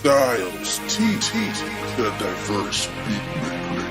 styles, the diverse beatmaker.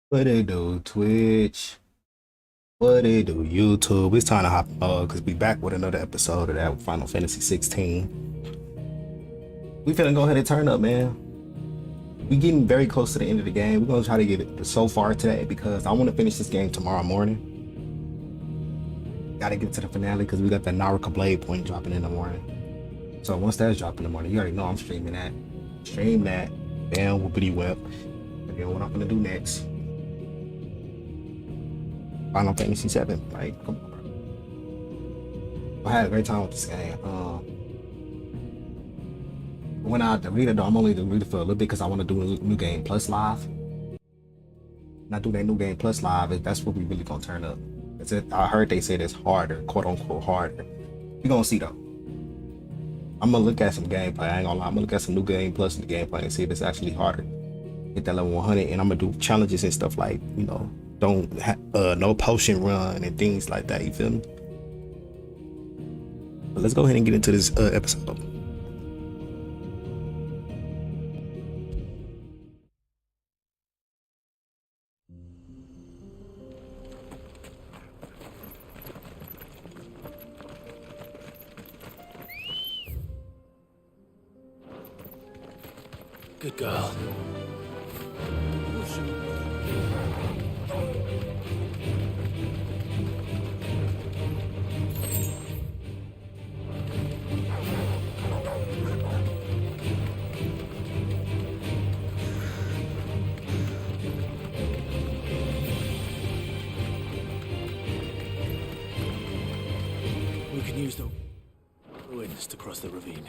What it do, Twitch? What it do, YouTube? It's time to hop because we back with another episode of that Final Fantasy 16. We finna go ahead and turn up, man. We getting very close to the end of the game. We're gonna try to get it so far today because I want to finish this game tomorrow morning. Gotta get to the finale because we got the Naraka Blade point dropping in the morning. So once that's dropping in the morning, you already know I'm streaming that. Stream that. Damn, whoopity whip. And then what I'm gonna do next? Final Fantasy 7, like, come on, bro. I had a great time with this game. When I delete it, though, I'm only deleting it for a little bit because I want to do a New Game Plus live. When I do that New Game Plus live, that's what we really gonna turn up. I heard they said it's harder, quote unquote harder. We gonna see though. I'm gonna look at some gameplay. I ain't gonna lie. I'm gonna look at some New Game Plus in the gameplay and see if it's actually harder. Hit that level 100, and I'm gonna do challenges and stuff like, you know, no potion run and things like that, you feel me? But let's go ahead and get into this episode. Good girl. We can use the ruins to cross the ravine.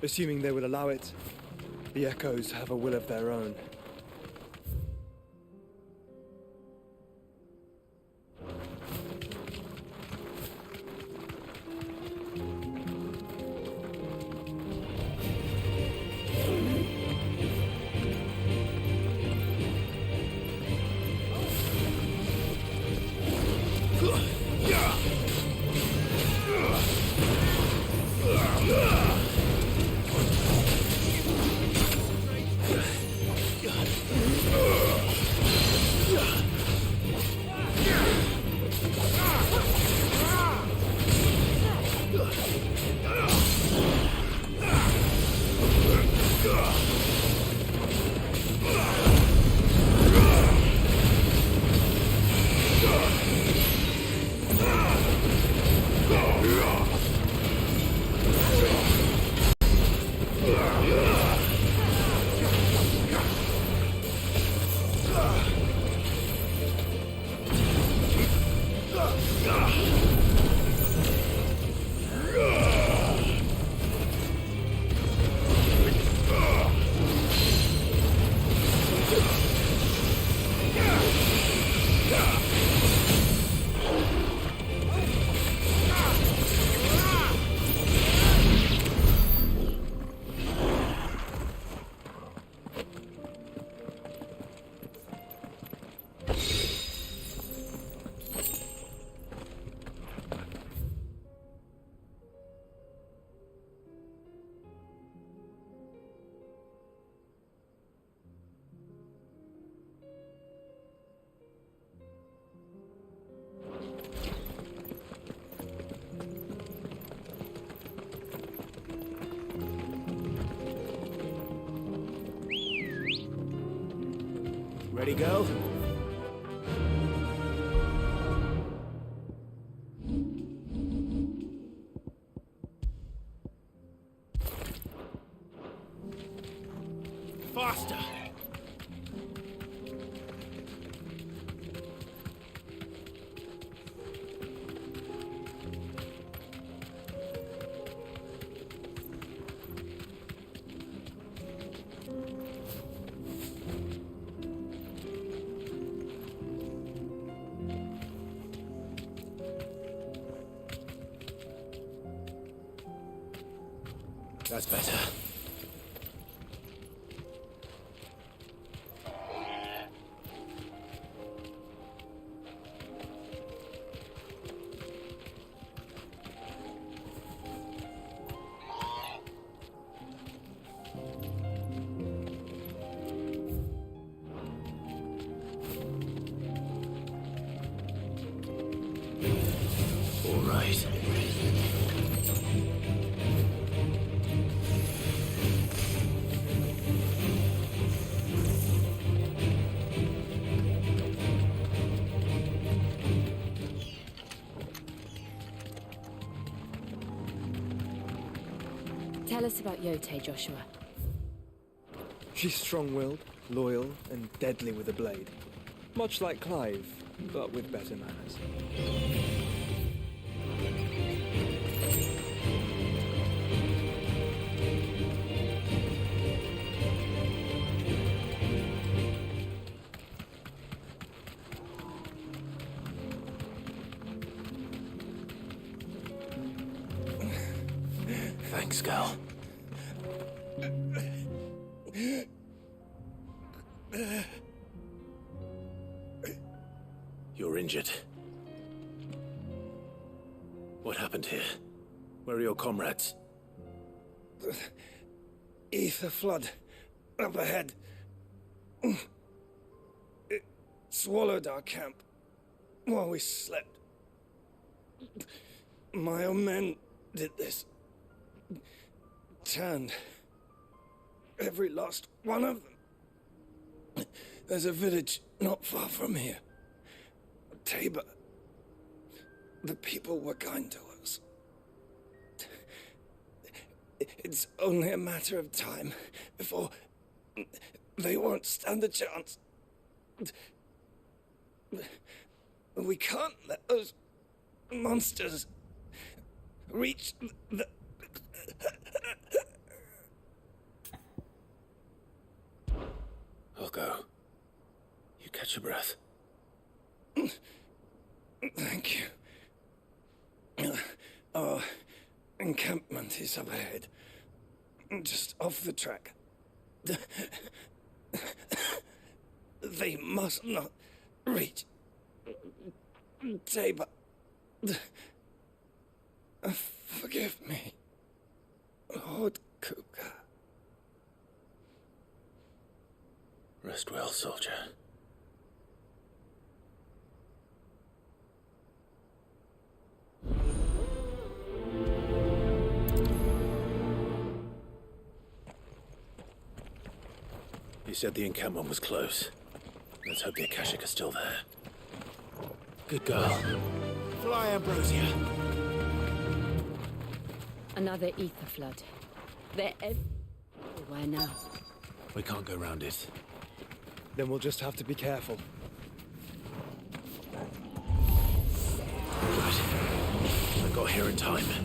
Assuming they will allow it. The echoes have a will of their own. Ready, go? Faster! That's better. All right. Tell us about Yote, Joshua. She's strong-willed, loyal, and deadly with a blade. Much like Clive, but with better manners. Thanks, girl. You're injured. What happened here? Where are your comrades? Ether flood. Up ahead. It swallowed our camp while we slept. My own men did this. Turned. Every last one of them. There's a village not far from here. Tabor. The people were kind to us. It's only a matter of time before they won't stand a chance. We can't let those monsters reach the... I'll go. You catch your breath. Thank you. Our encampment is up ahead. Just off the track. They must not reach Tabor. Forgive me, Lord Kuka. Rest well, soldier. You said the encampment was close. Let's hope the Akashic are still there. Good girl. Fly, Ambrosia. Another ether flood. They're everywhere now. We can't go round it. Then we'll just have to be careful. Good. time.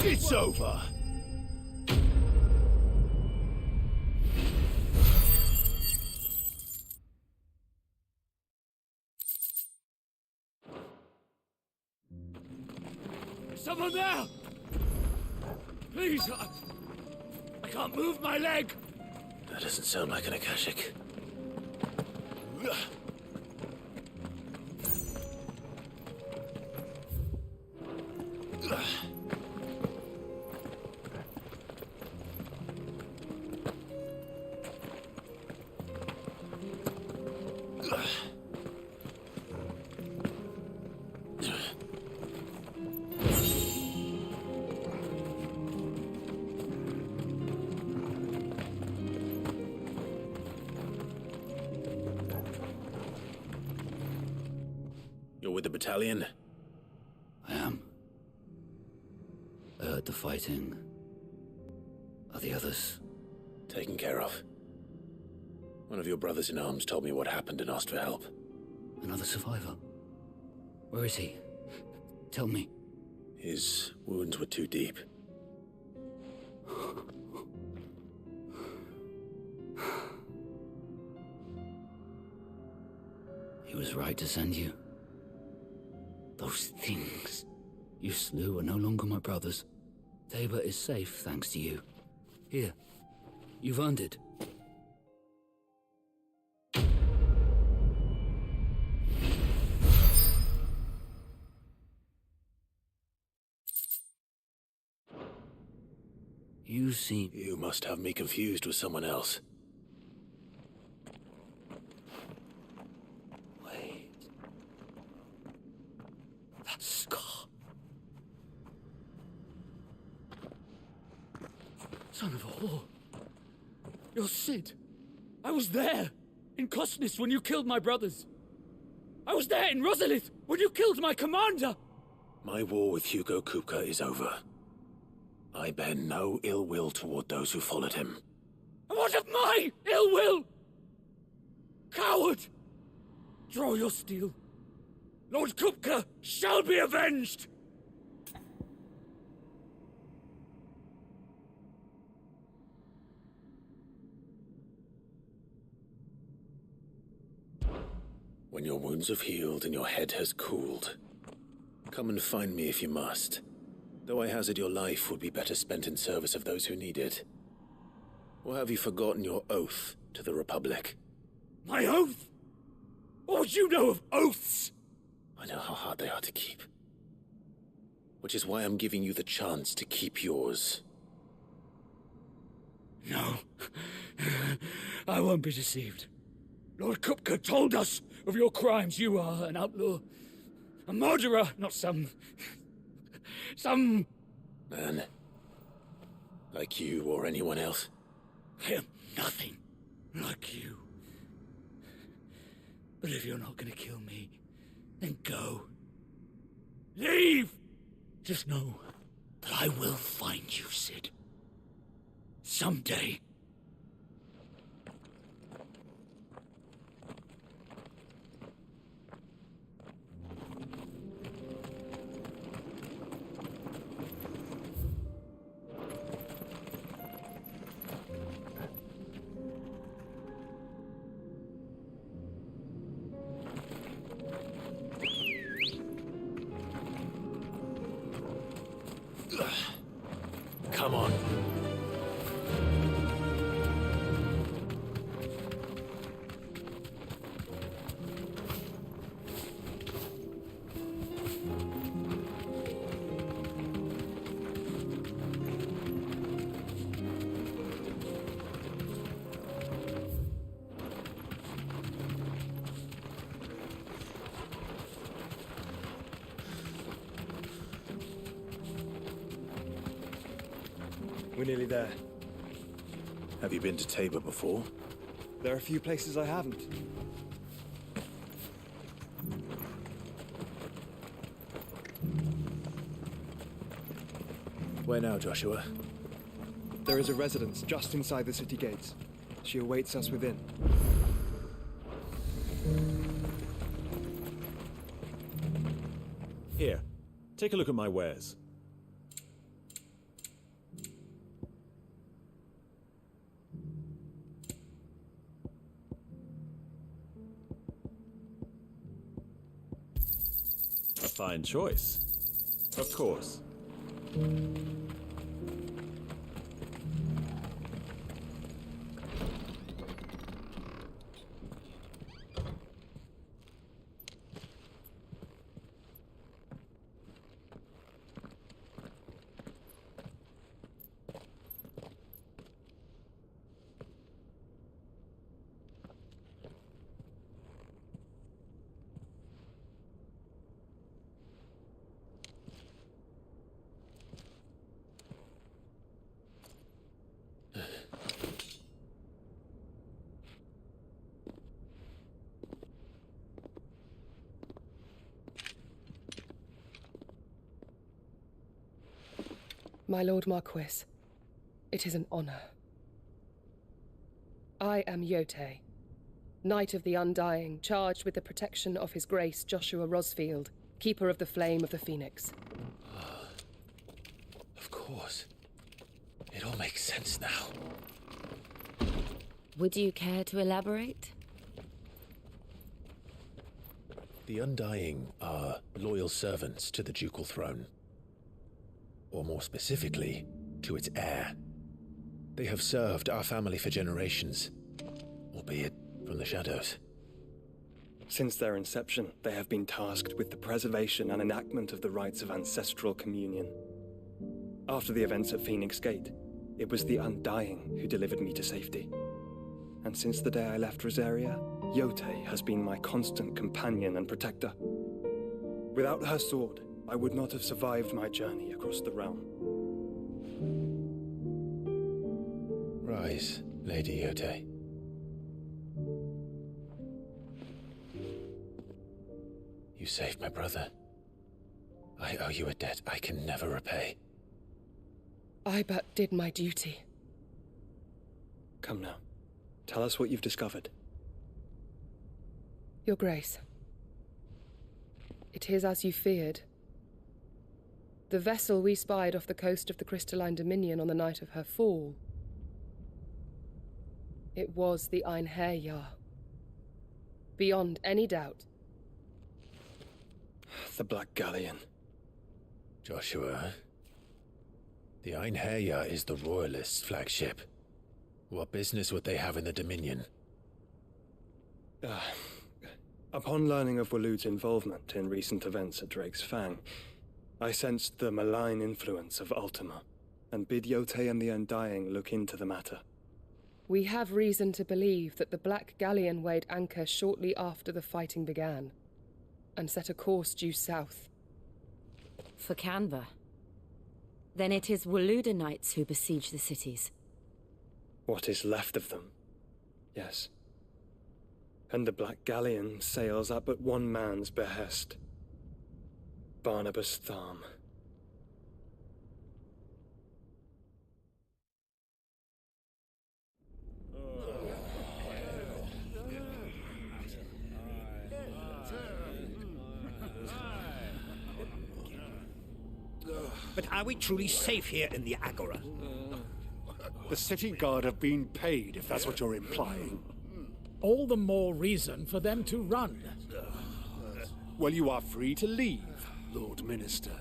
It's over. Someone there! Please, I can't move my leg! That doesn't sound like an Akashic. You're with the battalion? I am. I heard the fighting. Are the others? Taken care of. One of your brothers in arms told me what happened and asked for help. Another survivor? Where is he? Tell me. His wounds were too deep. He was right to send you. Those things you slew are no longer my brothers. Tabor is safe thanks to you. Here, you've earned it. You seem... You must have me confused with someone else. Wait. That scar. Son of a whore. You're Sid. I was there, in Kosnis, when you killed my brothers. I was there in Rosalith, when you killed my commander. My war with Hugo Kupka is over. I bear no ill will toward those who followed him. And what of my ill will? Coward! Draw your steel. Lord Kupka shall be avenged! When your wounds have healed and your head has cooled, come and find me if you must. Though I hazard your life would be better spent in service of those who need it. Or have you forgotten your oath to the Republic? My oath? What would you know of oaths? I know how hard they are to keep. Which is why I'm giving you the chance to keep yours. No. I won't be deceived. Lord Kupka told us of your crimes. You are an outlaw. A murderer, not some Man. Like you or anyone else. I am nothing like you. But if you're not gonna kill me, then go. Leave! Just know that I will find you, Sid. Someday. Come on. We're nearly there. Have you been to Tabor before? There are a few places I haven't. Where now, Joshua? There is a residence just inside the city gates. She awaits us within. Here, take a look at my wares. A fine choice. Of course. My Lord Marquis, it is an honor. I am Yote, Knight of the Undying, charged with the protection of His Grace Joshua Rosfield, Keeper of the Flame of the Phoenix. Of course. It all makes sense now. Would you care to elaborate? The Undying are loyal servants to the ducal throne. Or more specifically, to its heir. They have served our family for generations, albeit from the shadows. Since their inception, they have been tasked with the preservation and enactment of the rites of ancestral communion. After the events at Phoenix Gate, it was the Undying who delivered me to safety. And since the day I left Rosaria, Yote has been my constant companion and protector. Without her sword, I would not have survived my journey across the realm. Rise, Lady Yote. You saved my brother. I owe you a debt I can never repay. I but did my duty. Come now. Tell us what you've discovered. Your Grace. It is as you feared. The vessel we spied off the coast of the Crystalline Dominion on the night of her fall. It was the Einherjar. Beyond any doubt. The Black Galleon. Joshua, the Einherjar is the Royalists' flagship. What business would they have in the Dominion? Upon learning of Waloed's involvement in recent events at Drake's Fang, I sensed the malign influence of Ultima, and bid Yote and the Undying look into the matter. We have reason to believe that the Black Galleon weighed anchor shortly after the fighting began, and set a course due south. For Canva. Then it is Waloed knights who besiege the cities. What is left of them? Yes. And the Black Galleon sails at but one man's behest. Barnabas Tharm. But are we truly safe here in the Agora? The city guard have been paid, if that's what you're implying. All the more reason for them to run. Well, you are free to leave, Lord Minister.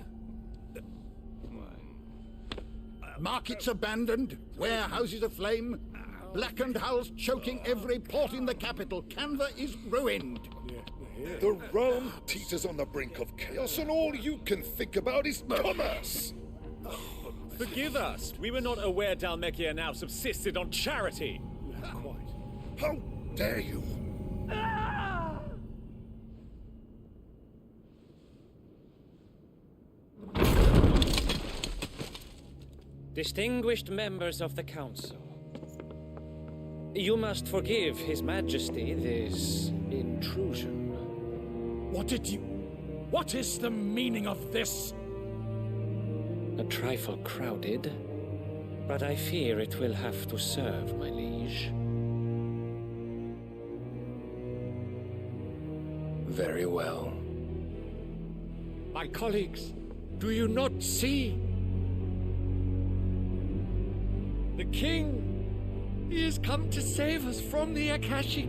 Markets abandoned, warehouses aflame, blackened hulls choking every port in the capital. Canva is ruined. The realm teeters on the brink of chaos, and all you can think about is commerce. Forgive us. We were not aware Dhalmekia now subsisted on charity. How dare you? Distinguished members of the Council, you must forgive His Majesty this intrusion. What is the meaning of this? A trifle crowded, but I fear it will have to serve, my liege. Very well. My colleagues, do you not see? The king! He has come to save us from the Akashic.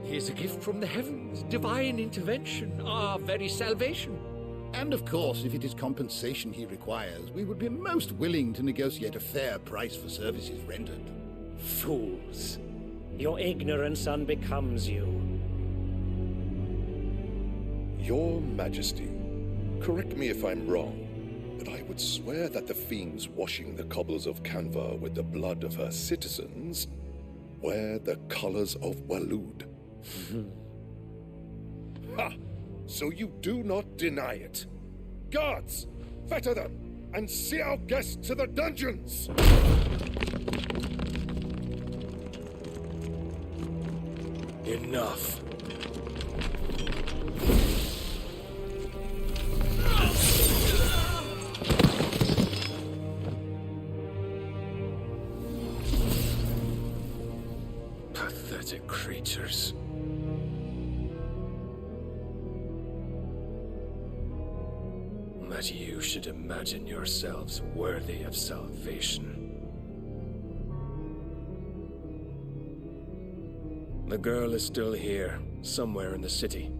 He is a gift from the heavens, divine intervention, our very salvation. And of course, if it is compensation he requires, we would be most willing to negotiate a fair price for services rendered. Fools! Your ignorance unbecomes you. Your Majesty, correct me if I'm wrong, but I would swear that the fiends washing the cobbles of Canva with the blood of her citizens wear the colors of Waloed. Ha! So you do not deny it. Guards, fetter them, and see our guests to the dungeons! Enough. Pathetic creatures. That you should imagine yourselves worthy of salvation. The girl is still here, somewhere in the city,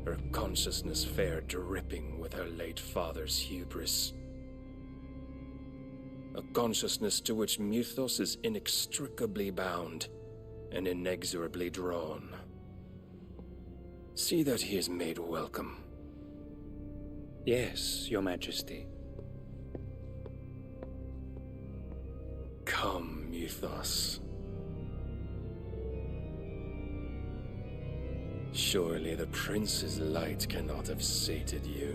her consciousness fair dripping with her late father's hubris. A consciousness to which Mythos is inextricably bound and inexorably drawn. See that he is made welcome. Yes, Your Majesty. Come, Mythos. Surely the prince's light cannot have sated you.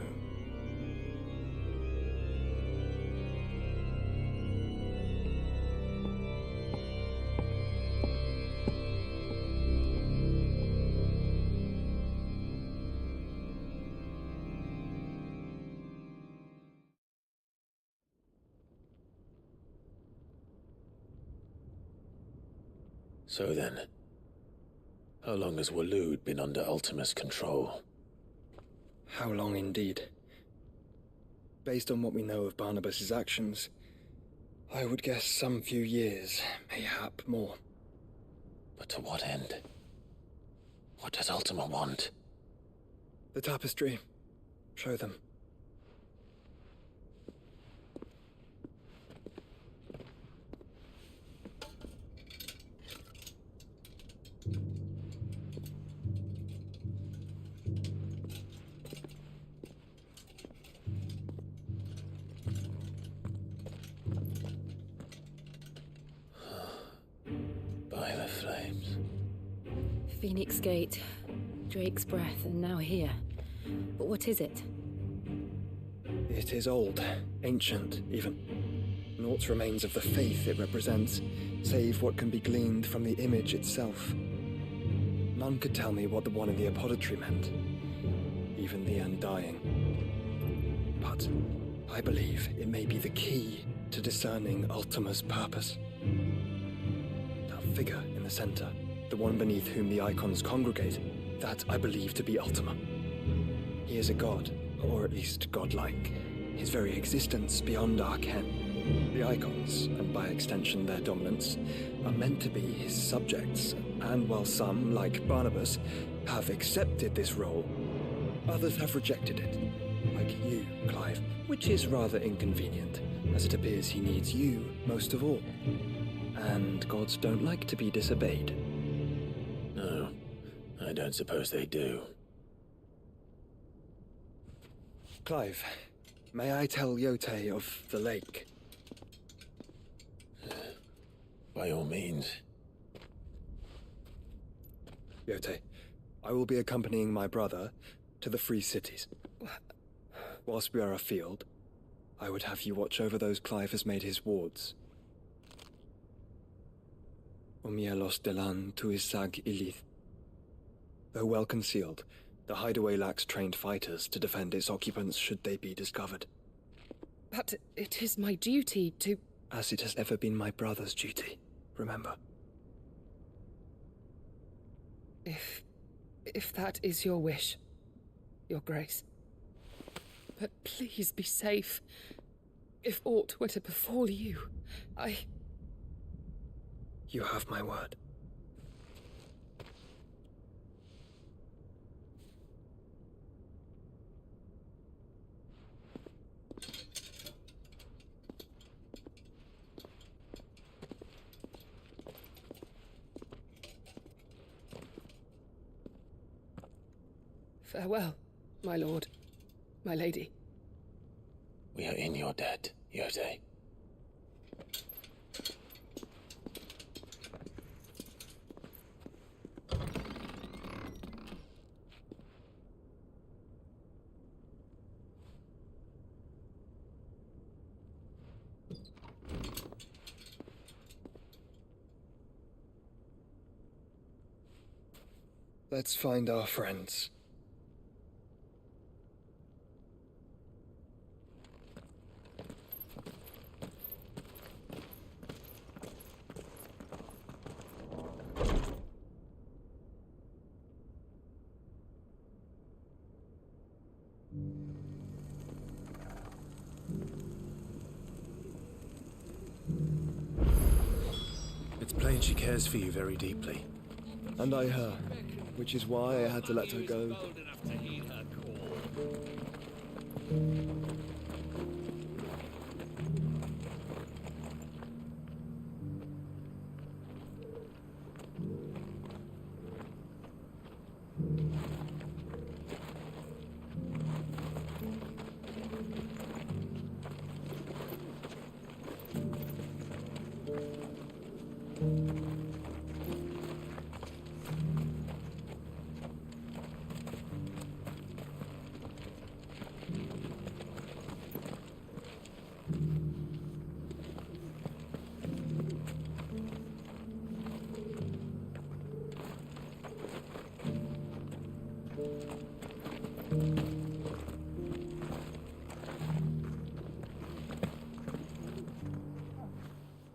So then, how long has Waloed been under Ultima's control? How long indeed? Based on what we know of Barnabas's actions, I would guess some few years, mayhap more. But to what end? What does Ultima want? The tapestry. Show them. By the flames. Phoenix Gate, Drake's Breath, and now here. But what is it? It is old, ancient, even. Naught remains of the faith it represents, save what can be gleaned from the image itself. None could tell me what the one in the apothecary meant, even the Undying. But I believe it may be the key to discerning Ultima's purpose. That figure in the center, the one beneath whom the icons congregate, that I believe to be Ultima. He is a god, or at least godlike, his very existence beyond our ken. The icons, and by extension their dominance, are meant to be his subjects, and while some, like Barnabas, have accepted this role, others have rejected it, like you, Clive, which is rather inconvenient, as it appears he needs you most of all. And gods don't like to be disobeyed. No, I don't suppose they do. Clive, may I tell Yote of the lake? By all means. Yote, I will be accompanying my brother to the Free Cities. Whilst we are afield, I would have you watch over those Clive has made his wards. Omielos delan tuisag ilith. Though well concealed, the hideaway lacks trained fighters to defend its occupants should they be discovered. But it is my duty to... As it has ever been my brother's duty, remember. If that is your wish, Your Grace. But please be safe. If aught were to befall you, You have my word. Farewell, my lord, my lady. We are in your debt, Yote. Let's find our friends. It's plain she cares for you very deeply. And I her, which is why I had to let her go.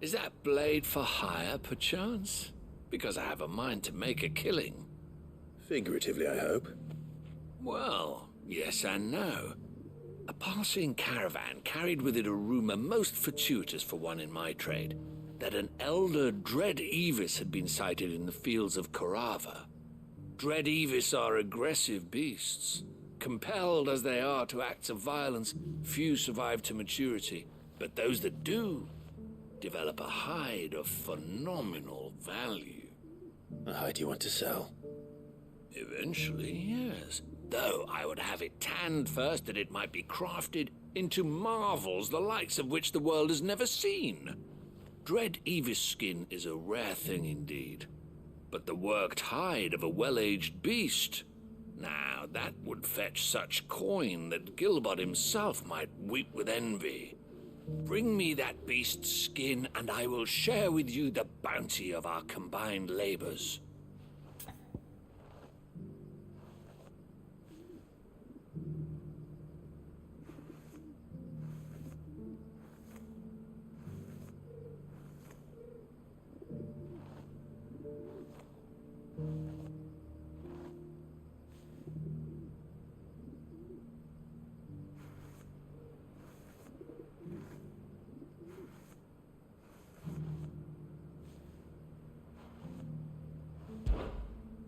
Is that blade for hire, perchance? Because I have a mind to make a killing. Figuratively, I hope. Well, yes and no. A passing caravan carried with it a rumor most fortuitous for one in my trade, that an elder Dread Evis had been sighted in the fields of Korava. Dread Evis are aggressive beasts. Compelled as they are to acts of violence, few survive to maturity, but those that do develop a hide of phenomenal value. A hide you want to sell? Eventually, yes. Though I would have it tanned first that it might be crafted into marvels the likes of which the world has never seen. Dread Evis skin is a rare thing indeed. But the worked hide of a well-aged beast, now that would fetch such coin that Gilbert himself might weep with envy. Bring me that beast's skin, and I will share with you the bounty of our combined labors.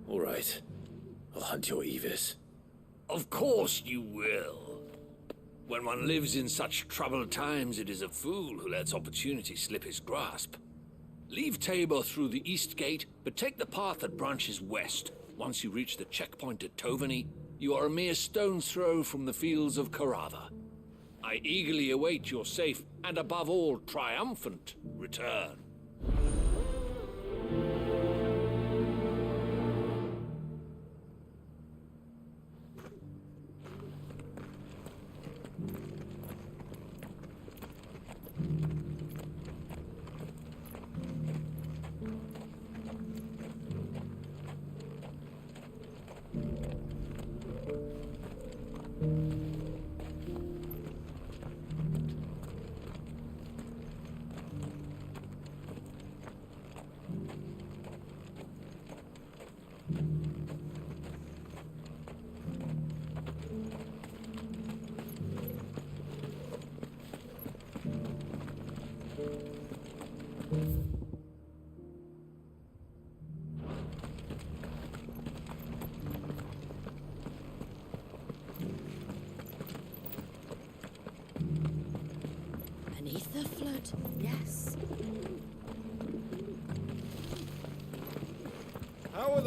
All right. I'll hunt your Evis. Of course you will. When one lives in such troubled times, it is a fool who lets opportunity slip his grasp. Leave Tabor through the east gate, but take the path that branches west. Once you reach the checkpoint at Tovany, you are a mere stone's throw from the fields of Korava. I eagerly await your safe, and above all, triumphant return.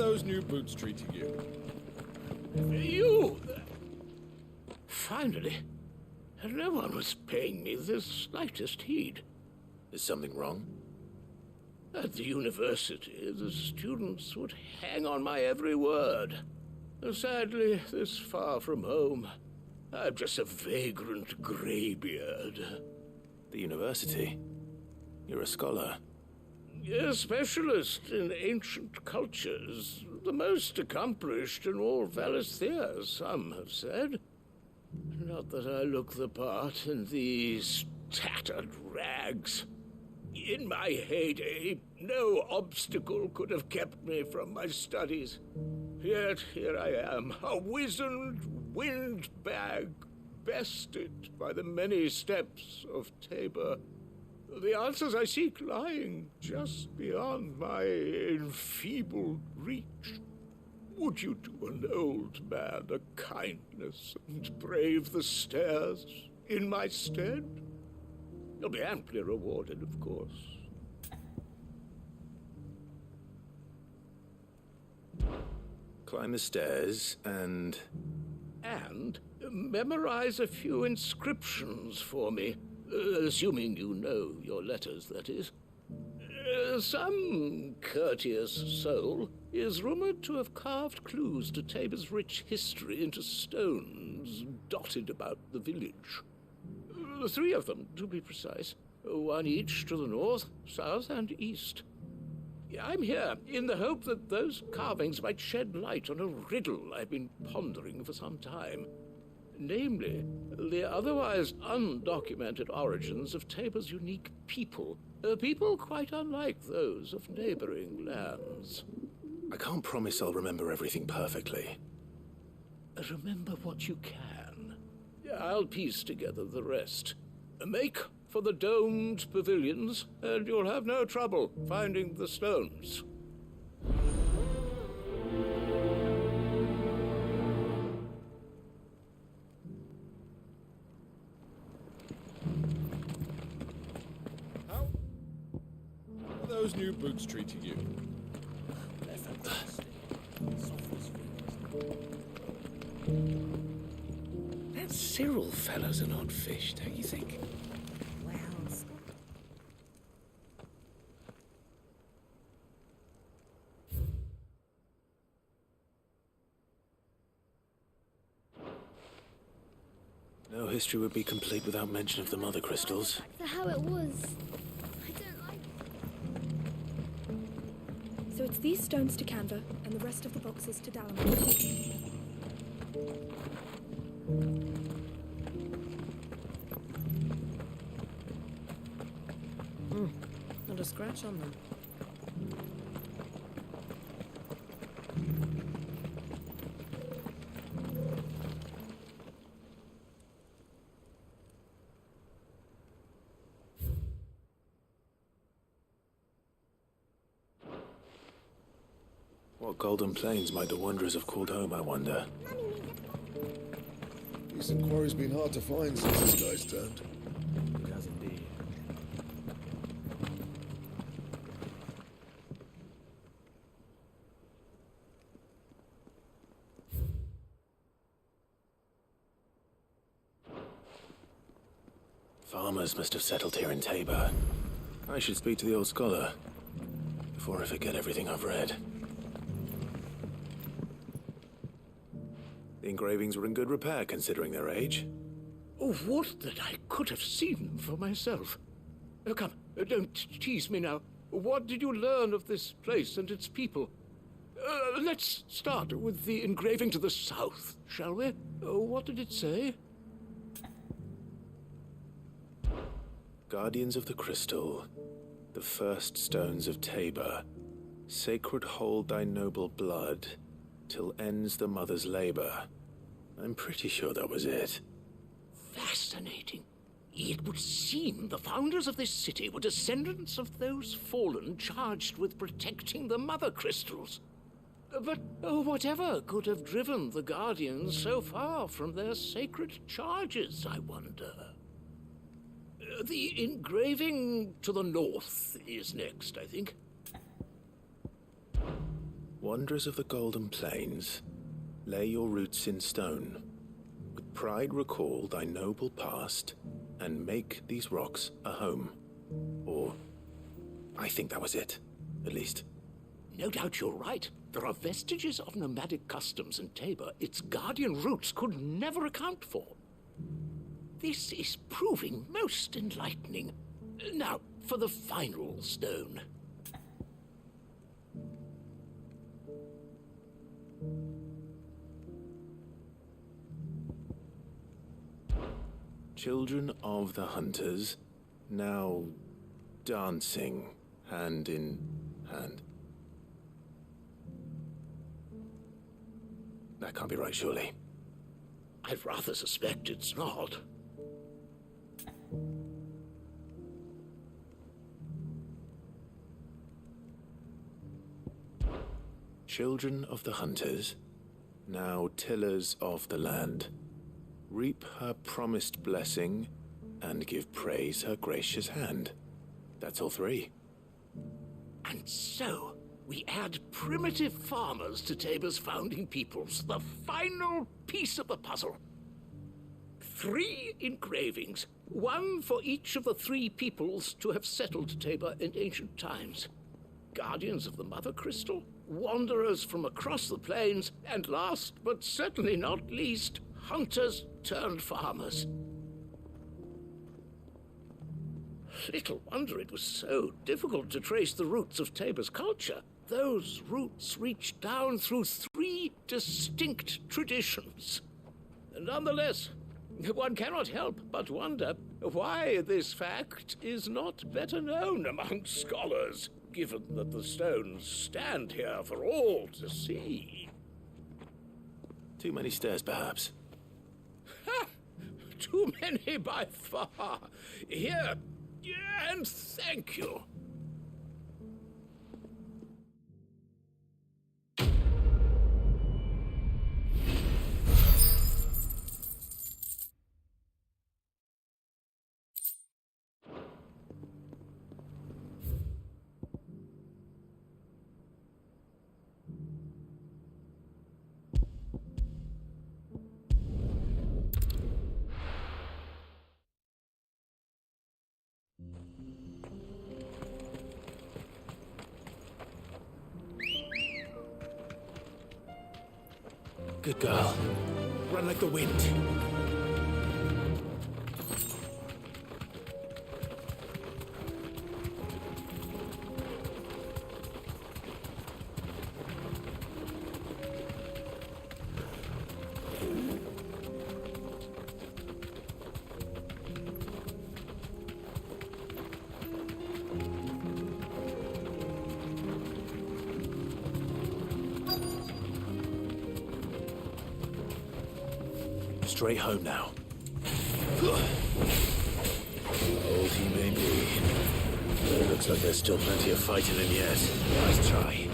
those new boots treating you? You! Finally. No one was paying me the slightest heed. Is something wrong? At the university, the students would hang on my every word. Sadly, this far from home, I'm just a vagrant greybeard. The university? You're a scholar. A specialist in ancient cultures. The most accomplished in all Valisthea, some have said. Not that I look the part in these tattered rags. In my heyday, no obstacle could have kept me from my studies. Yet here I am, a wizened windbag, bested by the many steps of Tabor. The answers I seek lying just beyond my enfeebled reach. Would you do an old man a kindness and brave the stairs in my stead? You'll be amply rewarded, of course. Climb the stairs and memorize a few inscriptions for me, assuming you know your letters, that is. Some courteous soul is rumored to have carved clues to Tabor's rich history into stones dotted about the village. 3 of them, to be precise. 1 each to the north, south, and east. I'm here in the hope that those carvings might shed light on a riddle I've been pondering for some time. Namely, the otherwise undocumented origins of Tabor's unique people. A people quite unlike those of neighboring lands. I can't promise I'll remember everything perfectly. Remember what you can. I'll piece together the rest. Make for the domed pavilions, and you'll have no trouble finding the stones. How are those new boots treating you? That Cyril fellow's an odd fish, don't you think? No history would be complete without mention of the mother crystals. To how it was. I don't like it. So it's these stones to Canva, and the rest of the boxes to Dallin. Not a scratch on them. What golden plains might the wanderers have called home, I wonder? Decent quarry's been hard to find since this guy's turned. It has indeed. Farmers must have settled here in Tabor. I should speak to the old scholar before I forget everything I've read. The engravings were in good repair considering their age. Oh, would that I could have seen them for myself. Come, don't tease me now. What did you learn of this place and its people? Let's start with the engraving to the south, shall we? What did it say? Guardians of the Crystal, the first stones of Tabor, sacred hold thy noble blood, till ends the mother's labor. I'm pretty sure that was it. Fascinating. It would seem the founders of this city were descendants of those fallen charged with protecting the mother crystals. But whatever could have driven the Guardians so far from their sacred charges, I wonder? The engraving to the north is next, I think. Wanderers of the Golden Plains, lay your roots in stone. With pride recall thy noble past, and make these rocks a home. Or, I think that was it, at least. No doubt you're right. There are vestiges of nomadic customs in Tabor its guardian roots could never account for. This is proving most enlightening. Now, for the final stone. Children of the Hunters, now dancing hand in hand. That can't be right, surely. I'd rather suspect it's not. Children of the Hunters, now tillers of the land, reap her promised blessing and give praise her gracious hand. That's all three. And so, we add primitive farmers to Tabor's founding peoples, the final piece of the puzzle. 3 engravings, one for each of the 3 peoples to have settled Tabor in ancient times. Guardians of the Mother Crystal, wanderers from across the plains, and last but certainly not least, hunters turned farmers. Little wonder it was so difficult to trace the roots of Tabor's culture. Those roots reach down through 3 distinct traditions. Nonetheless, one cannot help but wonder why this fact is not better known among scholars, given that the stones stand here for all to see. Too many stairs, perhaps. Ha! Too many by far. Here, and thank you. Good girl. Run like the wind. Straight home now. Old he may be, but it looks like there's still plenty of fighting in yet. Nice try.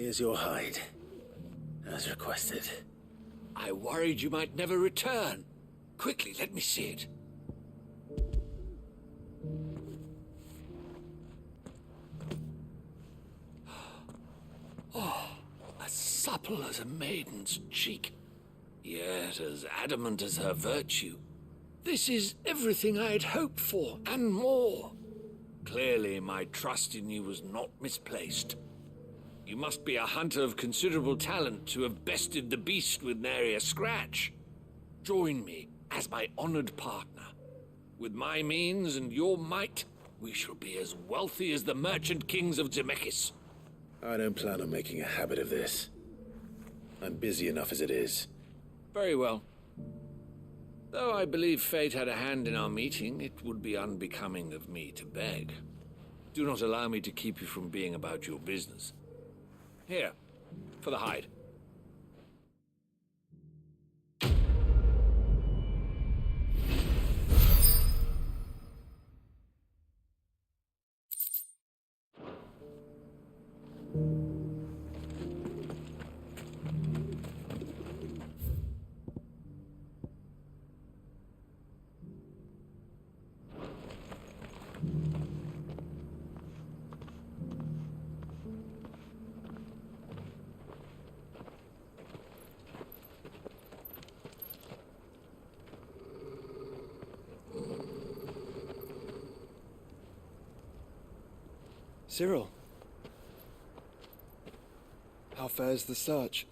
Here's your hide, as requested. I worried you might never return. Quickly, let me see it. Oh, as supple as a maiden's cheek, yet as adamant as her virtue. This is everything I had hoped for, and more. Clearly, my trust in you was not misplaced. You must be a hunter of considerable talent to have bested the beast with nary a scratch. Join me as my honored partner. With my means and your might, we shall be as wealthy as the merchant kings of Zemeckis. I don't plan on making a habit of this. I'm busy enough as it is. Very well. Though I believe fate had a hand in our meeting, it would be unbecoming of me to beg. Do not allow me to keep you from being about your business. Here, for the hide. Cyril. How fares the search?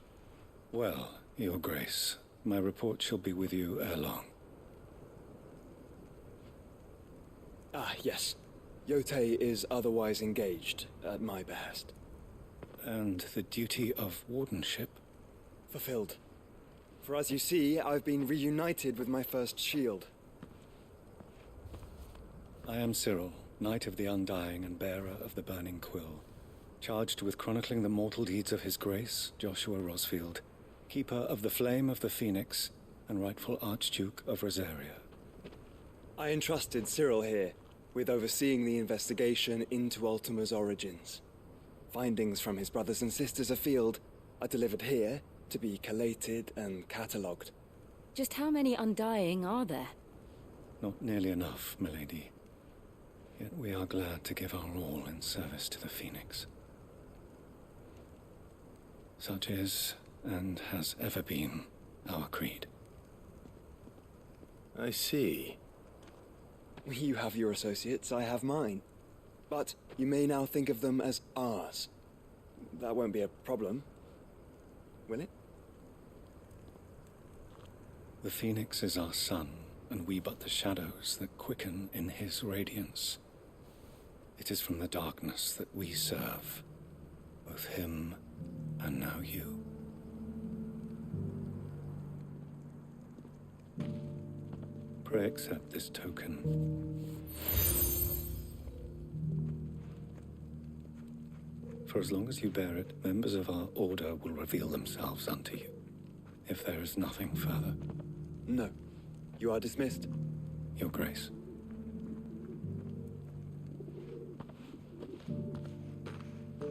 Well, Your Grace, my report shall be with you ere long. Ah, yes. Yotei is otherwise engaged, at my behest. And the duty of wardenship? Fulfilled. For as you see, I've been reunited with my first shield. I am Cyril, Knight of the Undying and bearer of the Burning Quill, charged with chronicling the mortal deeds of His Grace, Joshua Rosfield, Keeper of the Flame of the Phoenix, and rightful Archduke of Rosaria. I entrusted Cyril here with overseeing the investigation into Ultima's origins. Findings from his brothers and sisters afield are delivered here to be collated and catalogued. Just how many Undying are there? Not nearly enough, milady. Yet we are glad to give our all in service to the Phoenix. Such is, and has ever been, our creed. I see. You have your associates, I have mine. But you may now think of them as ours. That won't be a problem, will it? The Phoenix is our sun, and we but the shadows that quicken in his radiance. It is from the darkness that we serve, both him and now you. Pray accept this token. For as long as you bear it, members of our order will reveal themselves unto you, if there is nothing further. No. You are dismissed. Your Grace.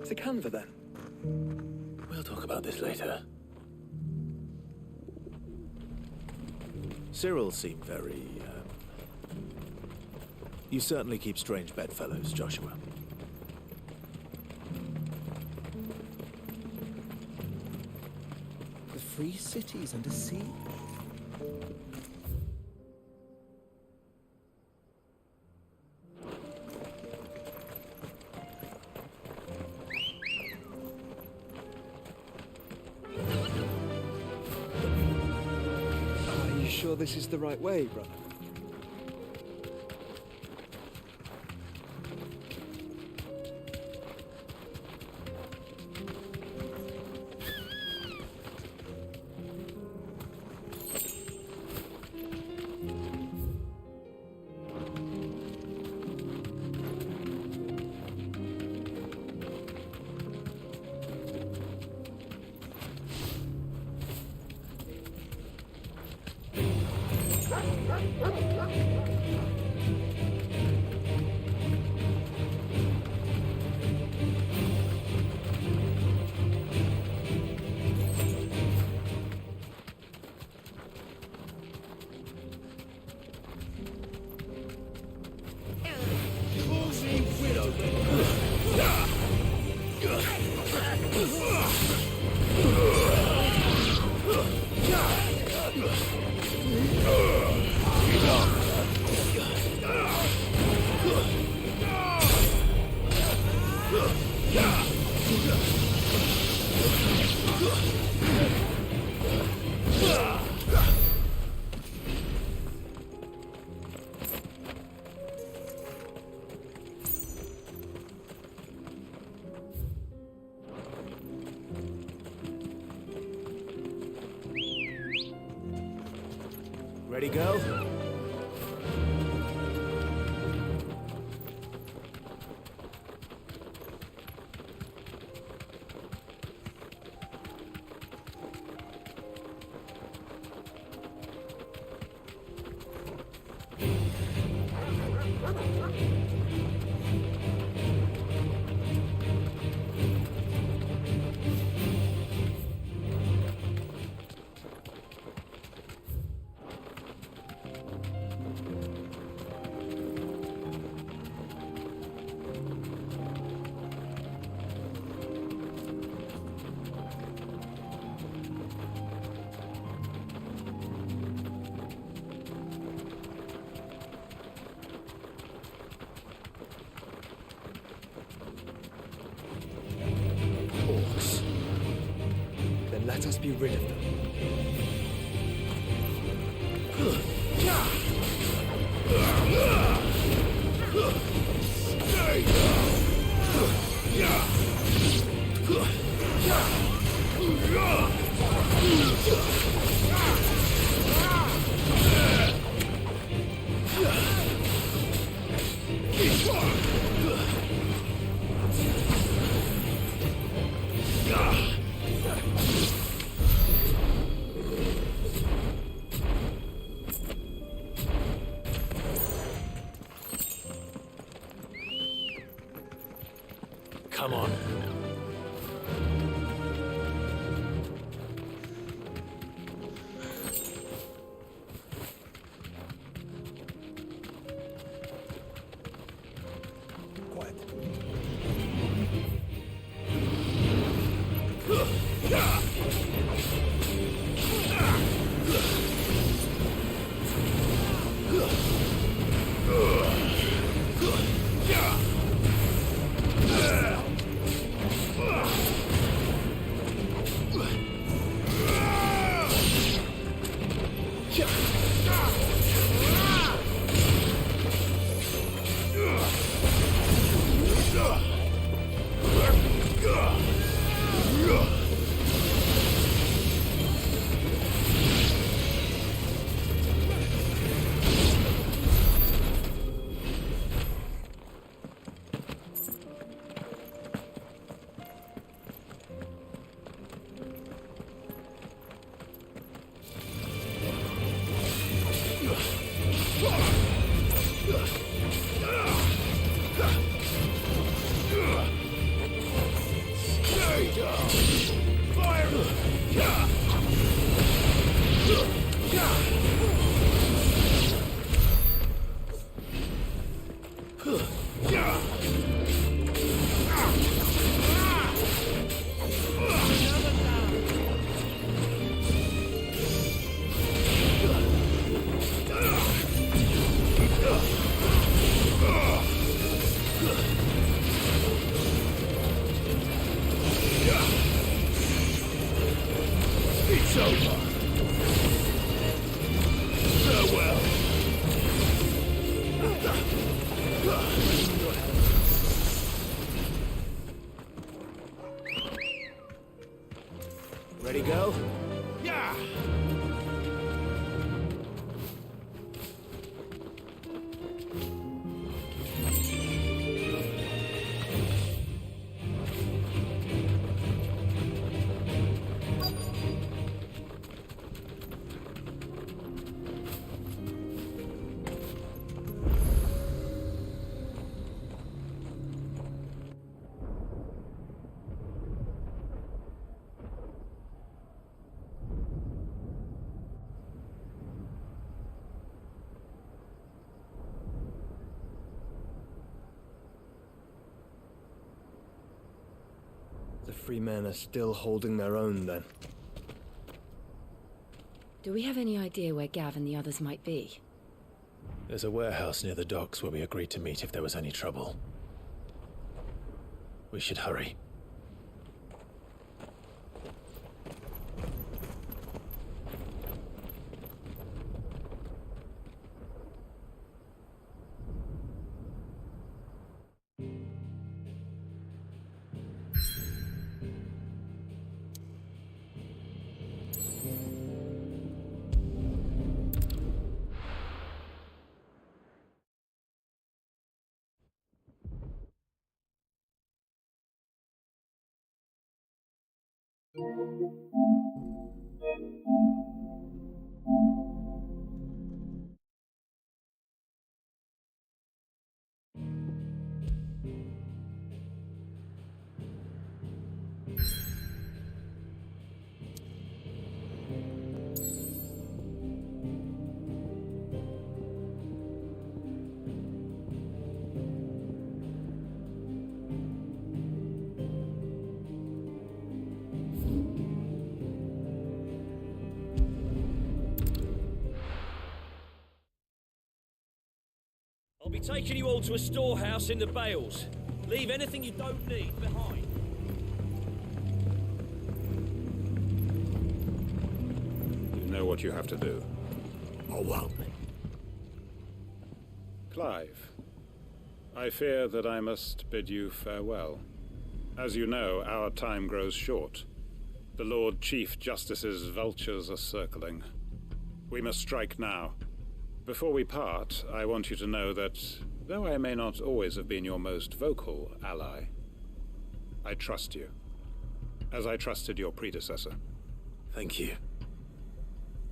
To Canva, then. We'll talk about this later. Cyril seemed very, You certainly keep strange bedfellows, Joshua. The free cities and a sea? Are you sure this is the right way, brother? Ready, go? Then let us be rid of them. Come on. It's over. Farewell. Ready, go? Yeah. The free men are still holding their own, then. Do we have any idea where Gav and the others might be? There's a warehouse near the docks where we agreed to meet if there was any trouble. We should hurry. I'll be taking you all to a storehouse in the Bales. Leave anything you don't need behind. You know what you have to do. Oh, well. Clive, I fear that I must bid you farewell. As you know, our time grows short. The Lord Chief Justice's vultures are circling. We must strike now. Before we part, I want you to know that, though I may not always have been your most vocal ally, I trust you, as I trusted your predecessor. Thank you.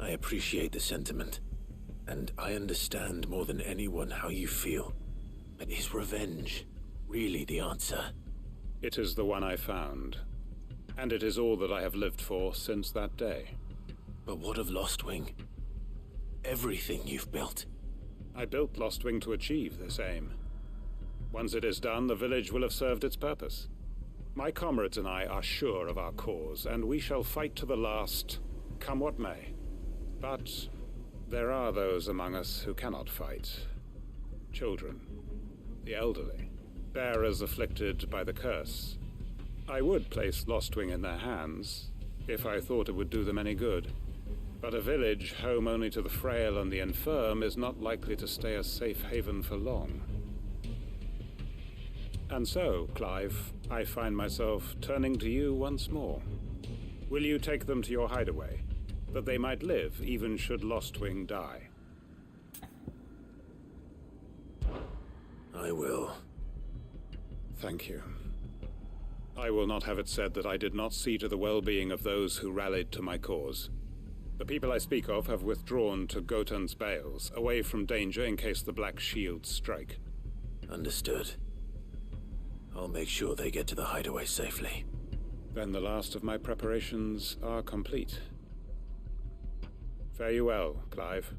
I appreciate the sentiment, and I understand more than anyone how you feel. But is revenge really the answer? It is the one I found, and it is all that I have lived for since that day. But what of Lostwing? Everything you've built. I built Lostwing to achieve this aim. Once it is done, the village will have served its purpose. My comrades and I are sure of our cause, and we shall fight to the last, come what may. But there are those among us who cannot fight. Children, the elderly, bearers afflicted by the curse. I would place Lostwing in their hands, if I thought it would do them any good. But a village home only to the frail and the infirm is not likely to stay a safe haven for long. And so, Clive, I find myself turning to you once more. Will you take them to your hideaway, that they might live even should Lostwing die? I will. Thank you. I will not have it said that I did not see to the well-being of those who rallied to my cause. The people I speak of have withdrawn to Gotan's Bales, away from danger in case the Black Shields strike. Understood. I'll make sure they get to the hideaway safely. Then the last of my preparations are complete. Fare you well, Clive.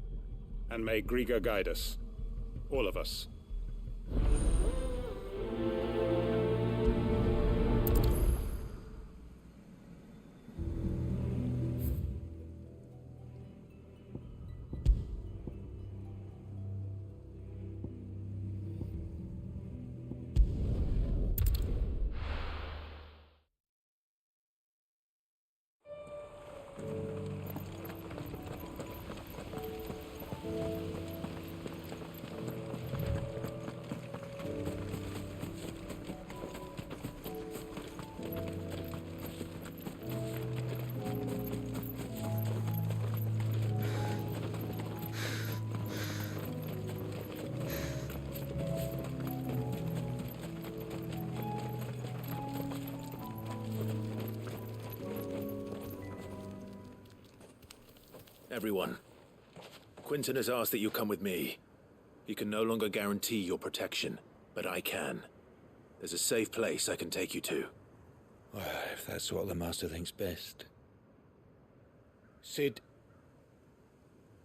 And may Griga guide us. All of us. Everyone, Quinton has asked that you come with me. He can no longer guarantee your protection, but I can. There's a safe place I can take you to. Well, if that's what the Master thinks best. Sid,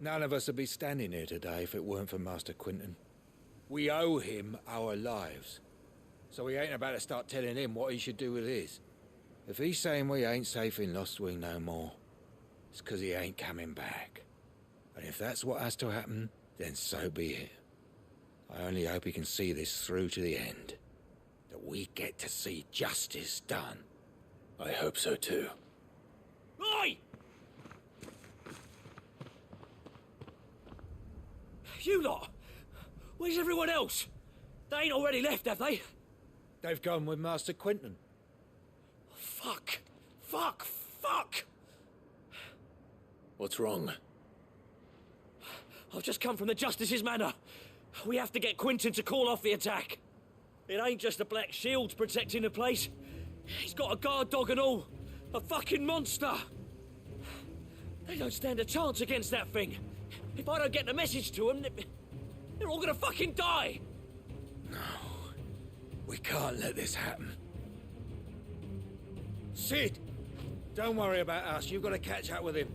none of us would be standing here today if it weren't for Master Quinton. We owe him our lives, so we ain't about to start telling him what he should do with his. If he's saying we ain't safe in Lostwing no more, it's 'cause he ain't coming back. And if that's what has to happen, then so be it. I only hope he can see this through to the end. That we get to see justice done. I hope so too. Oi! You lot! Where's everyone else? They ain't already left, have they? They've gone with Master Quinton. Fuck! Fuck! Fuck! What's wrong? I've just come from the Justice's manor. We have to get Quinton to call off the attack. It ain't just the Black Shields protecting the place. He's got a guard dog and all. A fucking monster. They don't stand a chance against that thing. If I don't get the message to them, they're all gonna fucking die. We can't let this happen. Sid! Don't worry about us. You've got to catch up with him.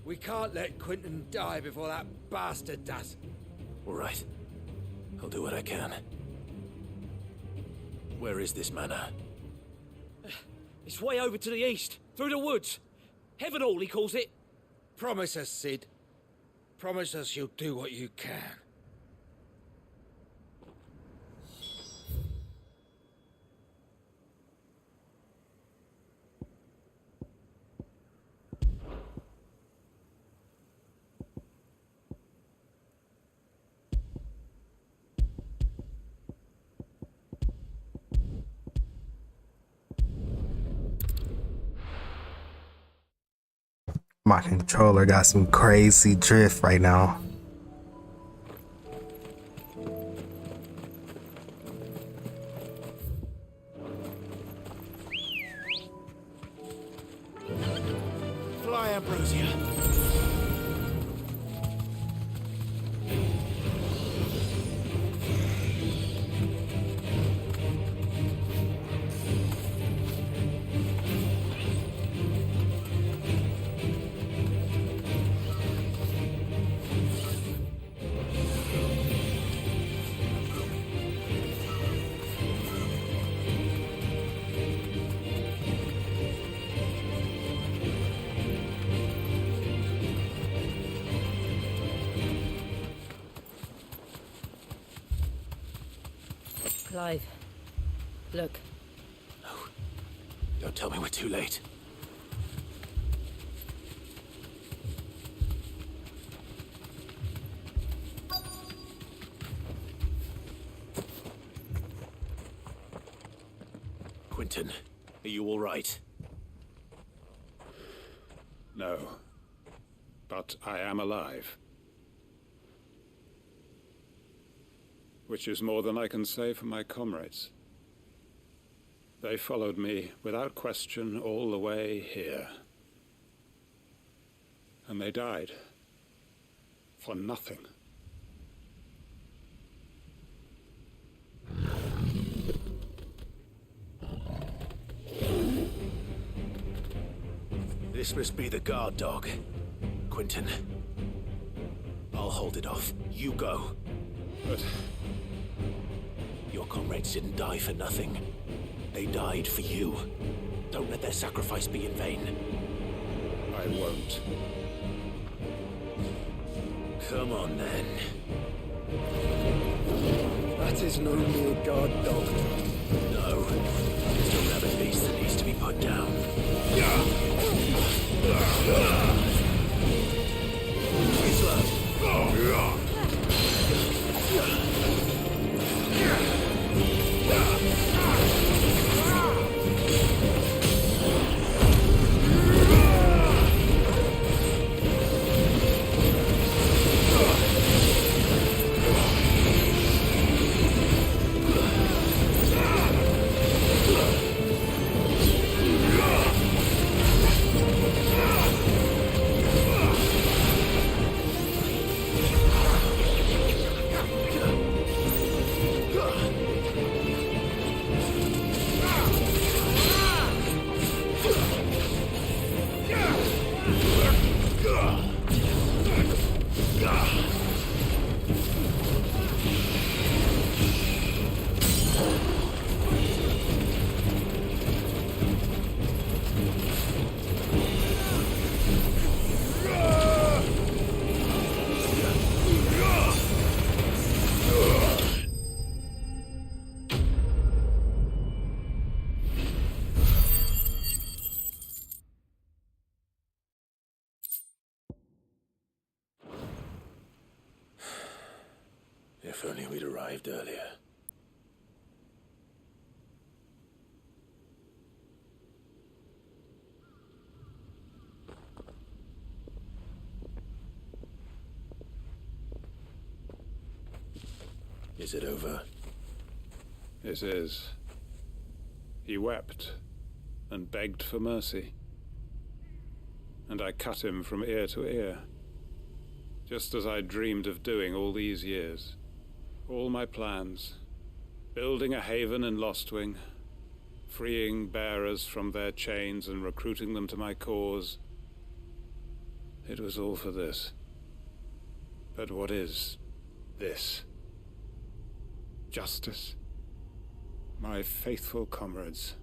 We can't let Quinton die before that bastard does. All right. I'll do what I can. Where is this manor? It's way over to the east, through the woods. Heaven Hall, he calls it. Promise us, Sid. Promise us you'll do what you can. My controller got some crazy drift right now. Fly, Ambrosia. Clive, look. No. Don't tell me we're too late. Quinton, are you all right? No. But I am alive. Which is more than I can say for my comrades. They followed me without question all the way here. And they died. For nothing. This must be the guard dog. Quinton. I'll hold it off. You go. But your comrades didn't die for nothing. They died for you. Don't let their sacrifice be in vain. I won't. Come on, then. That isn't only a guard dog. No. It's a rabid beast that needs to be put down. If only we'd arrived earlier. Is it over? It is. He wept and begged for mercy. And I cut him from ear to ear, just as I dreamed of doing all these years. All my plans, building a haven in Lostwing, freeing bearers from their chains and recruiting them to my cause. It was all for this. But what is this? Justice. My faithful comrades.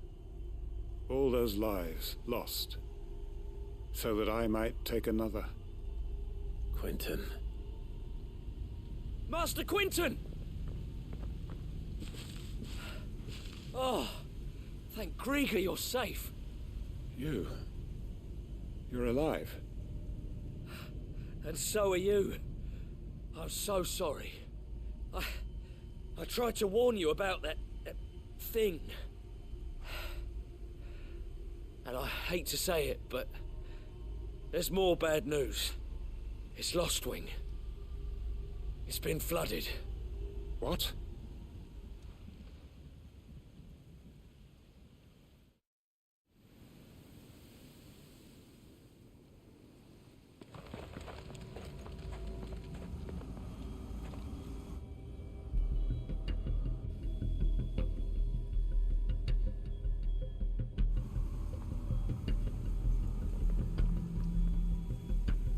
All those lives lost, so that I might take another. Quentin. Master Quentin! Oh, thank Grieger you're safe. You're alive. And so are you. I'm so sorry. I tried to warn you about that thing. And I hate to say it, but there's more bad news. It's Lostwing. It's been flooded. What?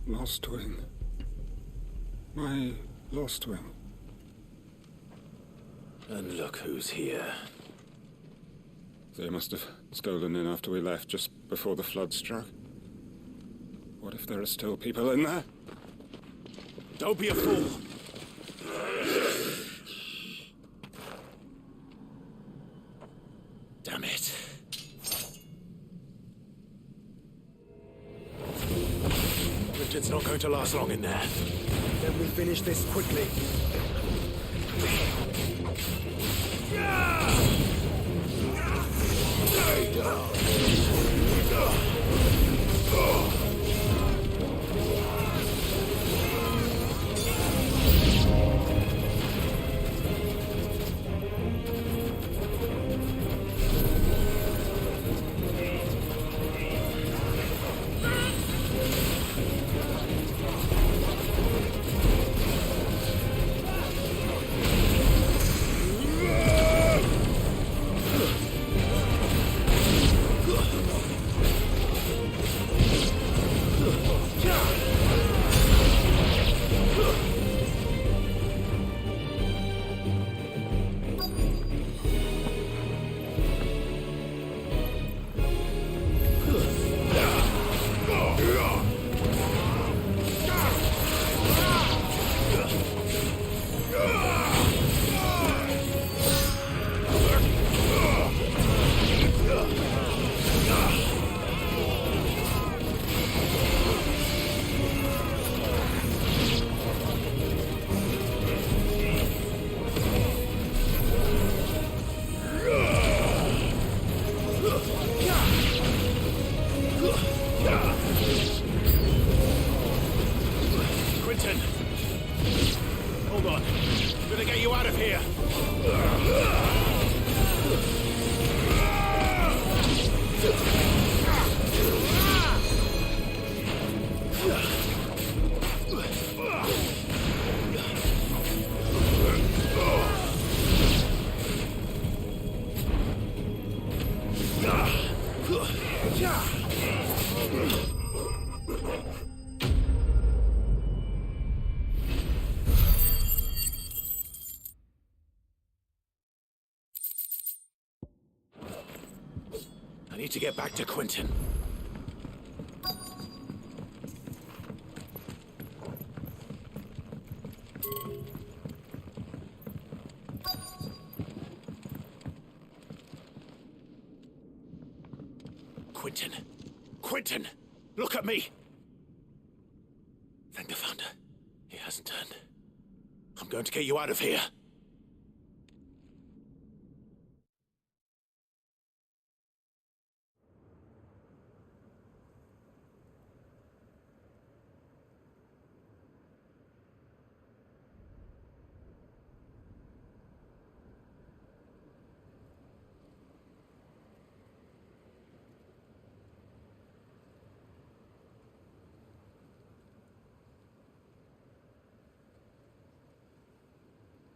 Lostwing. My Lostwing. And look who's here. They must have stolen in after we left, just before the flood struck. What if there are still people in there? Don't be a fool! Damn it. Richard's not going to last long in there. Then we finish this quickly. Quentin! Hold on. I'm gonna get you out of here! I need to get back to Quentin. Quentin! Quentin! Look at me! Thank the Founder. He hasn't turned. I'm going to get you out of here.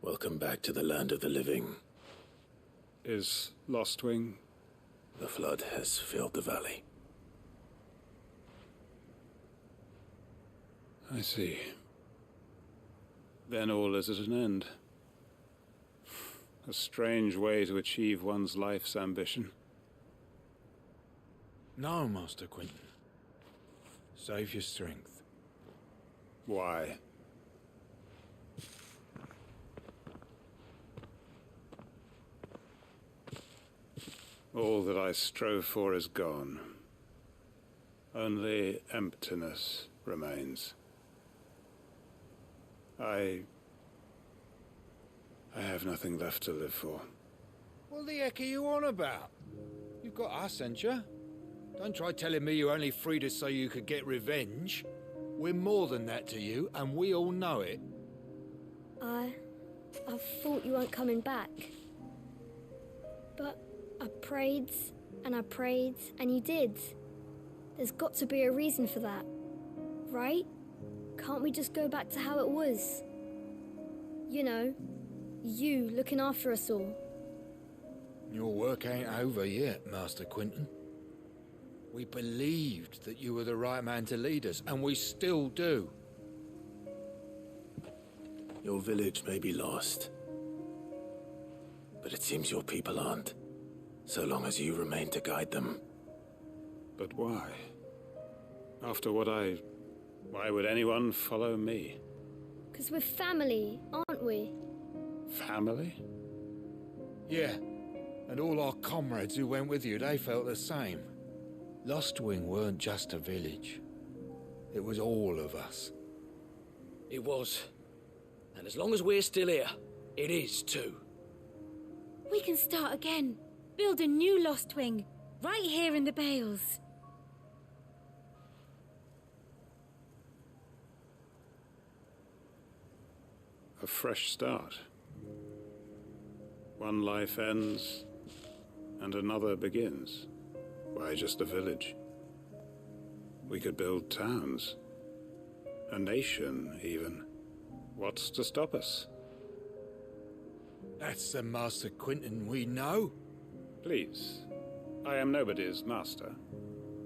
Welcome back to the land of the living. Is Lostwing? The flood has filled the valley. I see. Then all is at an end. A strange way to achieve one's life's ambition. No, Master Quentin. Save your strength. Why? All that I strove for is gone. Only emptiness remains. I have nothing left to live for. What the heck are you on about? You've got us, ain't you? Don't try telling me you only freed us so you could get revenge. We're more than that to you, and we all know it. I thought you weren't coming back. But I prayed, and you did. There's got to be a reason for that, right? Can't we just go back to how it was? You know, you looking after us all. Your work ain't over yet, Master Quentin. We believed that you were the right man to lead us, and we still do. Your village may be lost, but it seems your people aren't, so long as you remain to guide them. But why? After what why would anyone follow me? 'Cause we're family, aren't we? Family? Yeah, and all our comrades who went with you, they felt the same. Lostwing weren't just a village. It was all of us. It was. And as long as we're still here, it is too. We can start again. Build a new Lostwing, right here in the Bales. A fresh start. One life ends, and another begins. Why just a village? We could build towns. A nation, even. What's to stop us? That's the Master Quentin we know. Please. I am nobody's master.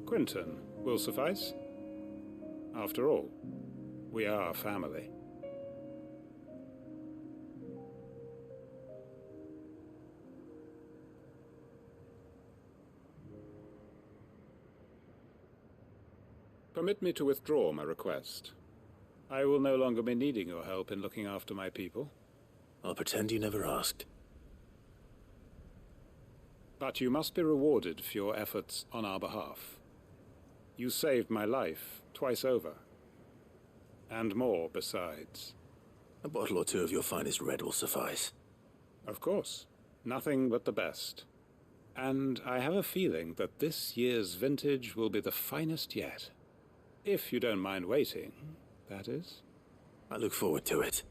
Quentin will suffice. After all, we are family. Permit me to withdraw my request. I will no longer be needing your help in looking after my people. I'll pretend you never asked. But you must be rewarded for your efforts on our behalf. You saved my life twice over. And more besides. A bottle or two of your finest red will suffice. Of course. Nothing but the best. And I have a feeling that this year's vintage will be the finest yet. If you don't mind waiting, that is. I look forward to it.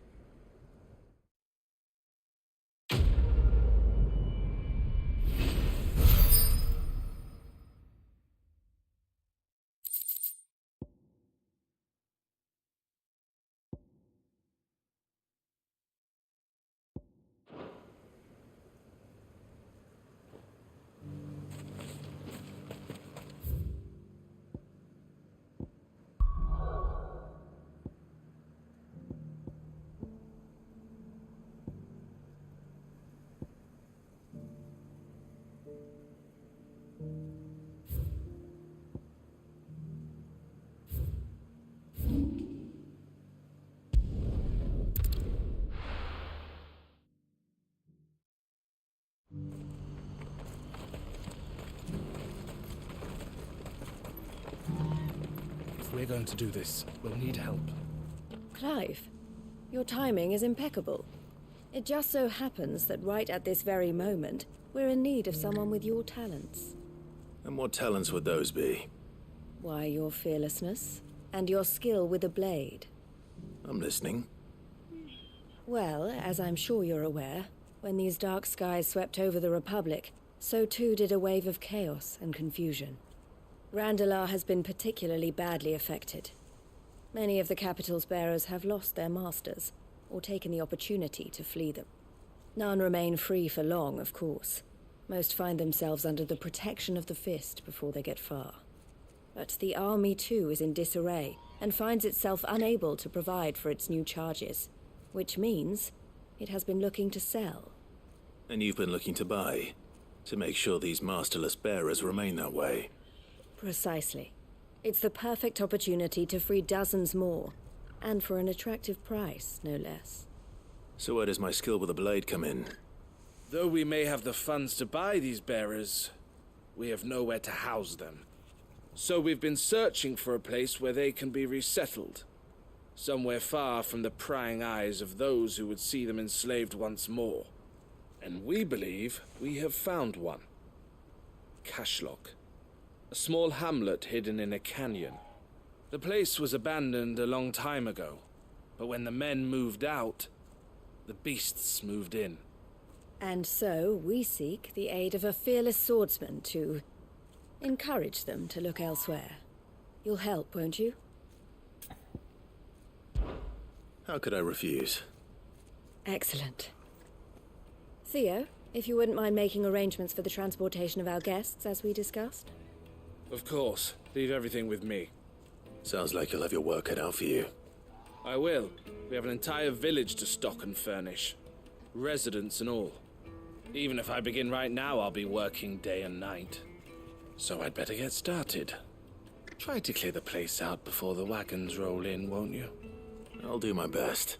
If we're going to do this, we'll need help. Clive, Your timing is impeccable. It just so happens that right at this very moment, we're in need of someone with your talents. And what talents would those be? Why, your fearlessness, and your skill with a blade. I'm listening. Well, as I'm sure you're aware, when these dark skies swept over the Republic, so too did a wave of chaos and confusion. Randalar has been particularly badly affected. Many of the capital's bearers have lost their masters, or taken the opportunity to flee them. None remain free for long, of course. Most find themselves under the protection of the Fist before they get far. But the army too is in disarray, and finds itself unable to provide for its new charges. Which means it has been looking to sell. And you've been looking to buy, to make sure these masterless bearers remain that way. Precisely. It's the perfect opportunity to free dozens more, and for an attractive price, no less. So where does my skill with a blade come in? Though we may have the funds to buy these bearers, we have nowhere to house them. So we've been searching for a place where they can be resettled. Somewhere far from the prying eyes of those who would see them enslaved once more. And we believe we have found one. Cashlock. A small hamlet hidden in a canyon. The place was abandoned a long time ago, but when the men moved out, the beasts moved in. And so we seek the aid of a fearless swordsman to encourage them to look elsewhere. You'll help, won't you? How could I refuse? Excellent. Theo, if you wouldn't mind making arrangements for the transportation of our guests, as we discussed. Of course. Leave everything with me. Sounds like you'll have your work cut out for you. I will. We have an entire village to stock and furnish. Residents and all. Even if I begin right now, I'll be working day and night. So I'd better get started. Try to clear the place out before the wagons roll in, won't you? I'll do my best.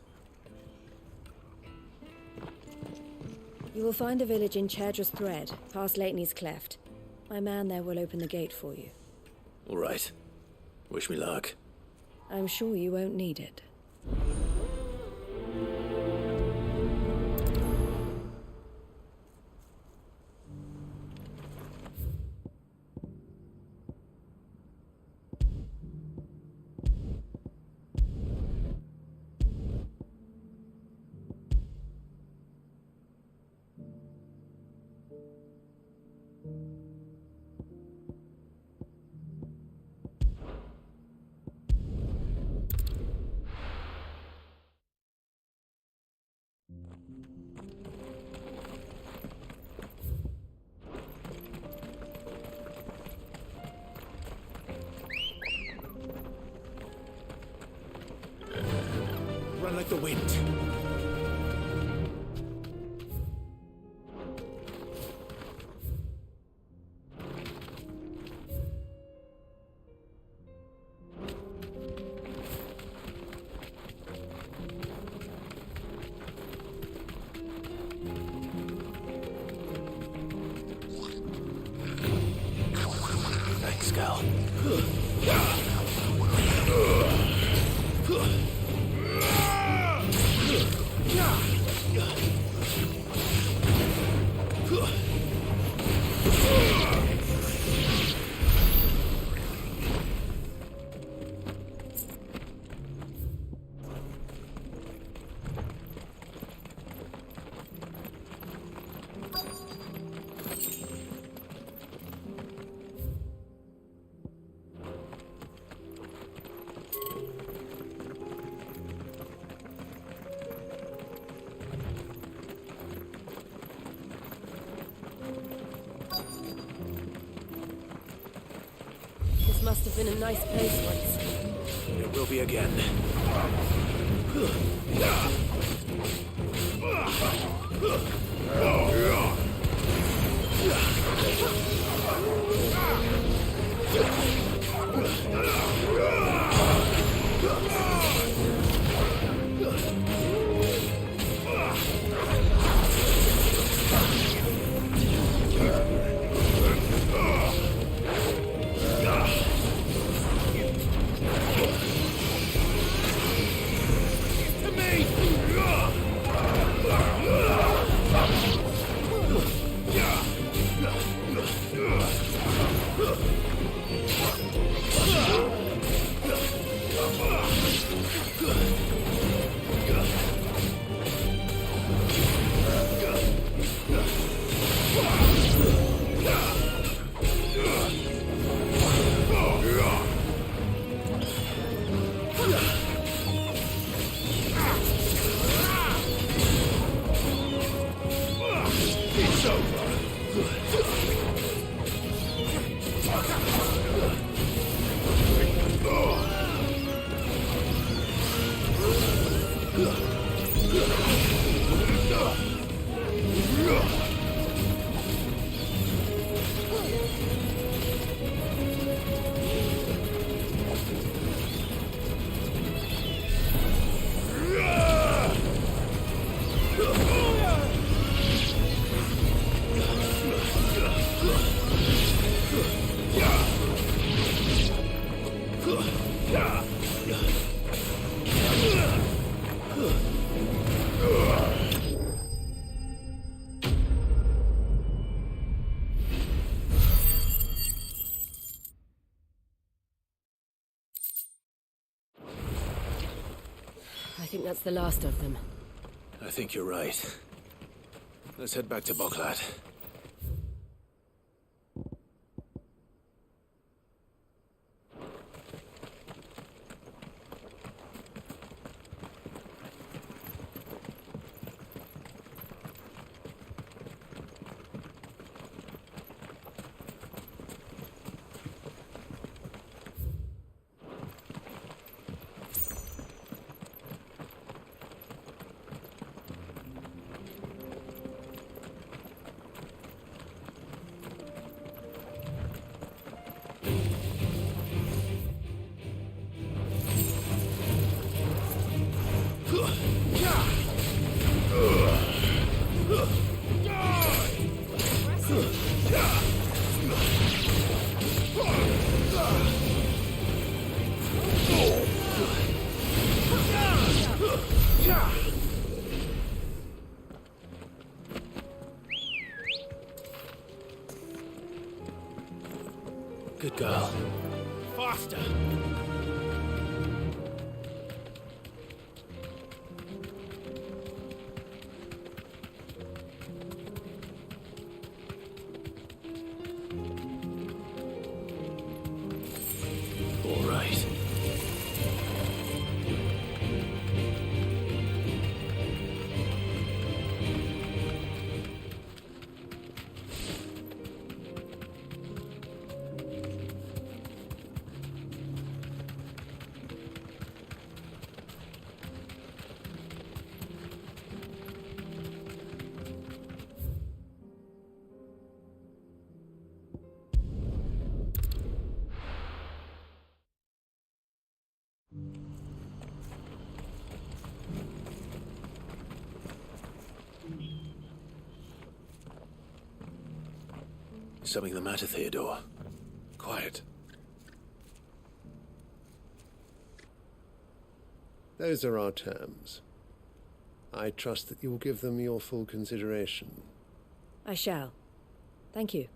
You will find a village in Chaidra's Thread, past Leitney's Cleft. My man there will open the gate for you. All right. Wish me luck. I'm sure you won't need it. Run like the wind. Thanks, Gal. This must have been a nice place once. It will be again. To me! think that's the last of them. I think you're right. Let's head back to Boklat. Good girl. Faster! All right. Is something the matter, Theodore? Quiet. Those are our terms. I trust that you will give them your full consideration. I shall. Thank you.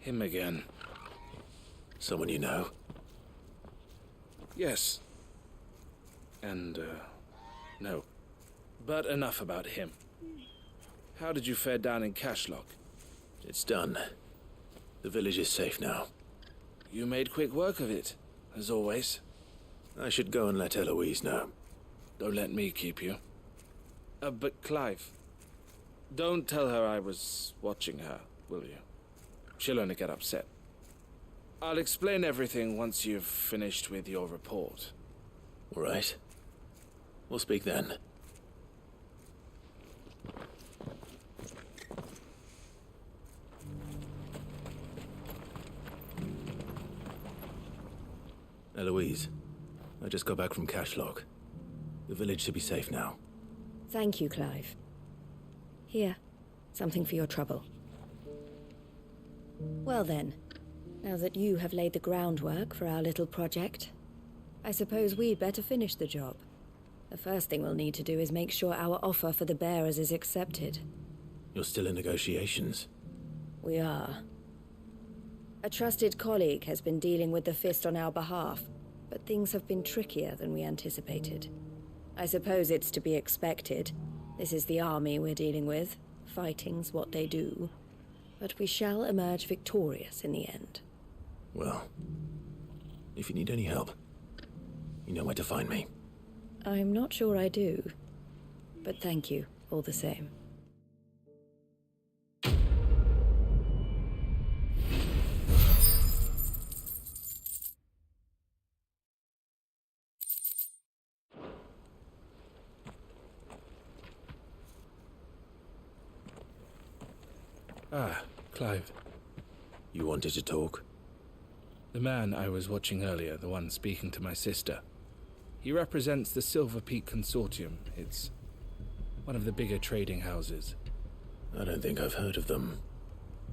Him again. Someone you know? Yes. And, no. But enough about him. How did you fare down in Cashlock? It's done. The village is safe now. You made quick work of it, as always. I should go and let Eloise know. Don't let me keep you. But Clive, don't tell her I was watching her, will you? She'll only get upset. I'll explain everything once you've finished with your report. All right. We'll speak then. Eloise, I just got back from Cashlock. The village should be safe now. Thank you, Clive. Here, something for your trouble. Well then, now that you have laid the groundwork for our little project, I suppose we'd better finish the job. The first thing we'll need to do is make sure our offer for the bearers is accepted. You're still in negotiations? We are. A trusted colleague has been dealing with the Fist on our behalf, but things have been trickier than we anticipated. I suppose it's to be expected. This is the army we're dealing with. Fighting's what they do. But we shall emerge victorious in the end. Well, if you need any help, you know where to find me. I'm not sure I do, but thank you all the same. Ah, Clive. You wanted to talk? The man I was watching earlier, the one speaking to my sister. He represents the Silver Peak Consortium. It's one of the bigger trading houses. I don't think I've heard of them.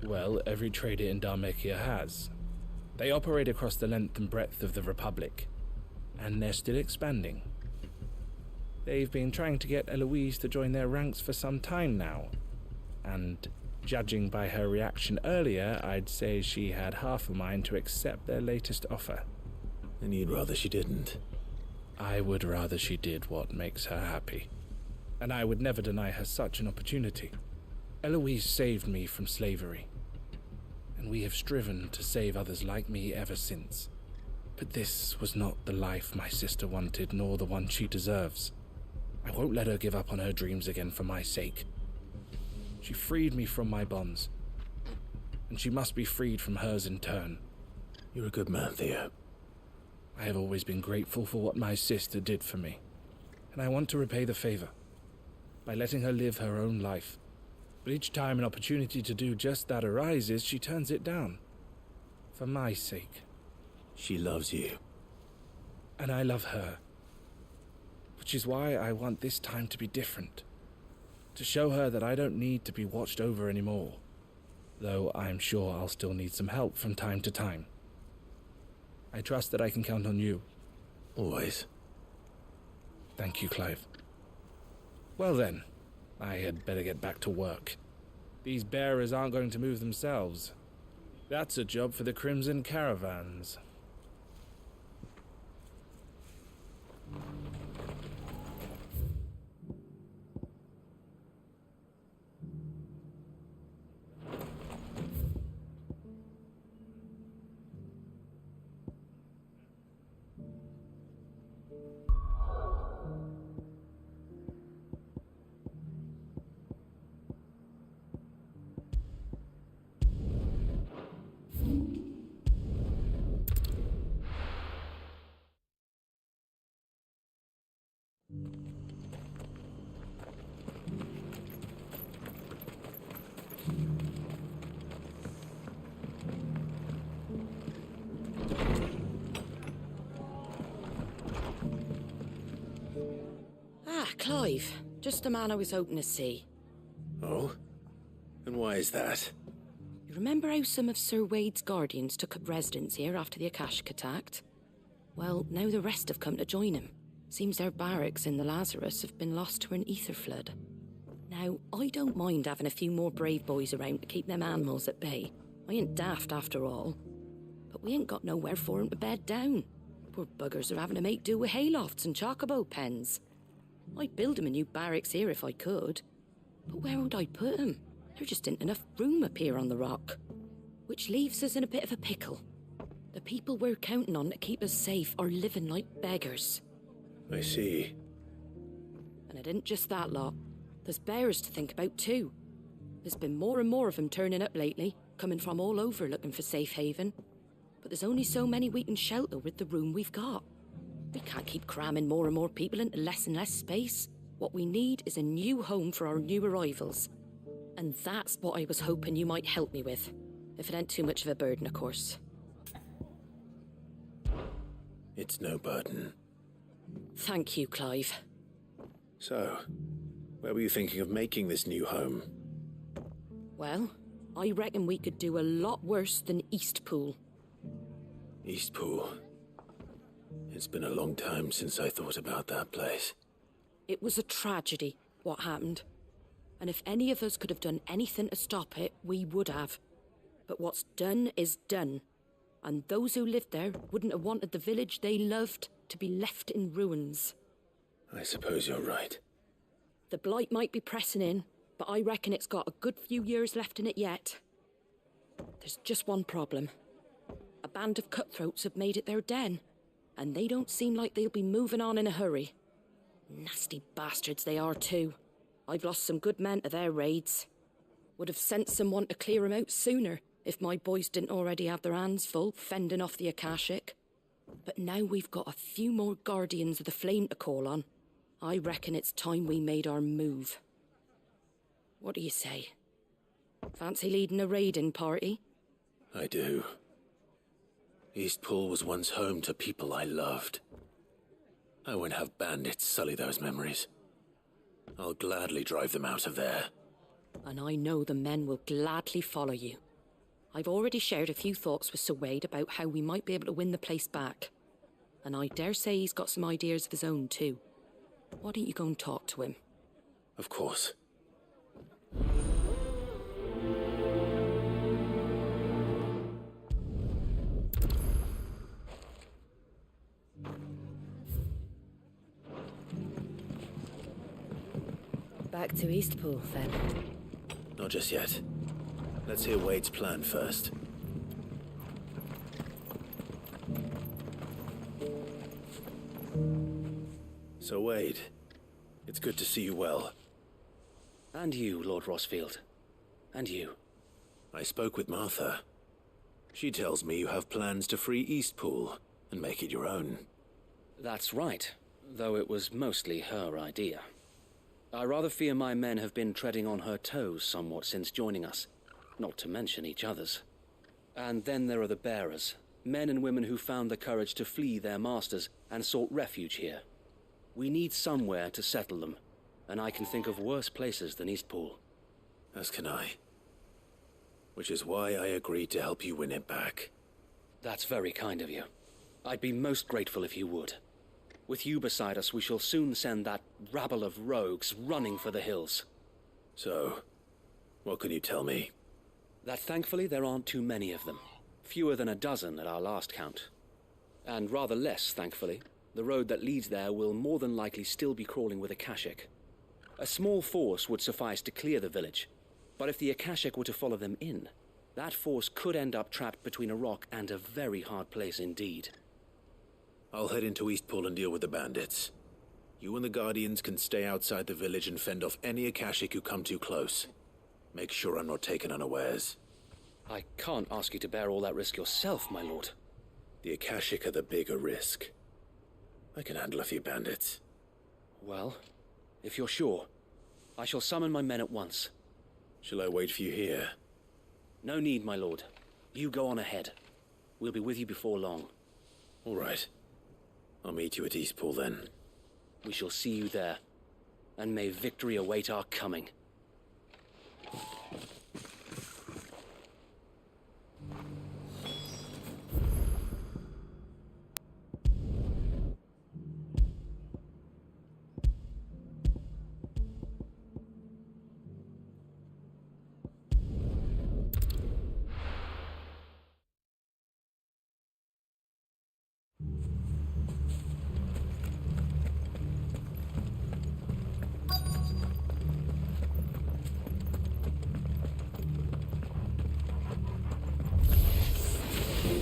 Well, every trader in Dharmekia has. They operate across the length and breadth of the Republic, and they're still expanding. They've been trying to get Eloise to join their ranks for some time now, and judging by her reaction earlier, I'd say she had half a mind to accept their latest offer. And you'd rather she didn't? I would rather she did what makes her happy, and I would never deny her such an opportunity. Eloise saved me from slavery, and we have striven to save others like me ever since. But this was not the life my sister wanted, nor the one she deserves. I won't let her give up on her dreams again for my sake. She freed me from my bonds, and she must be freed from hers in turn. You're a good man, Theo. I have always been grateful for what my sister did for me, and I want to repay the favor by letting her live her own life. But each time an opportunity to do just that arises, she turns it down. For my sake. She loves you. And I love her. Which is why I want this time to be different. To show her that I don't need to be watched over anymore. Though I'm sure I'll still need some help from time to time. I trust that I can count on you. Always. Thank you, Clive. Well then, I had better get back to work. These bearers aren't going to move themselves. That's a job for the Crimson Caravans. Clive, just the man I was hoping to see. Oh? And why is that? You remember how some of Sir Wade's guardians took up residence here after the Akashic attacked? Well, now the rest have come to join him. Seems their barracks in the Lazarus have been lost to an ether flood. Now, I don't mind having a few more brave boys around to keep them animals at bay. I ain't daft after all. But we ain't got nowhere for 'em to bed down. Poor buggers are having to make do with haylofts and chocobo pens. I'd build 'em a new barracks here if I could. But where would I put 'em? There just ain't enough room up here on the rock. Which leaves us in a bit of a pickle. The people we're counting on to keep us safe are living like beggars. I see. And it ain't just that lot. There's bears to think about too. There's been more and more of them turning up lately, coming from all over looking for safe haven. But there's only so many we can shelter with the room we've got. We can't keep cramming more and more people into less and less space. What we need is a new home for our new arrivals. And that's what I was hoping you might help me with. If it ain't too much of a burden, of course. It's no burden. Thank you, Clive. So, where were you thinking of making this new home? Well, I reckon we could do a lot worse than Eastpool. Eastpool. It's been a long time since I thought about that place. It was a tragedy, what happened. And if any of us could have done anything to stop it, we would have. But what's done is done. And those who lived there wouldn't have wanted the village they loved to be left in ruins. I suppose you're right. The blight might be pressing in, but I reckon it's got a good few years left in it yet. There's just one problem. A band of cutthroats have made it their den, and they don't seem like they'll be moving on in a hurry. Nasty bastards they are too. I've lost some good men to their raids. Would have sent someone to clear 'em out sooner if my boys didn't already have their hands full fending off the Akashic. But now we've got a few more guardians of the flame to call on. I reckon it's time we made our move. What do you say? Fancy leading a raiding party? I do. Eastpool was once home to people I loved. I won't have bandits sully those memories. I'll gladly drive them out of there. And I know the men will gladly follow you. I've already shared a few thoughts with Sir Wade about how we might be able to win the place back. And I dare say he's got some ideas of his own too. Why don't you go and talk to him? Of course. Back to Eastpool, then. Not just yet. Let's hear Wade's plan first. So, Wade, it's good to see you well. And you, Lord Rosfield. And you. I spoke with Martha. She tells me you have plans to free Eastpool and make it your own. That's right, though it was mostly her idea. I rather fear my men have been treading on her toes somewhat since joining us, not to mention each other's. And then there are the bearers, men and women who found the courage to flee their masters and sought refuge here. We need somewhere to settle them, and I can think of worse places than Eastpool. As can I. Which is why I agreed to help you win it back. That's very kind of you. I'd be most grateful if you would. With you beside us, we shall soon send that rabble of rogues running for the hills. So, what can you tell me? That thankfully there aren't too many of them. Fewer than a dozen at our last count. And rather less, thankfully. The road that leads there will more than likely still be crawling with Akashic. A small force would suffice to clear the village, but if the Akashic were to follow them in, that force could end up trapped between a rock and a very hard place indeed. I'll head into Eastpool and deal with the bandits. You and the Guardians can stay outside the village and fend off any Akashic who come too close. Make sure I'm not taken unawares. I can't ask you to bear all that risk yourself, my lord. The Akashic are the bigger risk. I can handle a few bandits. Well, if you're sure, I shall summon my men at once. Shall I wait for you here? No need, my lord. You go on ahead. We'll be with you before long. All right. I'll meet you at Eastpool then. We shall see you there. And may victory await our coming.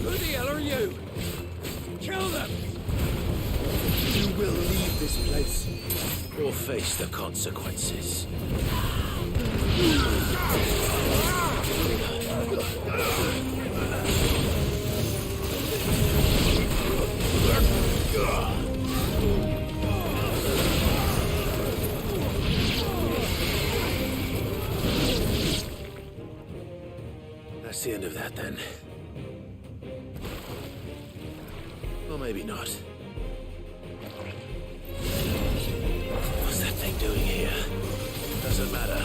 Who the hell are you? Kill them! You will leave this place. Or face the consequences. That's the end of that, then. Or maybe not. What's that thing doing here? Doesn't matter.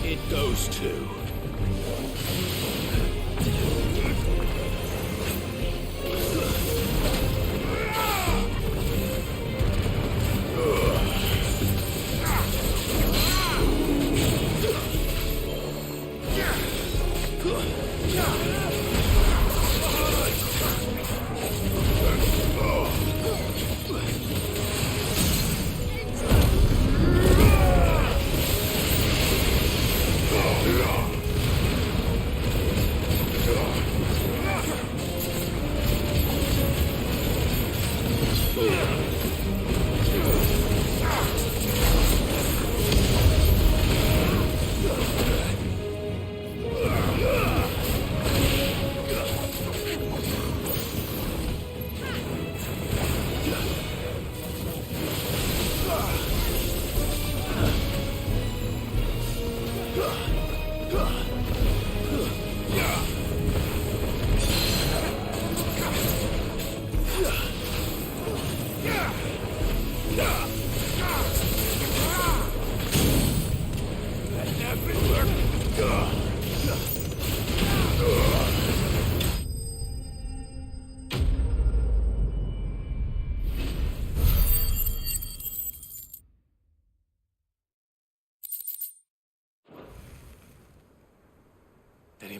It goes too.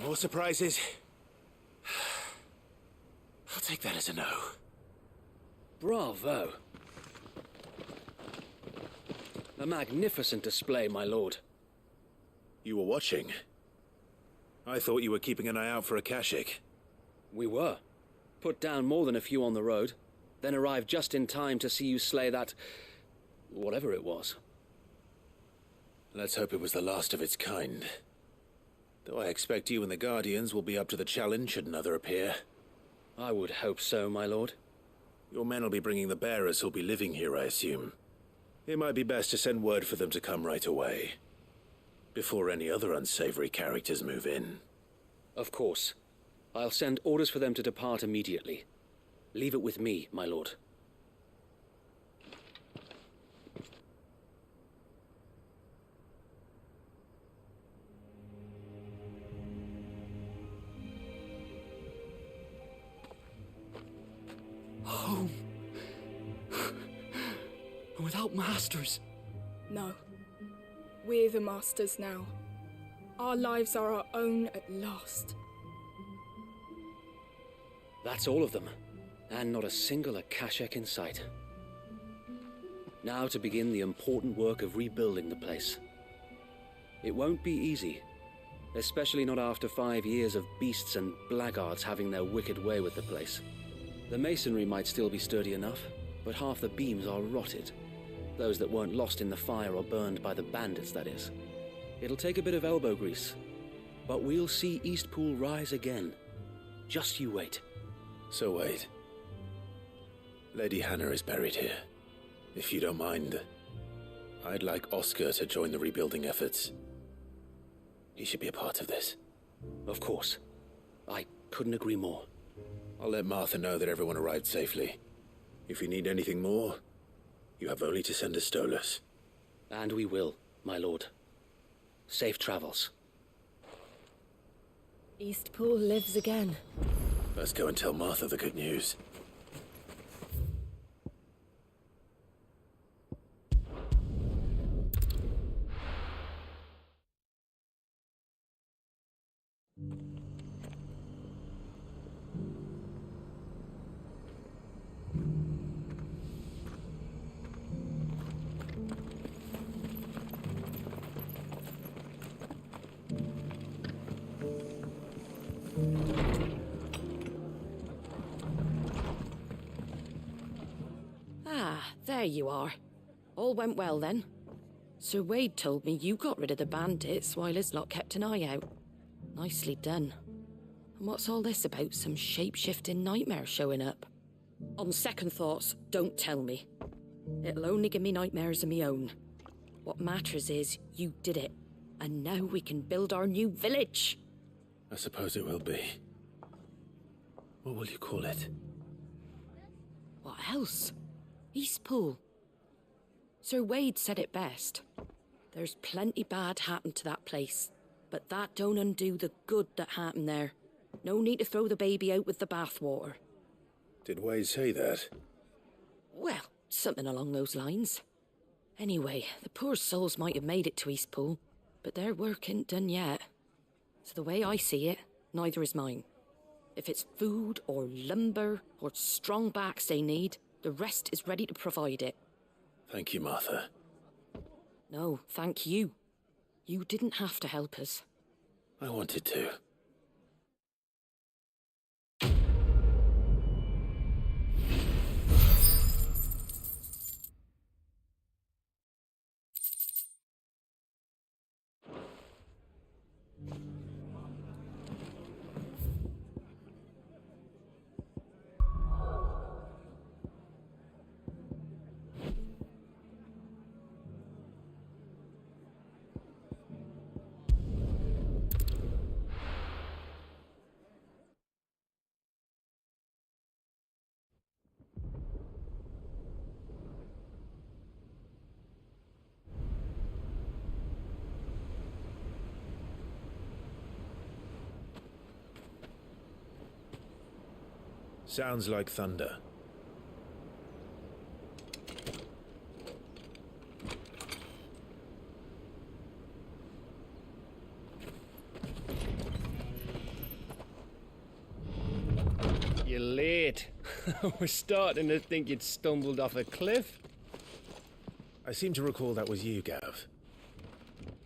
More surprises? I'll take that as a no. Bravo. A magnificent display, my lord. You were watching? I thought you were keeping an eye out for a Kashik. We were. Put down more than a few on the road, then arrived just in time to see you slay that... whatever it was. Let's hope it was the last of its kind. Though I expect you and the Guardians will be up to the challenge should another appear. I would hope so, my lord. Your men will be bringing the bearers who'll be living here, I assume. It might be best to send word for them to come right away, before any other unsavory characters move in. Of course. I'll send orders for them to depart immediately. Leave it with me, my lord. Home. Without masters. No. We're the masters now. Our lives are our own at last. That's all of them, and not a single Akashek in sight. Now to begin the important work of rebuilding the place. It won't be easy, especially not after 5 years of beasts and blackguards having their wicked way with the place. The masonry might still be sturdy enough, but half the beams are rotted. Those that weren't lost in the fire or burned by the bandits, that is. It'll take a bit of elbow grease, but we'll see Eastpool rise again. Just you wait. So wait. Lady Hannah is buried here. If you don't mind, I'd like Oscar to join the rebuilding efforts. He should be a part of this. Of course. I couldn't agree more. I'll let Martha know that everyone arrived safely. If you need anything more, you have only to send a Stolas. And we will, my lord. Safe travels. Eastpool lives again. Let's go and tell Martha the good news. There you are. All went well then. Sir Wade told me you got rid of the bandits while his lot kept an eye out. Nicely done. And what's all this about some shape-shifting nightmare showing up? On second thoughts, don't tell me. It'll only give me nightmares of my own. What matters is you did it, and now we can build our new village. I suppose it will be. What will you call it? What else? Eastpool. Sir Wade said it best. There's plenty bad happened to that place, but that don't undo the good that happened there. No need to throw the baby out with the bathwater. Did Wade say that? Well, something along those lines. Anyway, the poor souls might have made it to Eastpool, but their work ain't done yet. So the way I see it, neither is mine. If it's food or lumber or strong backs they need, the rest is ready to provide it. Thank you, Martha. No, thank you. You didn't have to help us. I wanted to. Sounds like thunder. We're starting to think you'd stumbled off a cliff. I seem to recall that was you, Gav.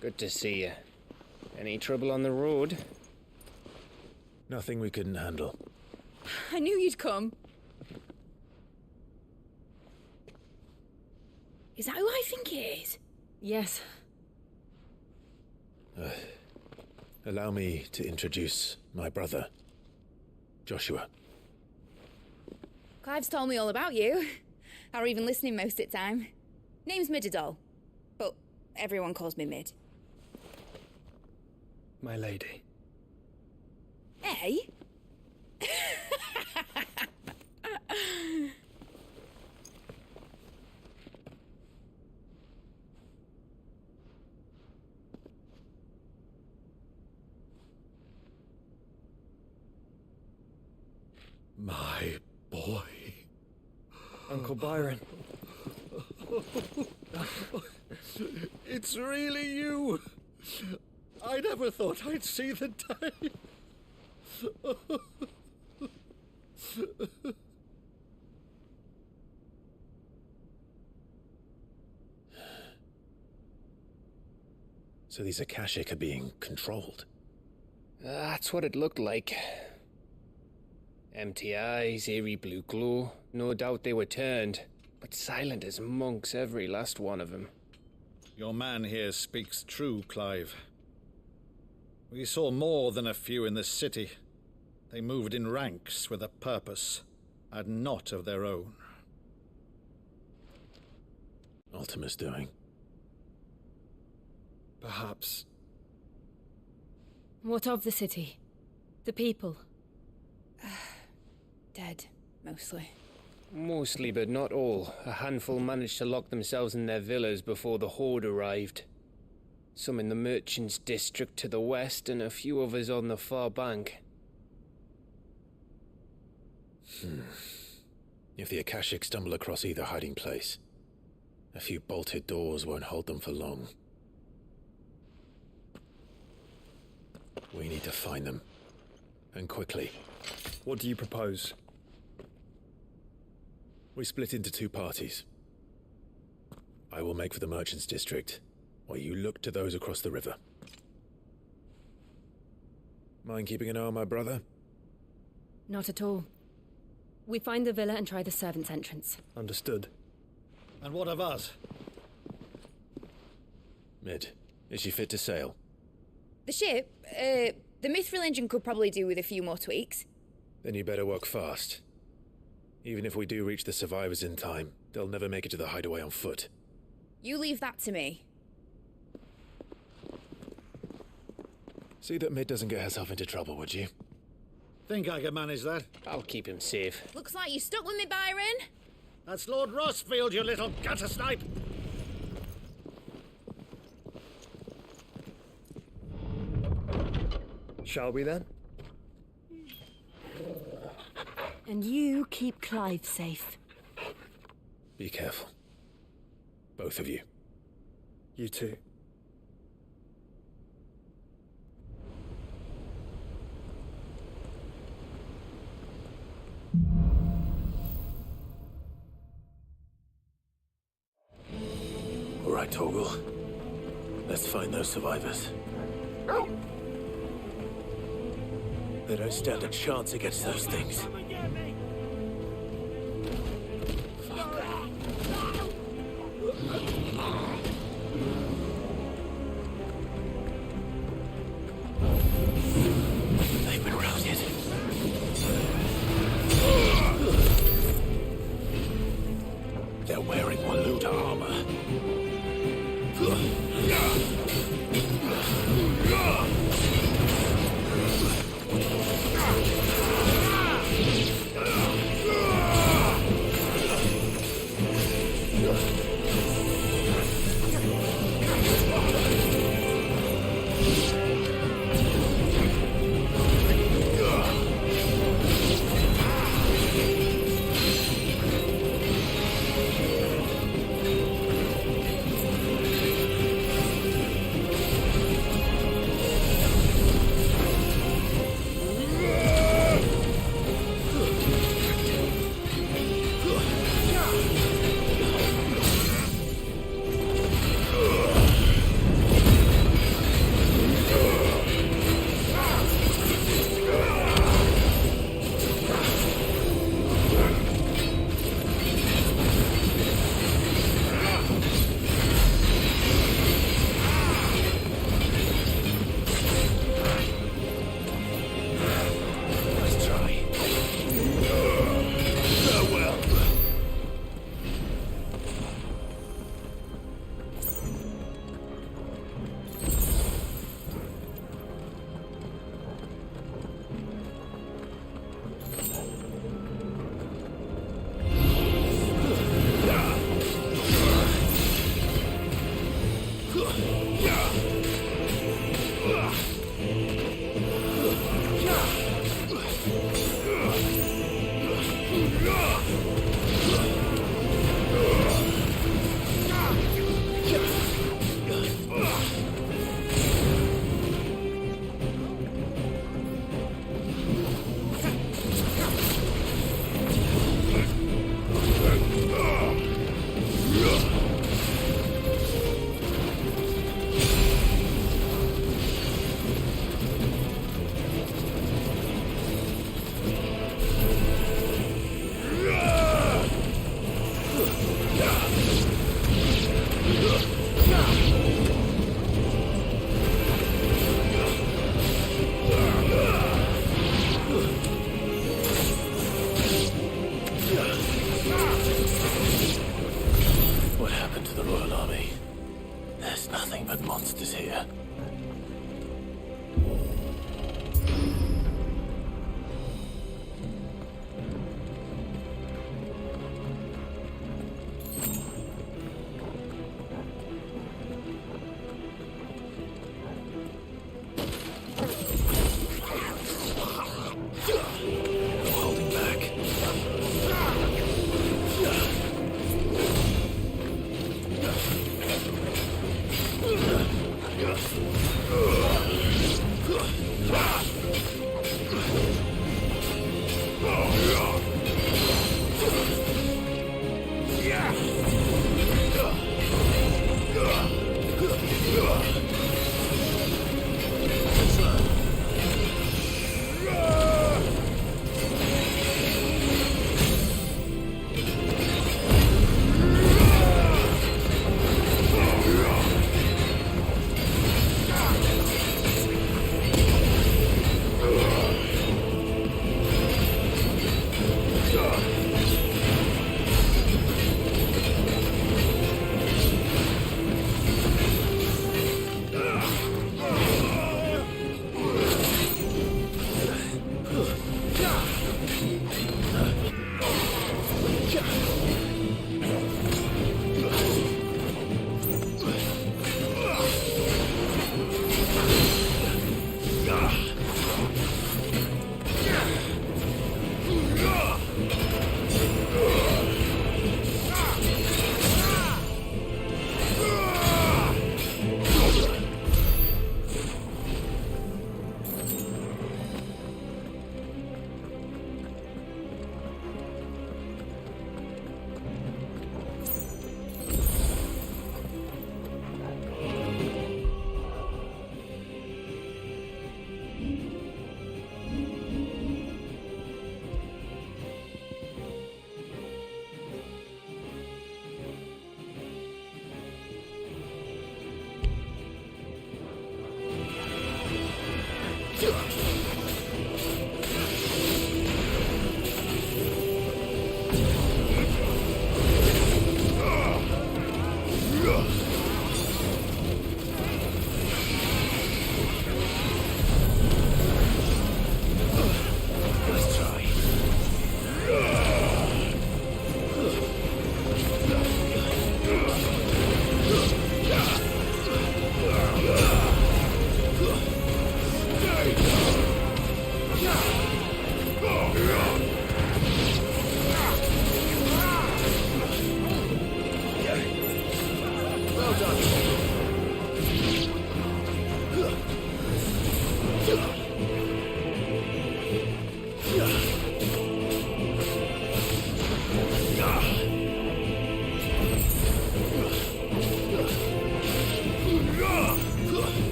Good to see you. Any trouble on the road? Nothing we couldn't handle. I knew you'd come. Is that who I think it is? Yes. Allow me to introduce my brother, Joshua. Clive's told me all about you. Or even listening most of the time. Name's Midadol, but everyone calls me Mid. My lady. Eh? My boy. Uncle Byron. It's really you. I never thought I'd see the day. So these Akashic are being controlled? That's what it looked like. Empty eyes, eerie blue glow. No doubt they were turned, but silent as monks, every last one of them. Your man here speaks true, Clive. We saw more than a few in this city. They moved in ranks with a purpose, and not of their own. Ultima's doing. Perhaps. What of the city? The people? Dead, mostly. Mostly, but not all. A handful managed to lock themselves in their villas before the Horde arrived. Some in the Merchants' District to the west, and a few others on the far bank. If the Akashic stumble across either hiding place, a few bolted doors won't hold them for long. We need to find them. And quickly. What do you propose? We split into two parties. I will make for the Merchants' District, while you look to those across the river. Mind keeping an eye on my brother? Not at all. We find the villa and try the servants' entrance. Understood. And what of us? Mid, is she fit to sail? The ship, the Mithril engine could probably do with a few more tweaks. Then you better work fast. Even if we do reach the survivors in time, they'll never make it to the hideaway on foot. You leave that to me. See that Mid doesn't get herself into trouble, would you? Think I can manage that? I'll keep him safe. Looks like you stuck with me, Byron. That's Lord Rossfield, you little gutter snipe! Shall we then? And you keep Clive safe. Be careful. Both of you. You too. All right, Torgal. Let's find those survivors. They don't stand a chance against those things. They've been routed. They're wearing Waluda armor. What happened to the Royal Army? There's nothing but monsters here.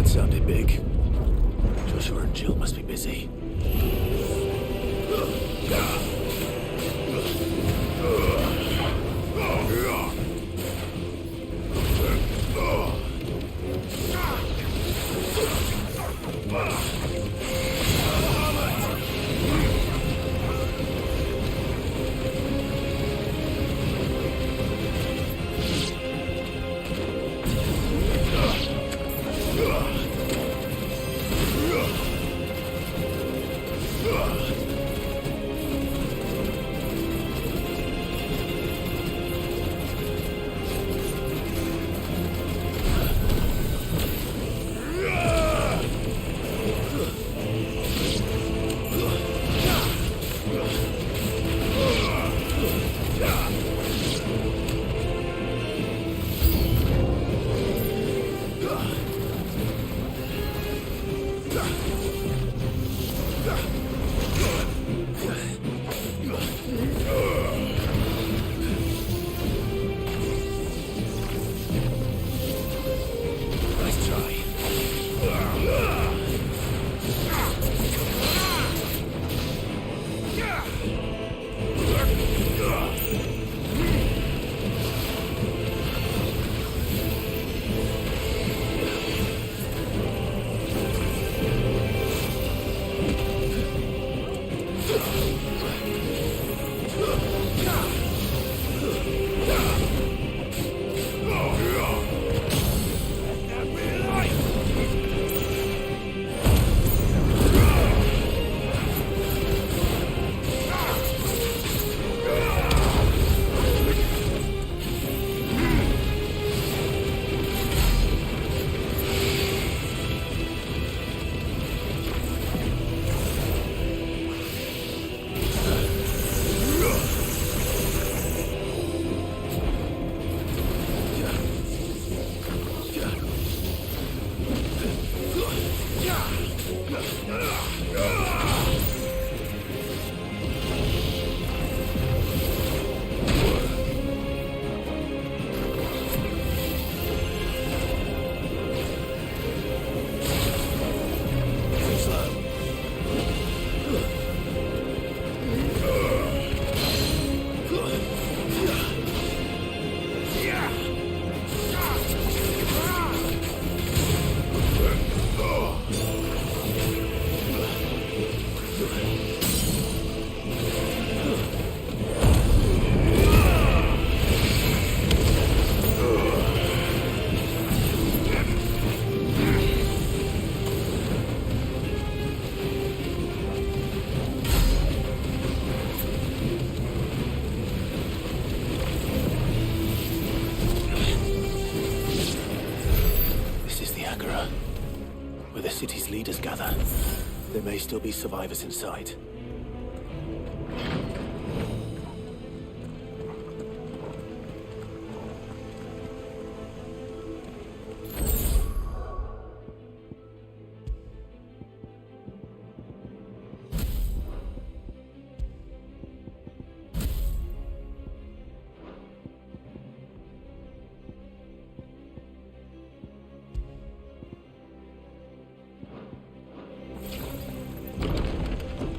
Sounded big. Joshua and Jill must be busy. gather. There may still be survivors inside.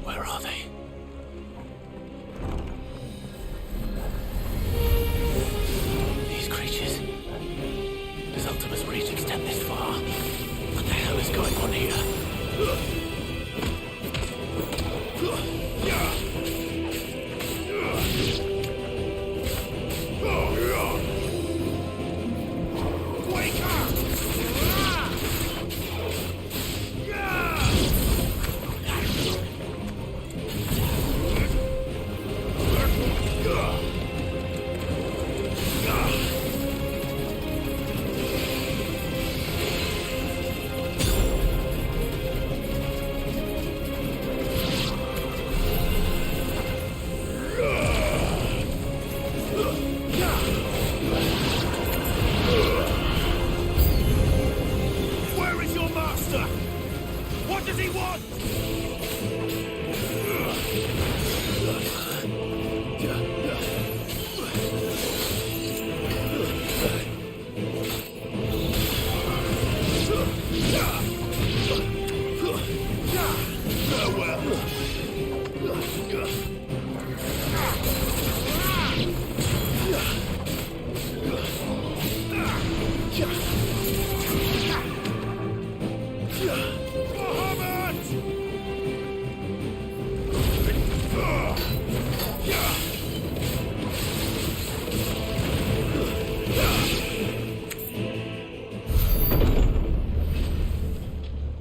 Where are they? These creatures. Does Ultima's reach extend this far? What the hell is going on here? Wake up! Where is your master? What does he want?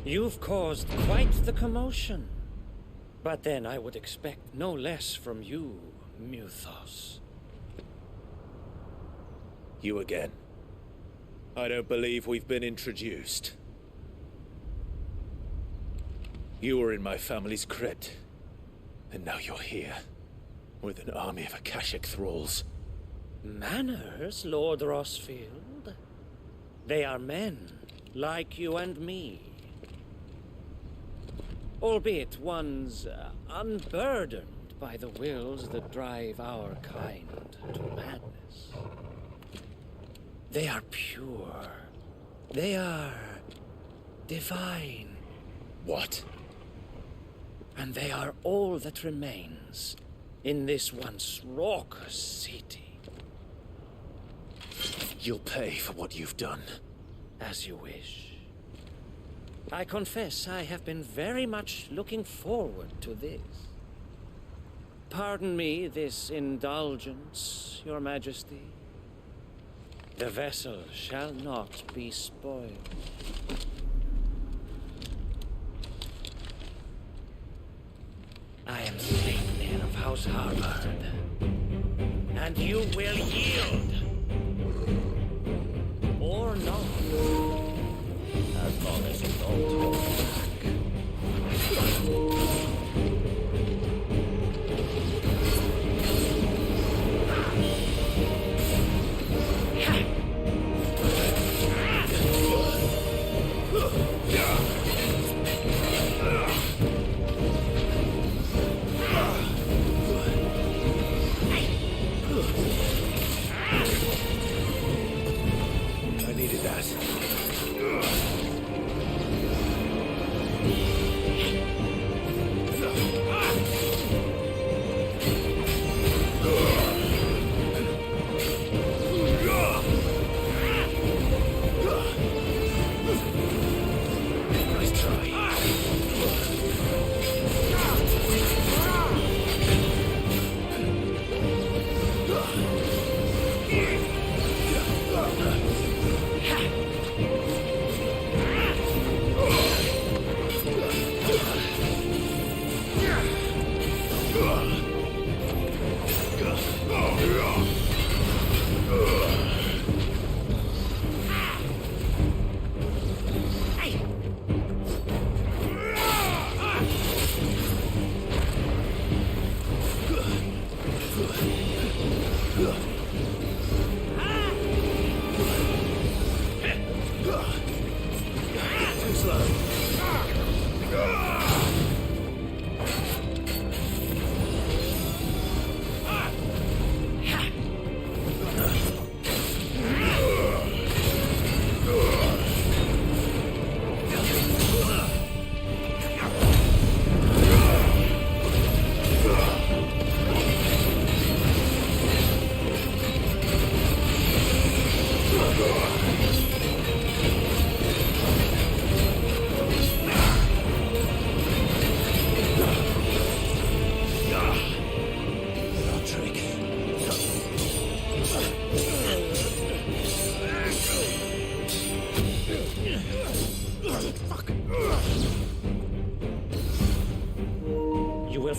You've caused quite the commotion. But then I would expect no less from you, Muthos. You again. I don't believe we've been introduced. You were in my family's crypt, and now you're here, with an army of Akashic thralls. Manners, Lord Rossfield? They are men, like you and me. Albeit one's unburdened by the wills that drive our kind to madness. They are pure. They are divine. What? And they are all that remains in this once raucous city. You'll pay for what you've done. As you wish. I confess I have been very much looking forward to this. Pardon me this indulgence, Your Majesty. The vessel shall not be spoiled. I am Sleipnir of House Harvard, and you will yield. Or not. As long as you don't hold back. I needed that.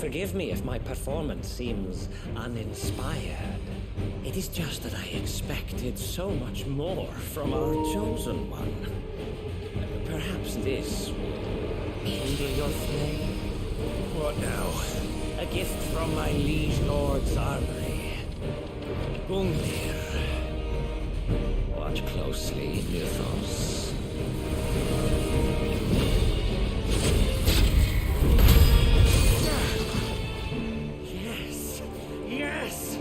Forgive me if my performance seems uninspired. It is just that I expected so much more from our chosen one. Perhaps this will kindle your flame? What now? A gift from my liege lord's armory. Gungnir. Watch closely, Mythos. Yes! Yes!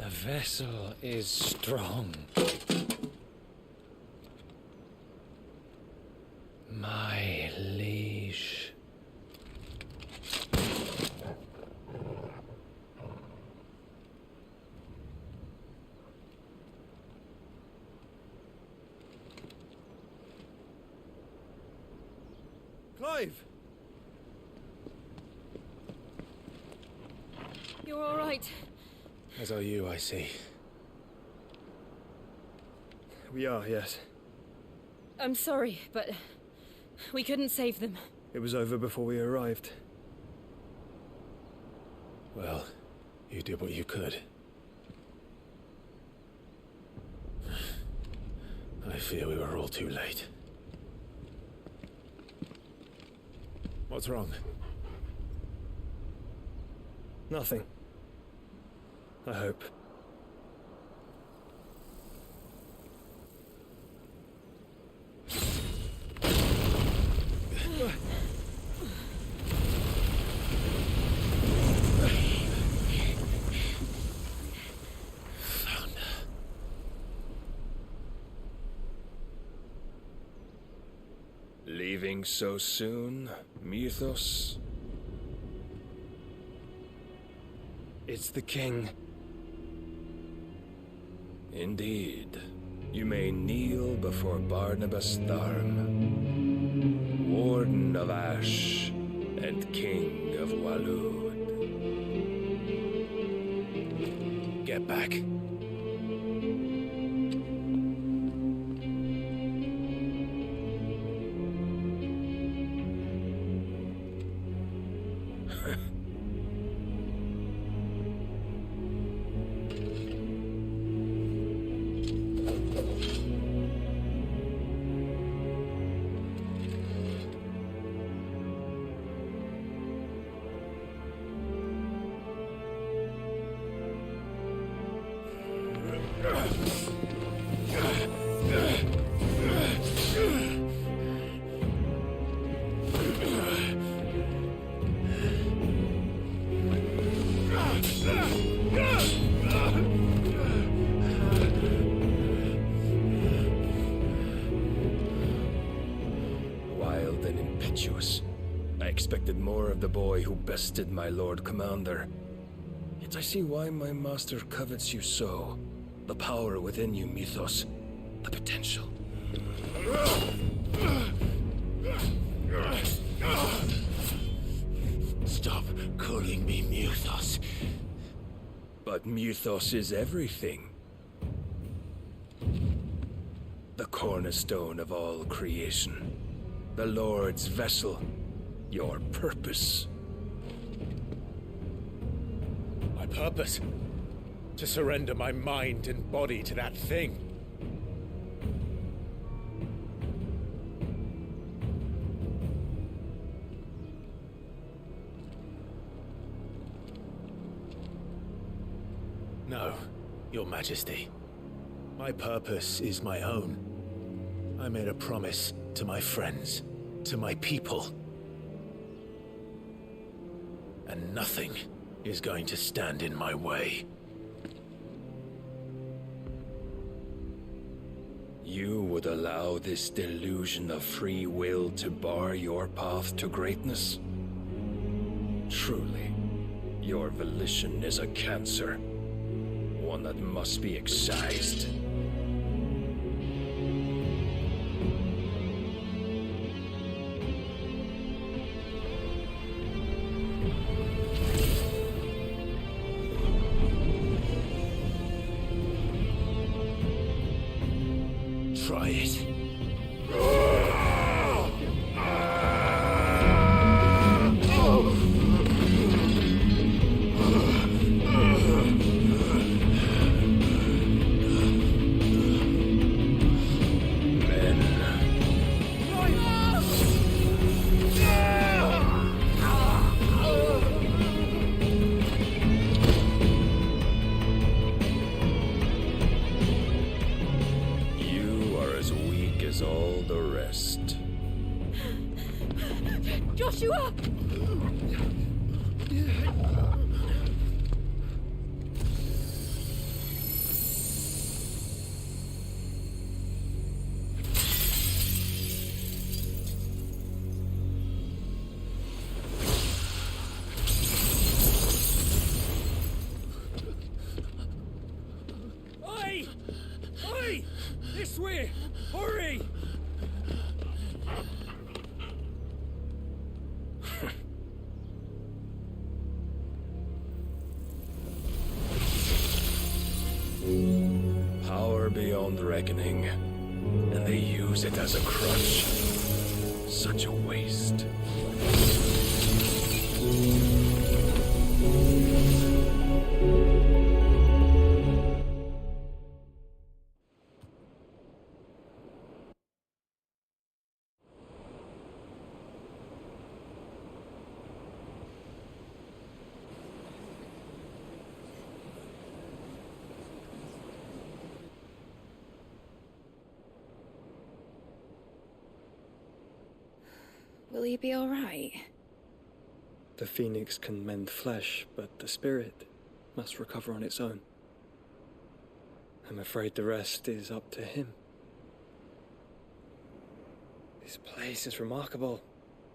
The vessel is strong. My liege. Clive! You're all right. As are you, I see. We are, yes. I'm sorry, but we couldn't save them. It was over before we arrived. Well, you did what you could. I fear we were all too late. What's wrong? Nothing. I hope. Leaving so soon, Mythos? It's the king. Indeed. You may kneel before Barnabas Tharm, Warden of Ash and King of Walud. Get back. Wild and impetuous. I expected more of the boy who bested my Lord Commander. Yet I see why my master covets you so. The power within you, Mythos. The potential. Stop calling me Mythos. But Mythos is everything. The cornerstone of all creation. The Lord's vessel. Your purpose. My purpose? To surrender my mind and body to that thing. No, Your Majesty. My purpose is my own. I made a promise to my friends, to my people. And nothing is going to stand in my way. You would allow this delusion of free will to bar your path to greatness? Truly, your volition is a cancer. One that must be excised. Try it. Joshua! own reckoning, and they use it as a crutch. Such a waste. Will he be alright? The phoenix can mend flesh, but the spirit must recover on its own. I'm afraid the rest is up to him. This place is remarkable.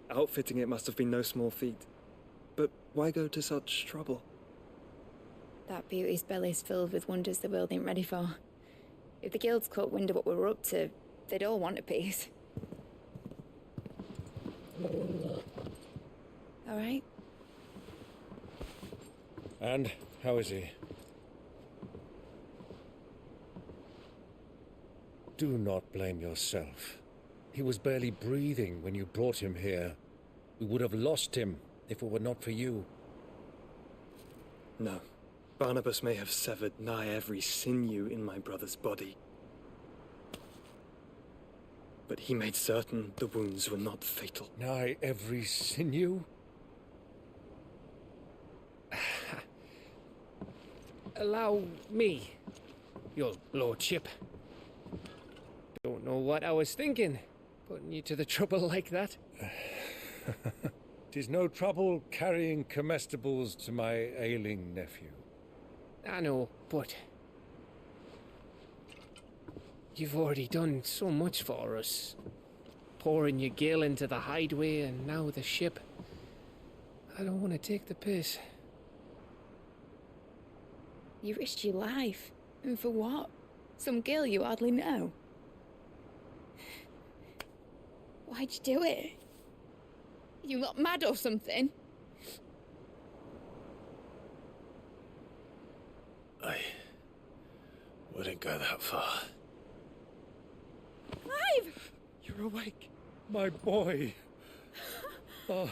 Outfitting it must have been no small feat. But why go to such trouble? That beauty's belly's filled with wonders the world ain't ready for. If the guilds caught wind of what we were up to, they'd all want a piece. Alright? And how is he? Do not blame yourself. He was barely breathing when you brought him here. We would have lost him if it were not for you. No. Barnabas may have severed nigh every sinew in my brother's body. But he made certain the wounds were not fatal. Nigh every sinew? Allow me, your lordship. Don't know what I was thinking, putting you to the trouble like that. 'Tis no trouble carrying comestibles to my ailing nephew. I know, but you've already done so much for us. Pouring your gale into the hideaway and now the ship. I don't want to take the piss. You risked your life. And for what? Some girl you hardly know. Why'd you do it? You not mad or something? I wouldn't go that far. Clive! You're awake, my boy. Oh.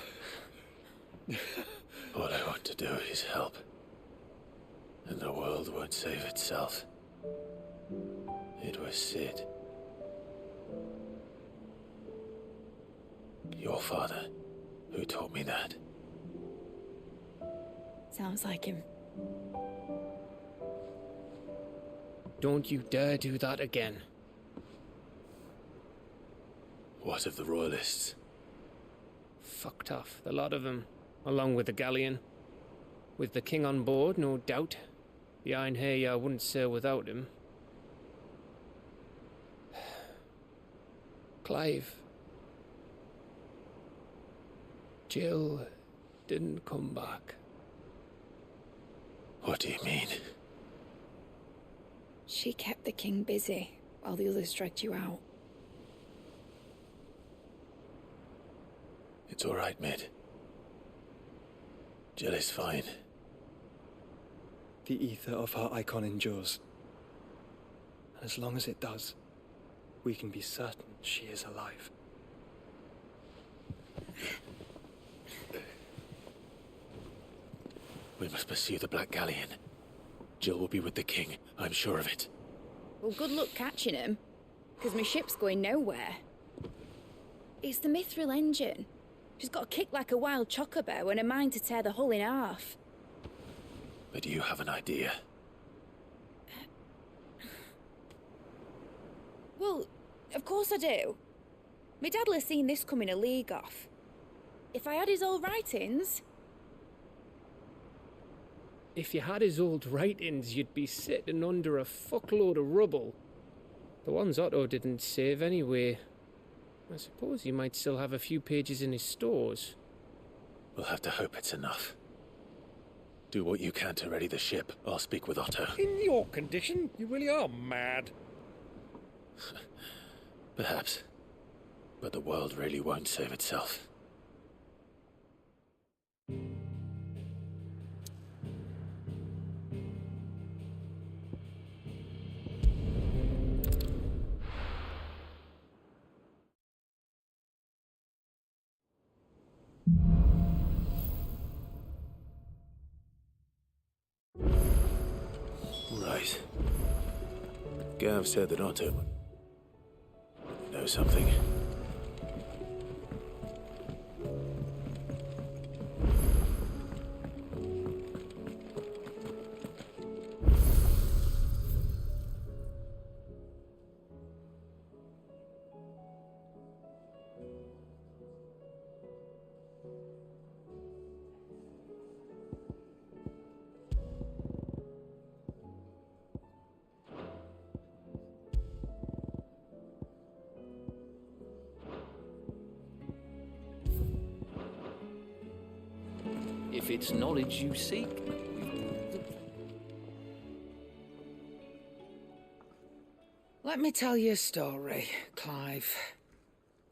All I want to do is help. And the world won't save itself. It was Sid. Your father, who taught me that. Sounds like him. Don't you dare do that again. What of the royalists? Fucked off, the lot of them, along with the galleon. With the king on board, no doubt. The Iron Hair wouldn't sail without him. Clive. Jill didn't come back. What do you mean? She kept the king busy while the others dragged you out. It's all right, Mid. Jill is fine. The ether of her icon endures. And as long as it does, we can be certain she is alive. We must pursue the Black Galleon. Jill will be with the king, I'm sure of it. Well, good luck catching him, because my ship's going nowhere. It's the Mithril engine. She's got a kick like a wild chocobo and a mind to tear the hull in half. But do you have an idea? Well, of course I do. My dad'll have seen this coming a league off. If I had his old writings... If you had his old writings, you'd be sitting under a fuckload of rubble. The ones Otto didn't save anyway. I suppose you might still have a few pages in his stores. We'll have to hope it's enough. Do what you can to ready the ship. I'll speak with Otto. In your condition, you really are mad. Perhaps. But the world really won't save itself. Gav said that Otto knows something. If it's knowledge you seek, Let me tell you a story, Clive.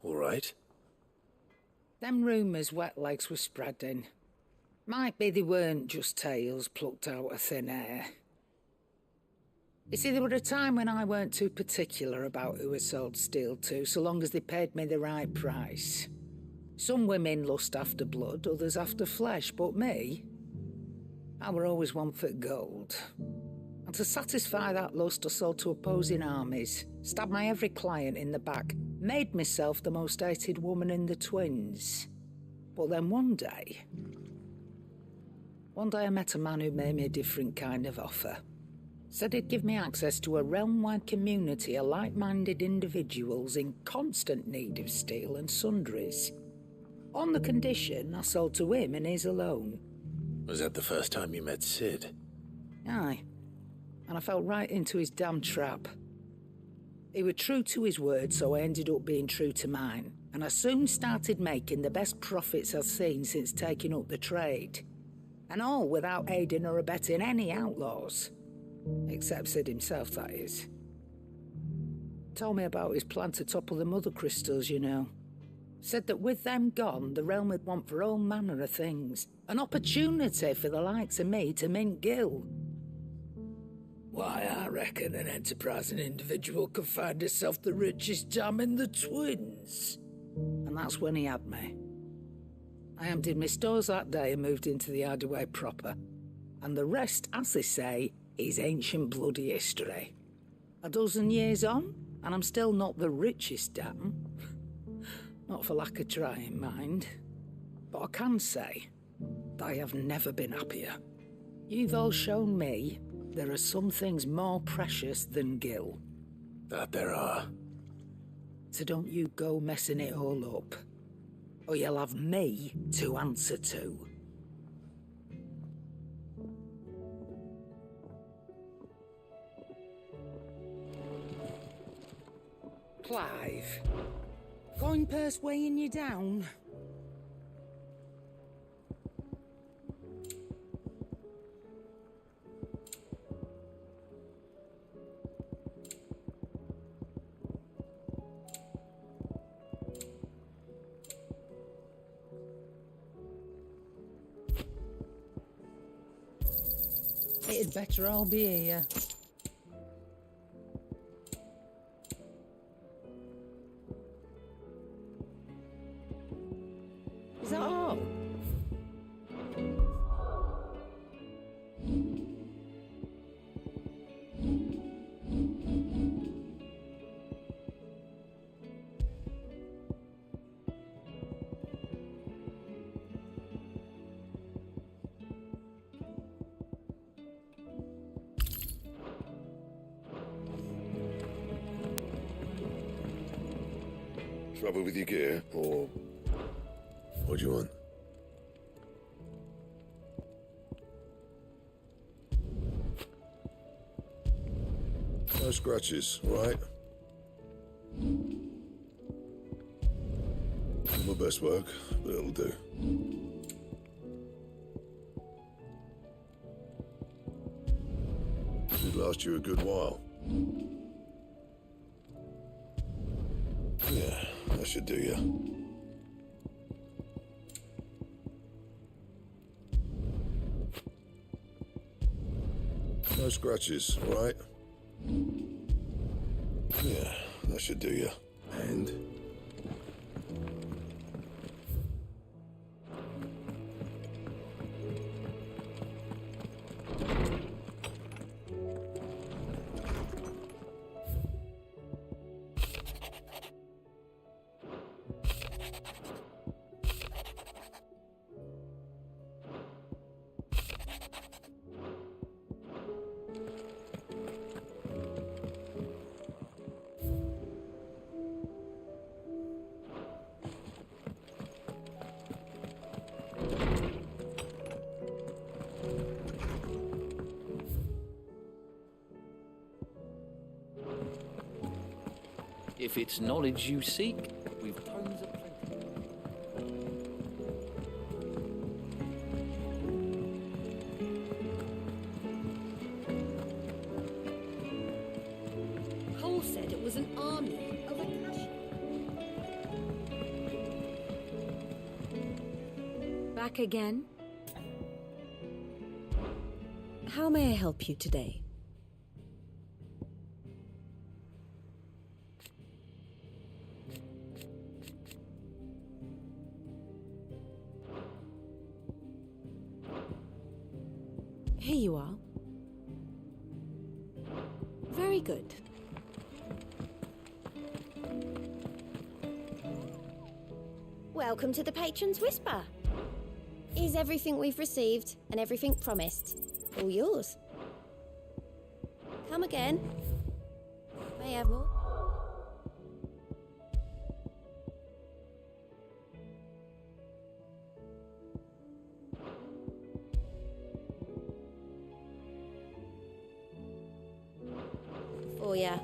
All right. Them rumours Wetlegs were spreading. Might be they weren't just tales plucked out of thin air. You see, there were a time when I weren't too particular about who I sold steel to, so long as they paid me the right price. Some women lust after blood, others after flesh, but me, I were always one for gold. And to satisfy that lust, I sold to opposing armies, stabbed my every client in the back, made myself the most hated woman in the twins. But then one day I met a man who made me a different kind of offer. Said he'd give me access to a realm-wide community of like-minded individuals in constant need of steel and sundries. On the condition I sold to him and his alone. Was that the first time you met Sid? Aye. And I fell right into his damn trap. He was true to his word, so I ended up being true to mine. And I soon started making the best profits I've seen since taking up the trade. And all without aiding or abetting any outlaws. Except Sid himself, that is. Told me about his plan to topple the mother crystals, you know. Said that with them gone, the realm would want for all manner of things. An opportunity for the likes of me to mint gil. Why, I reckon an enterprising individual could find himself the richest dam in the twins. And that's when he had me. I emptied my stores that day and moved into the hideaway proper. And the rest, as they say, is ancient bloody history. A dozen years on, and I'm still not the richest dam. Not for lack of trying, mind. But I can say that I have never been happier. You've all shown me there are some things more precious than gil. That there are. So don't you go messing it all up, or you'll have me to answer to. Clive, coin purse weighing you down? It'd better all be here. Is that all? Trouble with your gear, or what do you want? No scratches, right? Not my best work, but it'll do. Should last you a good while. Yeah, that should do you. No scratches, right? Yeah, that should do you. And? If it's knowledge you seek, we've tomes aplenty. Cole said it was an army of Akashi. Back again? How may I help you today? Here you are. Very good. Welcome to the Patron's Whisper. Is everything we've received and everything promised all yours? Come again. May I have more? Oh yeah.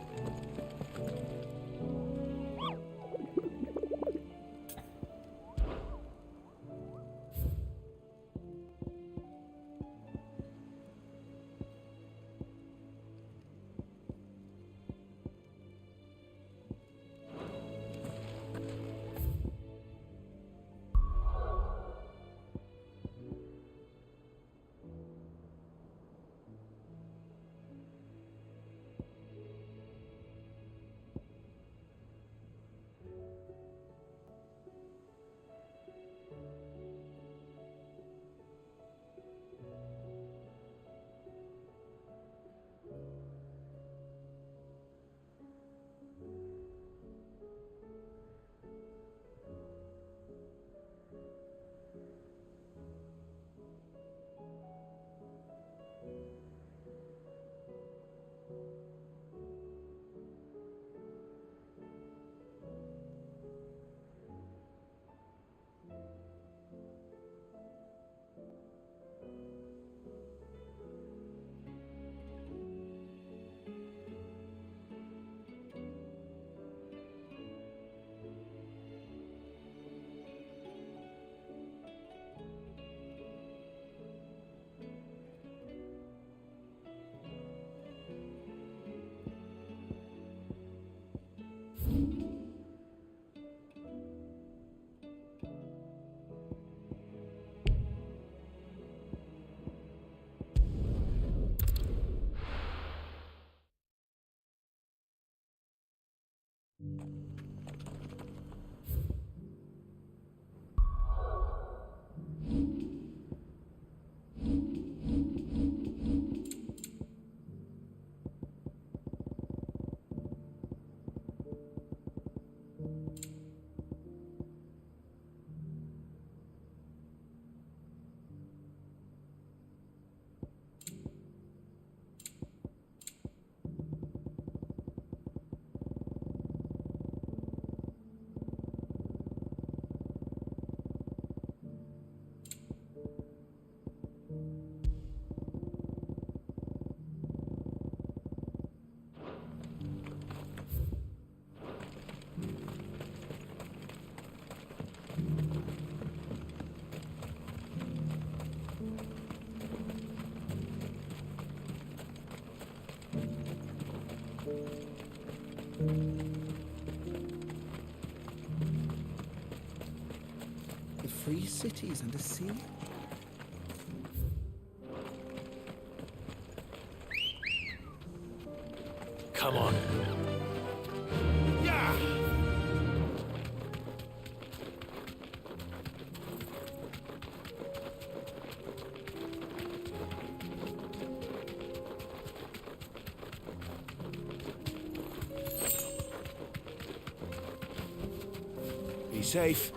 The free cities and a sea? Come on. Yeah! Be safe.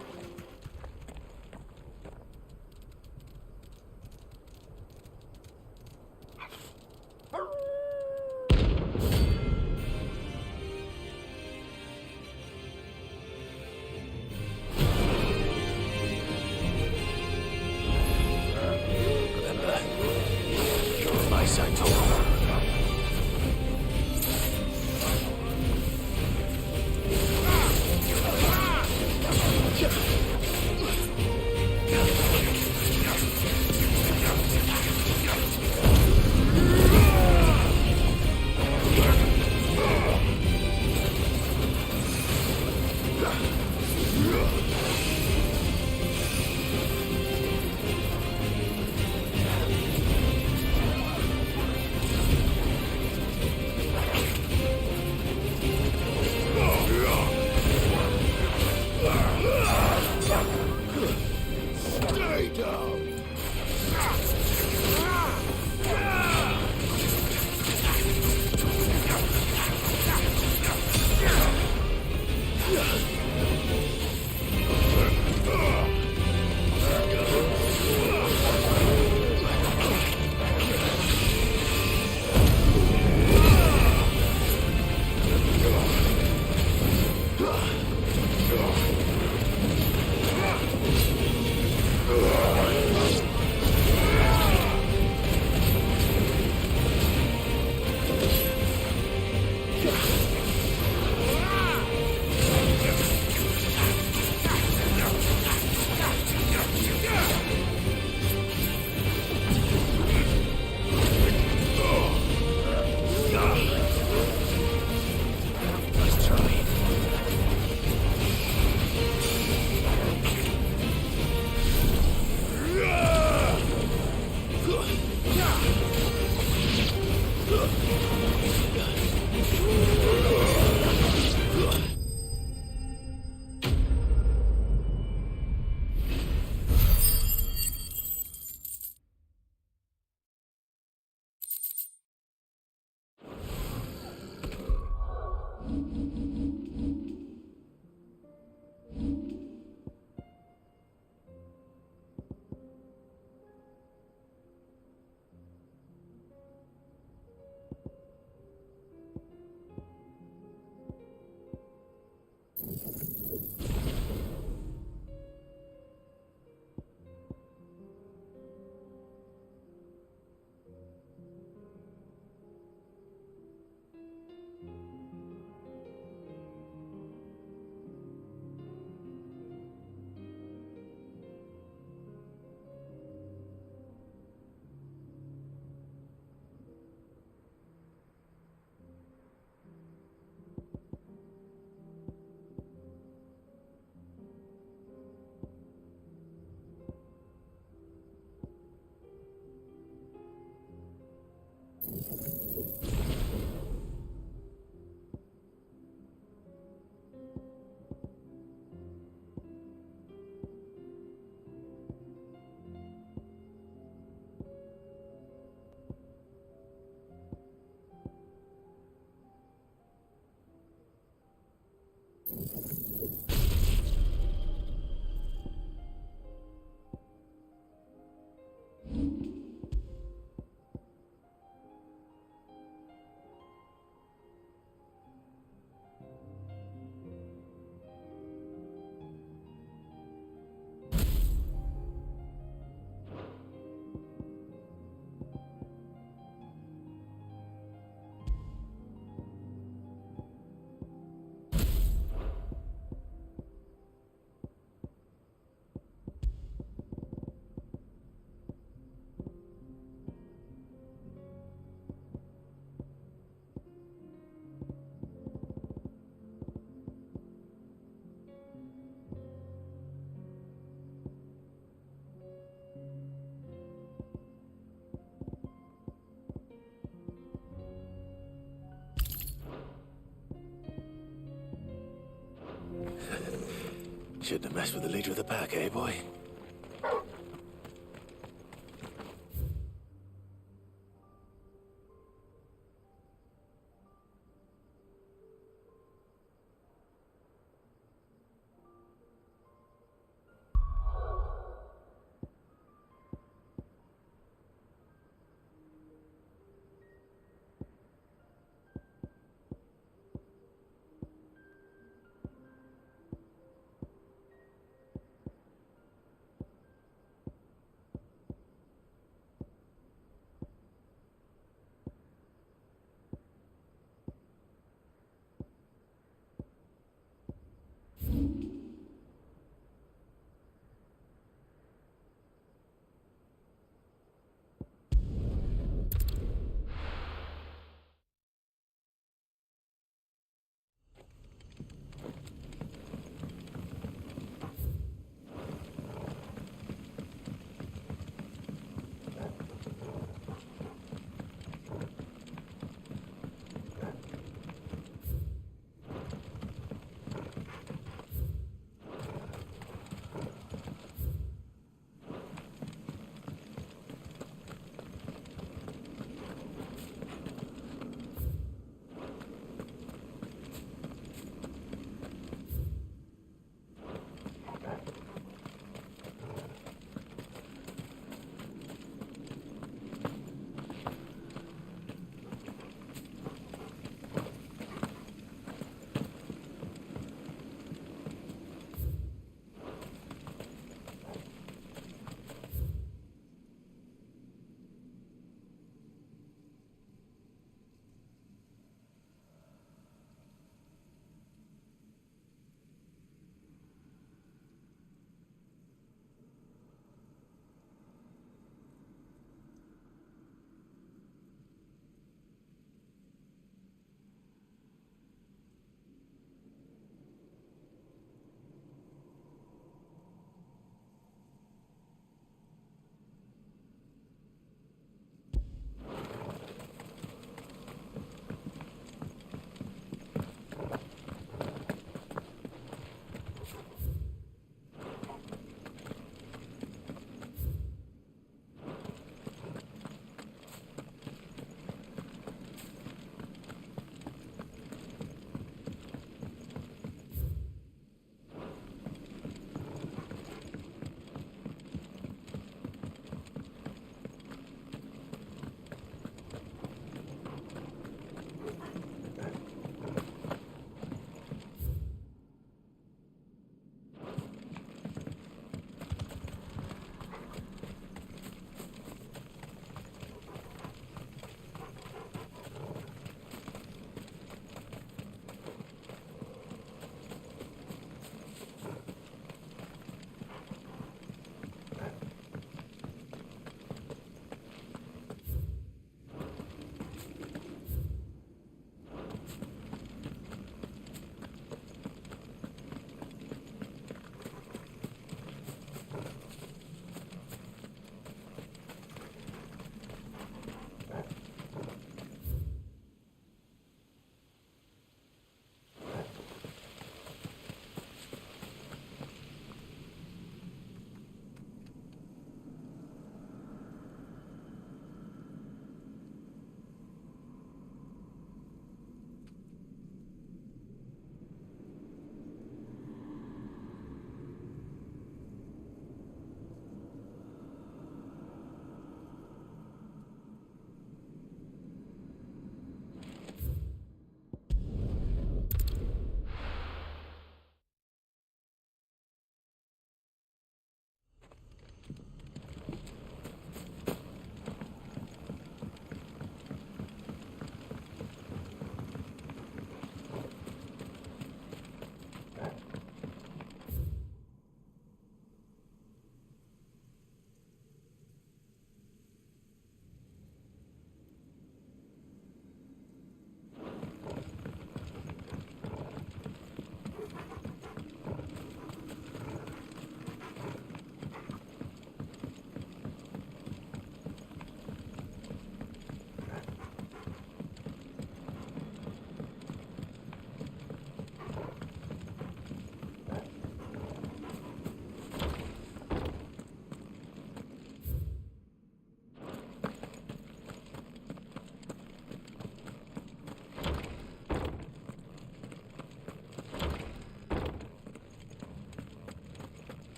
Shouldn't have messed with the leader of the pack, eh, boy?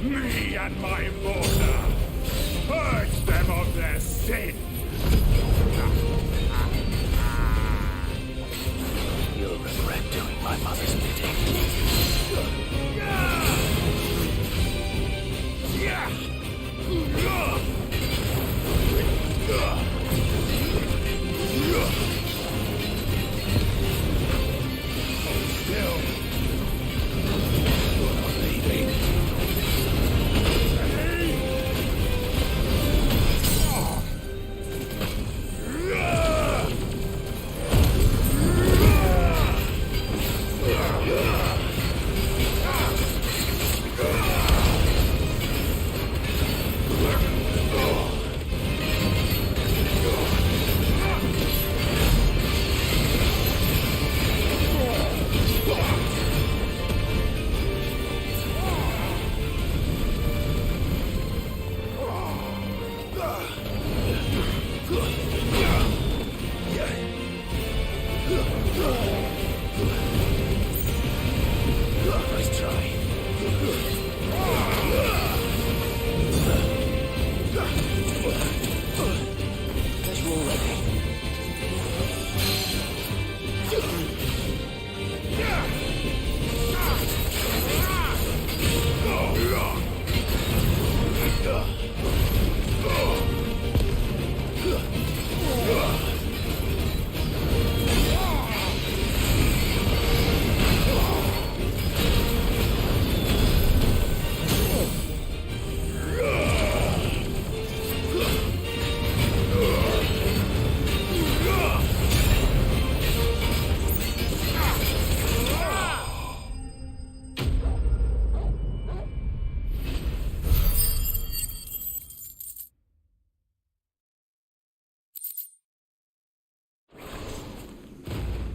Me and my mortar! Purge them of their sin! You'll regret doing my mother's bidding. Still. You're not leaving. Nice try. Guess we're all ready.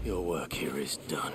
Your work here is done.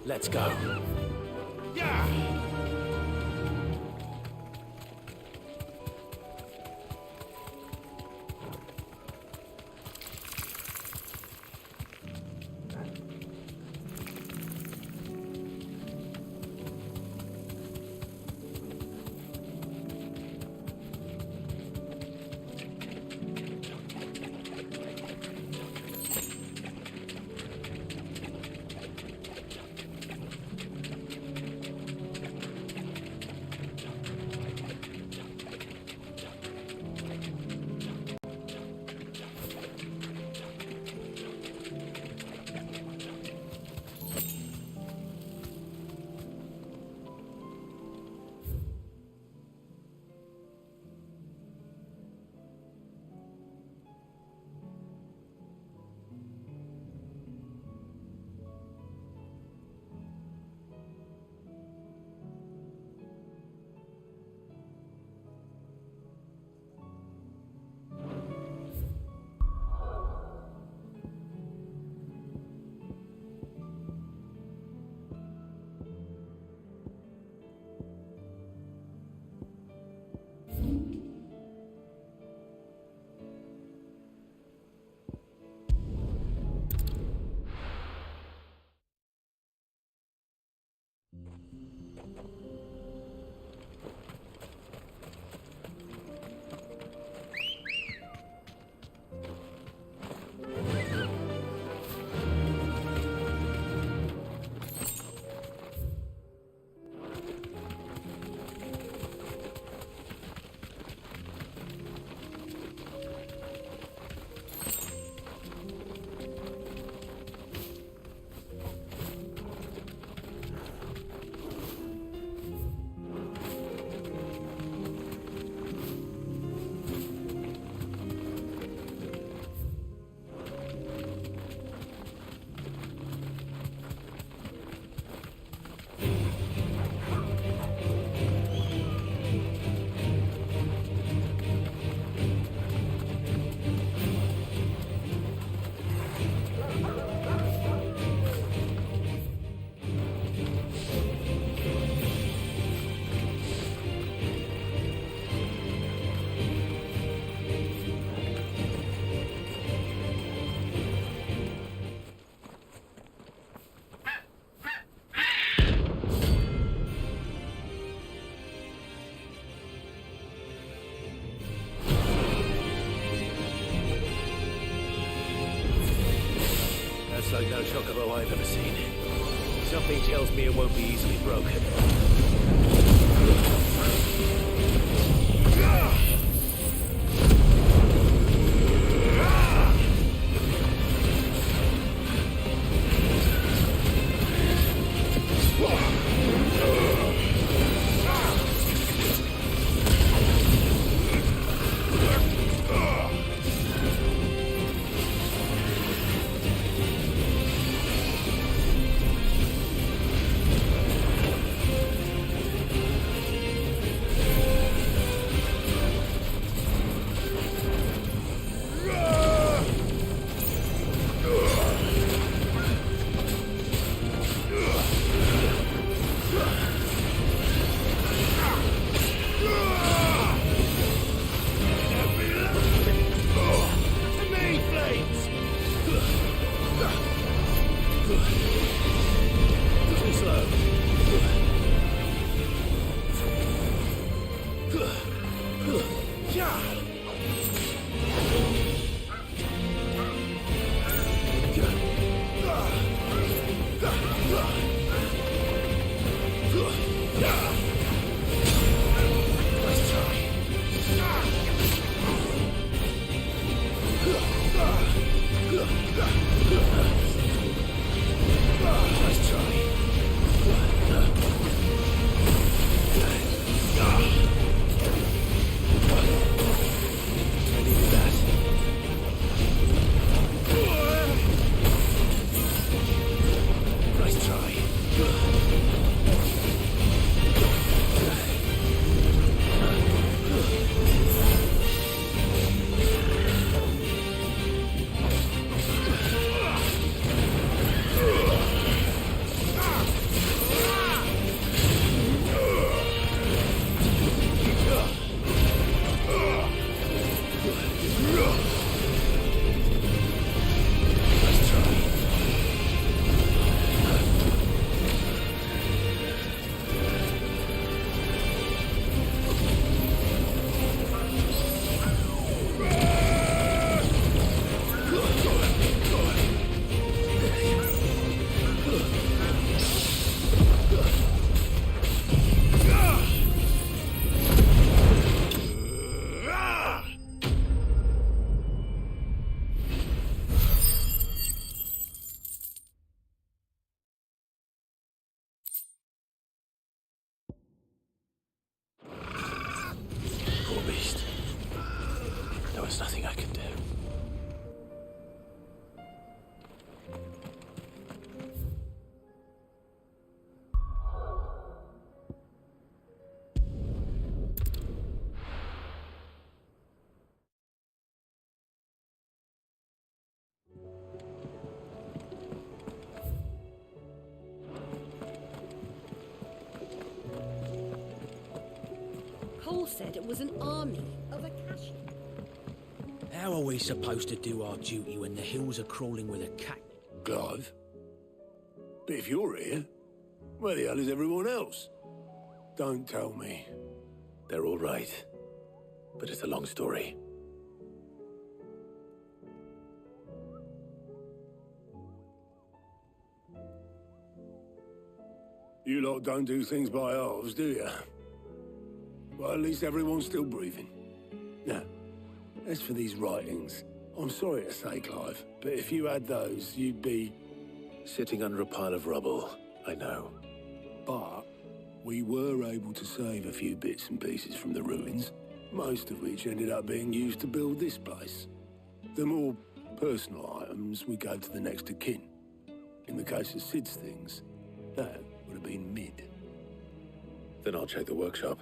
Let's go. Yeah! like no chocobo I've ever seen. Something tells me it won't be easily broken. There's nothing I can do. Cole said it was an army of Akashi. How are we supposed to do our duty when the hills are crawling with a cat? Clive? But if you're here, where the hell is everyone else? Don't tell me. They're all right. But it's a long story. You lot don't do things by halves, do you? Well, at least everyone's still breathing. Now, as for these writings, I'm sorry to say, Clive, but if you had those, you'd be... sitting under a pile of rubble, I know. But we were able to save a few bits and pieces from the ruins, most of which ended up being used to build this place. The more personal items we gave to the next of kin. In the case of Sid's things, that would have been mid. Then I'll check the workshop.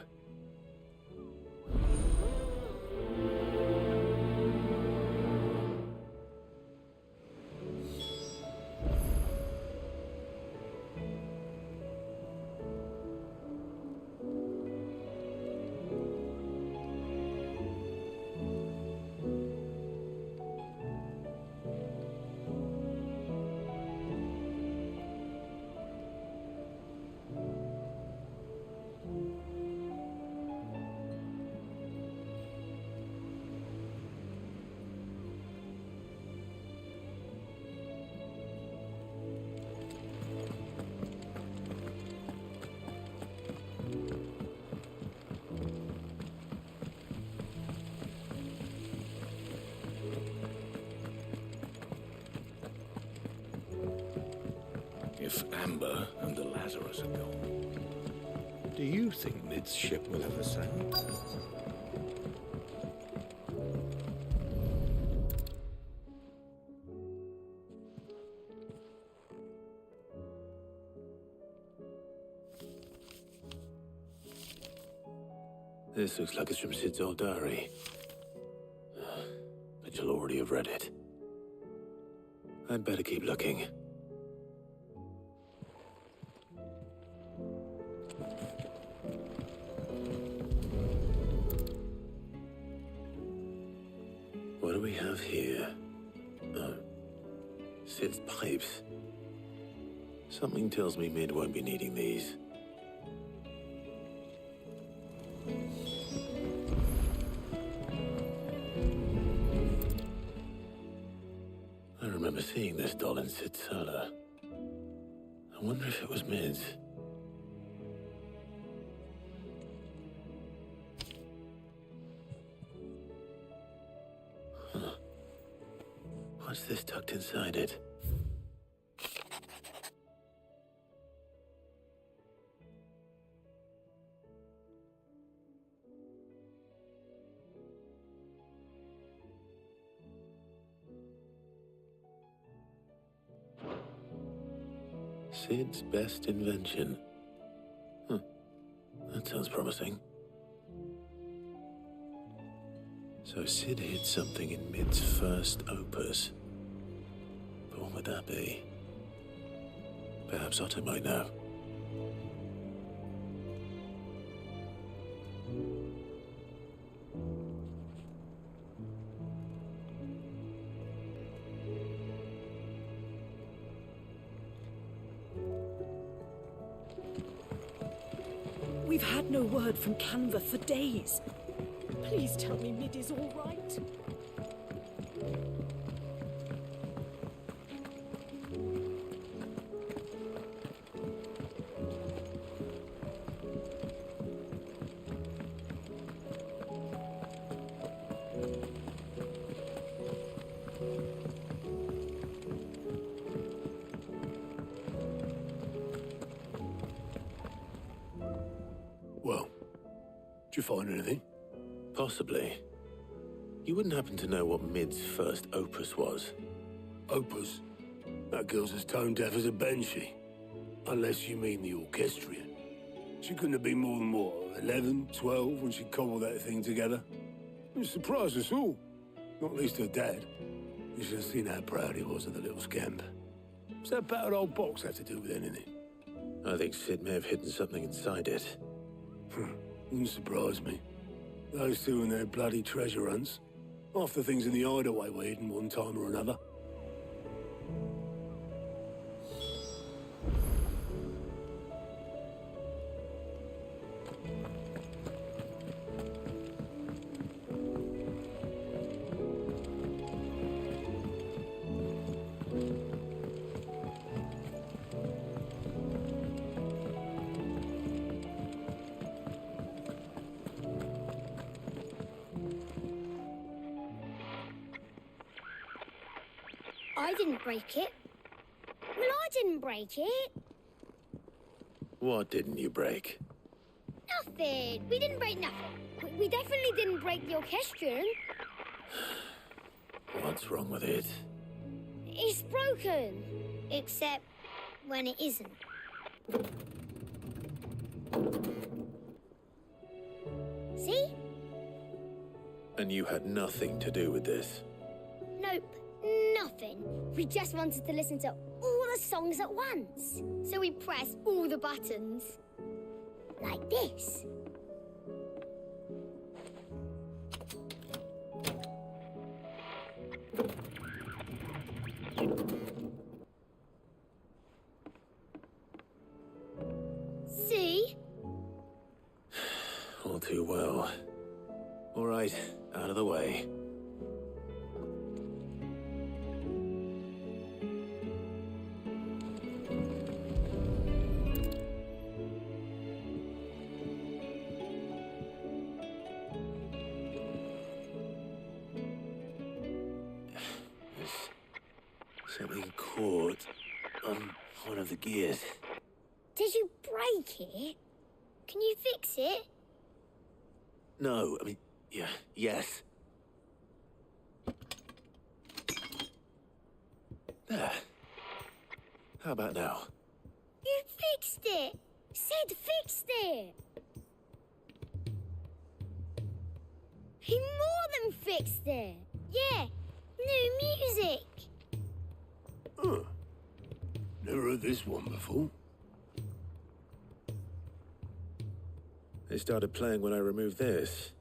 if Amber and the Lazarus are gone, do you think Mid's ship will ever sail? This looks like it's from Sid's old diary. But you'll already have read it. I'd better keep looking. What do we have here? Oh, Sid's pipes. Something tells me Mid won't be needing these. I remember seeing this doll in Sid's cellar. I wonder if it was Mid's. Huh. What's this tucked inside it? Sid's best invention. Huh. That sounds promising. So Sid hid something in Mid's first opus. But what would that be? Perhaps Otto might know. We've had no word from Canva for days. Please tell me Mid is all right. Well, did you find anything? Possibly. You wouldn't happen to know what Mid's first opus was? Opus? That girl's as tone deaf as a banshee. Unless you mean the orchestrion. She couldn't have been more than, what, 11, 12 when she cobbled that thing together? It surprised us all. Not least her dad. You should have seen how proud he was of the little scamp. What's that battered old box have to do with anything? I think Sid may have hidden something inside it. Wouldn't surprise me. Those two and their bloody treasure hunts. Half the things in the hideaway were hidden one time or another. I didn't break it. Well, I didn't break it. What didn't you break? Nothing. We didn't break nothing. We definitely didn't break the orchestrion. What's wrong with it? It's broken. Except when it isn't. See? And you had nothing to do with this? Nope. Nothing. We just wanted to listen to all the songs at once. So we pressed all the buttons. Like this. See? All too well. All right, out of the way. Something caught. on one of the gears. Did you break it? Can you fix it? No, I mean, yes. There. How about now? You fixed it! Sid fixed it! He more than fixed it! Yeah, new music! Huh. Never heard this one before. They started playing when I removed this.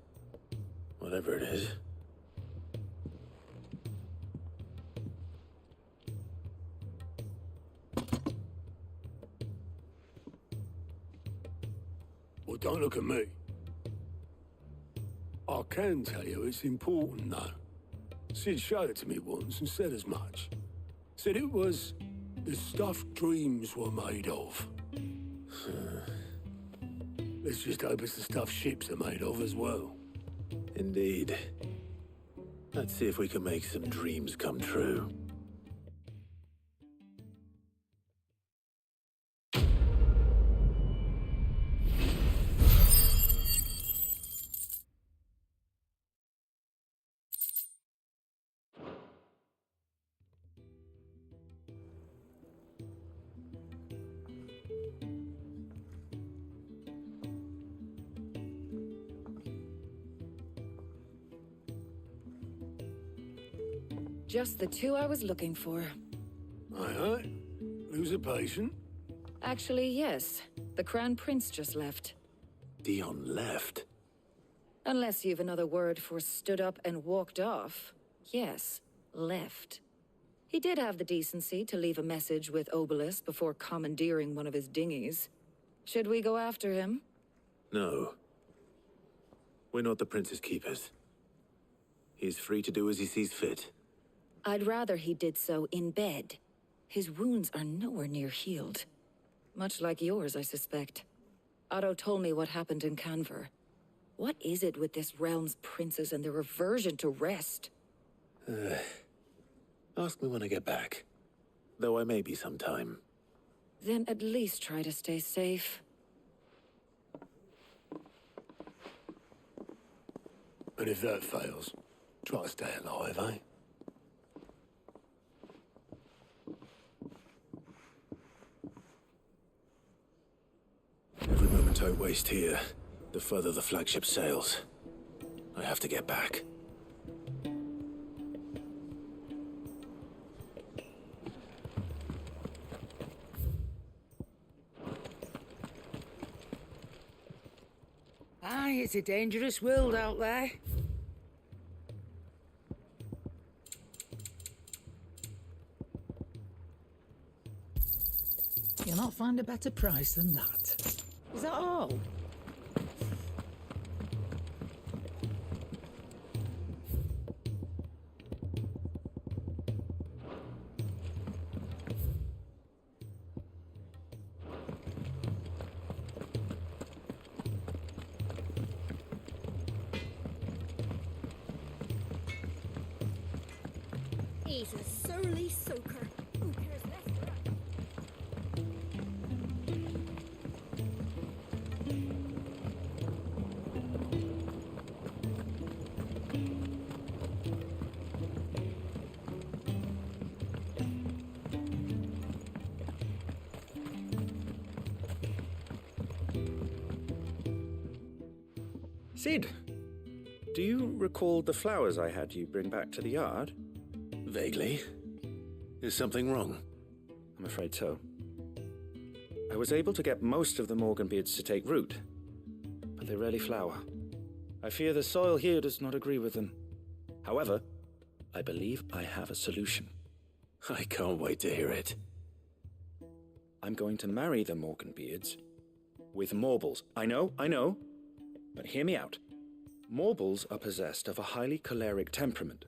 Whatever it is. Well, don't look at me. I can tell you it's important, though. Sid showed it to me once and said as much. Said it was the stuff dreams were made of. Let's just hope it's the stuff ships are made of as well. Indeed. Let's see if we can make some dreams come true. Just the two I was looking for. Aye. Lose a patient? Actually, yes. The Crown Prince just left. Dion left? Unless you've another word for stood up and walked off. Yes, left. He did have the decency to leave a message with Obelus before commandeering one of his dinghies. Should we go after him? No. We're not the Prince's keepers. He's free to do as he sees fit. I'd rather he did so in bed. His wounds are nowhere near healed. Much like yours, I suspect. Otto told me what happened in Canver. What is it with this realm's princes and their aversion to rest? Ask me when I get back. Though I may be sometime. Then at least try to stay safe. And if that fails, try to stay alive, eh? Every moment I waste here, the further the flagship sails. I have to get back. Aye, it's a dangerous world out there. You'll not find a better price than that. Is that all? He's a surly soaker. Who cares less for us? Sid, do you recall the flowers I had you bring back to the yard? Vaguely. Is something wrong? I'm afraid so. I was able to get most of the Morganbeards to take root, but they rarely flower. I fear the soil here does not agree with them. However, I believe I have a solution. I can't wait to hear it. I'm going to marry the Morganbeards with Morbles. I know, but hear me out. Morbles are possessed of a highly choleric temperament.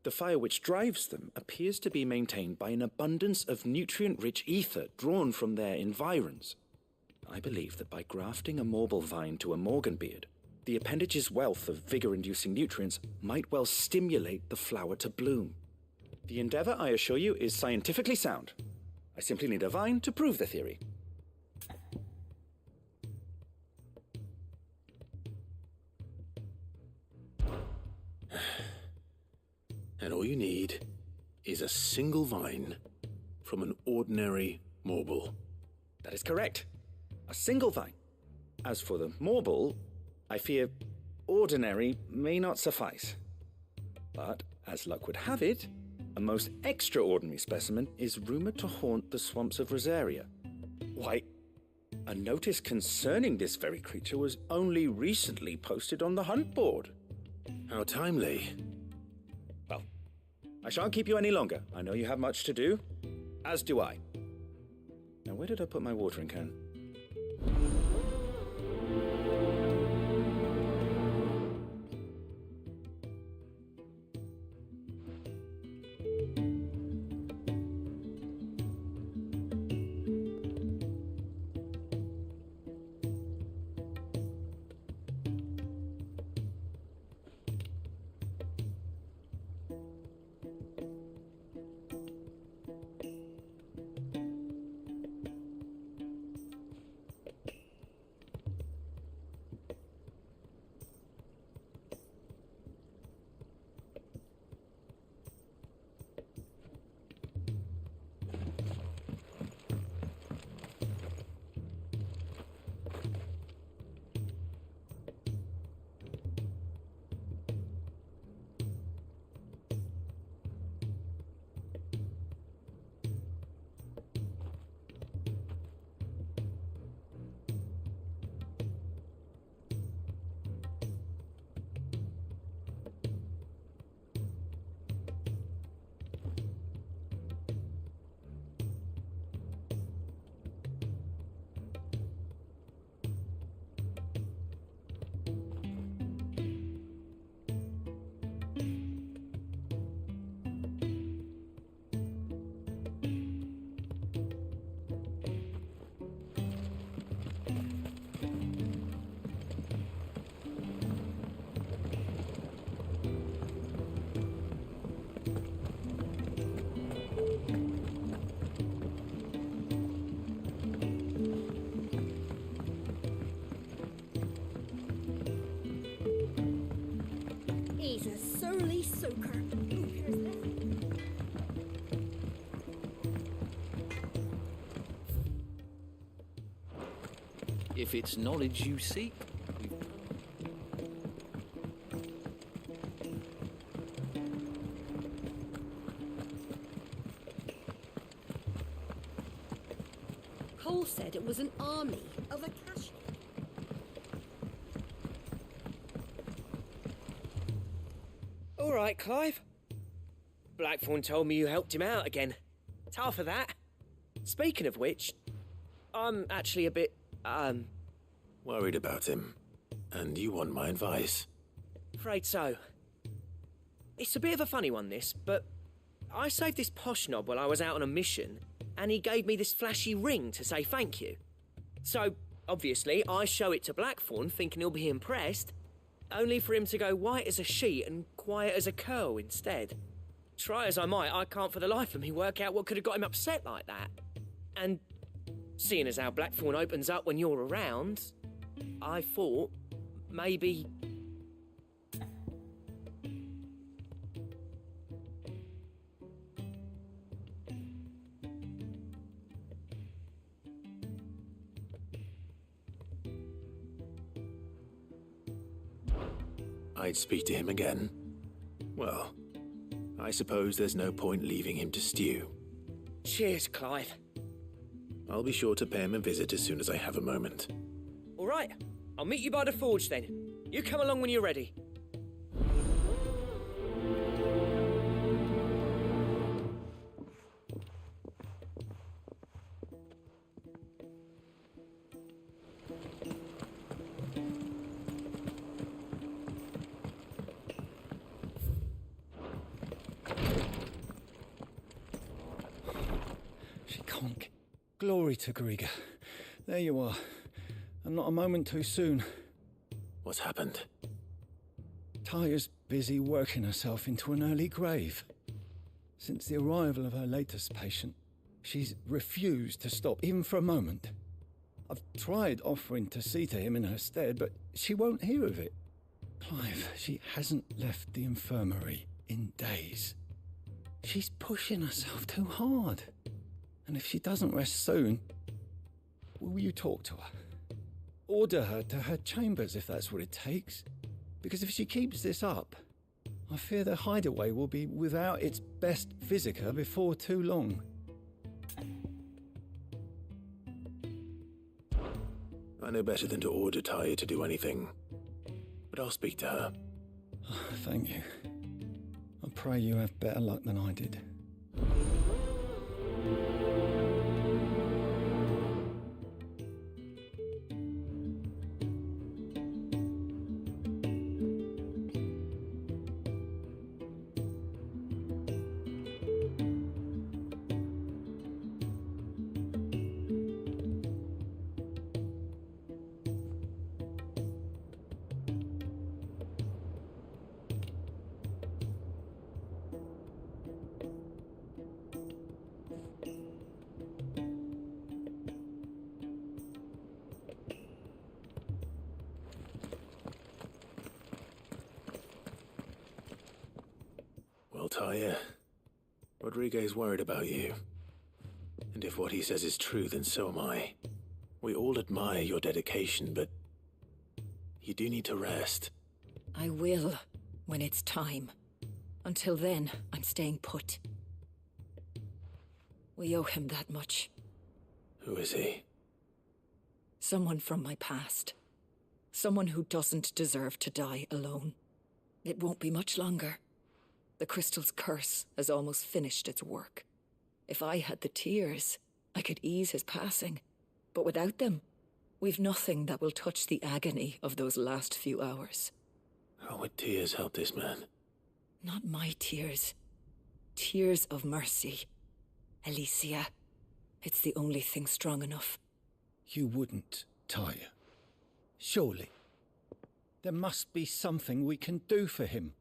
The fire which drives them appears to be maintained by an abundance of nutrient-rich ether drawn from their environs. I believe that by grafting a Morble vine to a Morganbeard, the appendage's wealth of vigor-inducing nutrients might well stimulate the flower to bloom. The endeavor, I assure you, is scientifically sound. I simply need a vine to prove the theory. And all you need is a single vine from an ordinary marble. That is correct. A single vine. As for the marble, I fear ordinary may not suffice. But, as luck would have it, a most extraordinary specimen is rumored to haunt the swamps of Rosaria. Why, a notice concerning this very creature was only recently posted on the hunt board. How timely. Well, I shan't keep you any longer. I know you have much to do, as do I. Now, where did I put my watering can? He's a surly soaker. Who cares less? If it's knowledge you seek, Cole said it was an army of Akashi. All right, Clive. Blackthorn told me you helped him out again. Tough for that. Speaking of which, I'm actually a bit, Worried about him. And you want my advice? afraid so. It's a bit of a funny one, this, but I saved this posh knob while I was out on a mission, and he gave me this flashy ring to say thank you. So, obviously, I show it to Blackthorn, thinking he'll be impressed, only for him to go white as a sheet and quiet as a curl instead. Try as I might, I can't for the life of me work out what could have got him upset like that. And seeing as how Blackthorn opens up when you're around, I thought maybe... I'd speak to him again. Well, I suppose there's no point leaving him to stew. Cheers, Clive. I'll be sure to pay him a visit as soon as I have a moment. All right, I'll meet you by the forge then. You come along when you're ready. She can't. Glory to Griga. There you are. And not a moment too soon. What's happened? Taya's busy working herself into an early grave. Since the arrival of her latest patient, She's refused to stop, even for a moment. I've tried offering to see to him in her stead, but she won't hear of it. Clive, she hasn't left the infirmary in days. She's pushing herself too hard. And if she doesn't rest soon, will you talk to her? Order her to her chambers if that's what it takes. Because if she keeps this up, I fear the hideaway will be without its best visitor before too long. I know better than to order Tyre to do anything, but I'll speak to her. Thank you. I pray you have better luck than I did. Well, Tyre, Rodriguez worried about you. And if what he says is true, then so am I. We all admire your dedication, but you do need to rest. I will, when it's time. Until then, I'm staying put. We owe him that much. Who is he? Someone from my past. Someone who doesn't deserve to die alone. It won't be much longer. The crystal's curse has almost finished its work. If I had the tears, I could ease his passing. But without them, we've nothing that will touch the agony of those last few hours. How would tears help this man? Not my tears. Tears of mercy. Alicia, it's the only thing strong enough. You wouldn't, Tyre. Surely. There must be something we can do for him.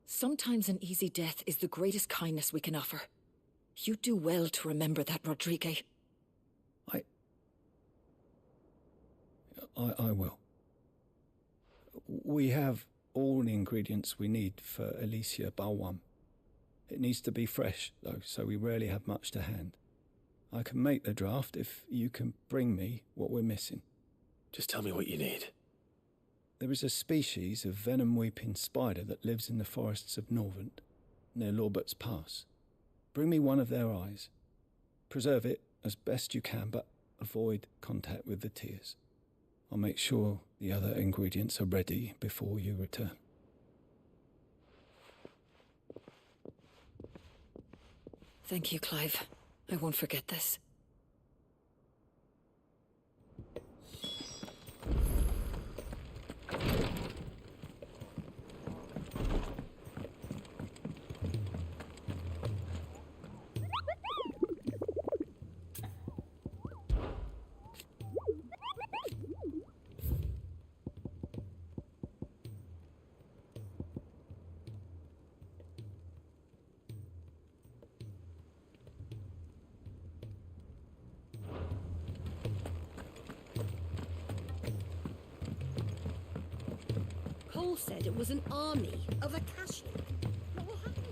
Sometimes an easy death is the greatest kindness we can offer. You do well to remember that, Rodriguez. I will. We have all the ingredients we need for Alicia Balwam. It needs to be fresh, though, so we rarely have much to hand. I can make the draft if you can bring me what we're missing. Just tell me what you need. There is a species of venom-weeping spider that lives in the forests of Norvent, near Lorbert's Pass. Bring me one of their eyes. Preserve it as best you can, but avoid contact with the tears. I'll make sure the other ingredients are ready before you return. Thank you, Clive. I won't forget this. Cole said it was an army of Akashi. What will happen?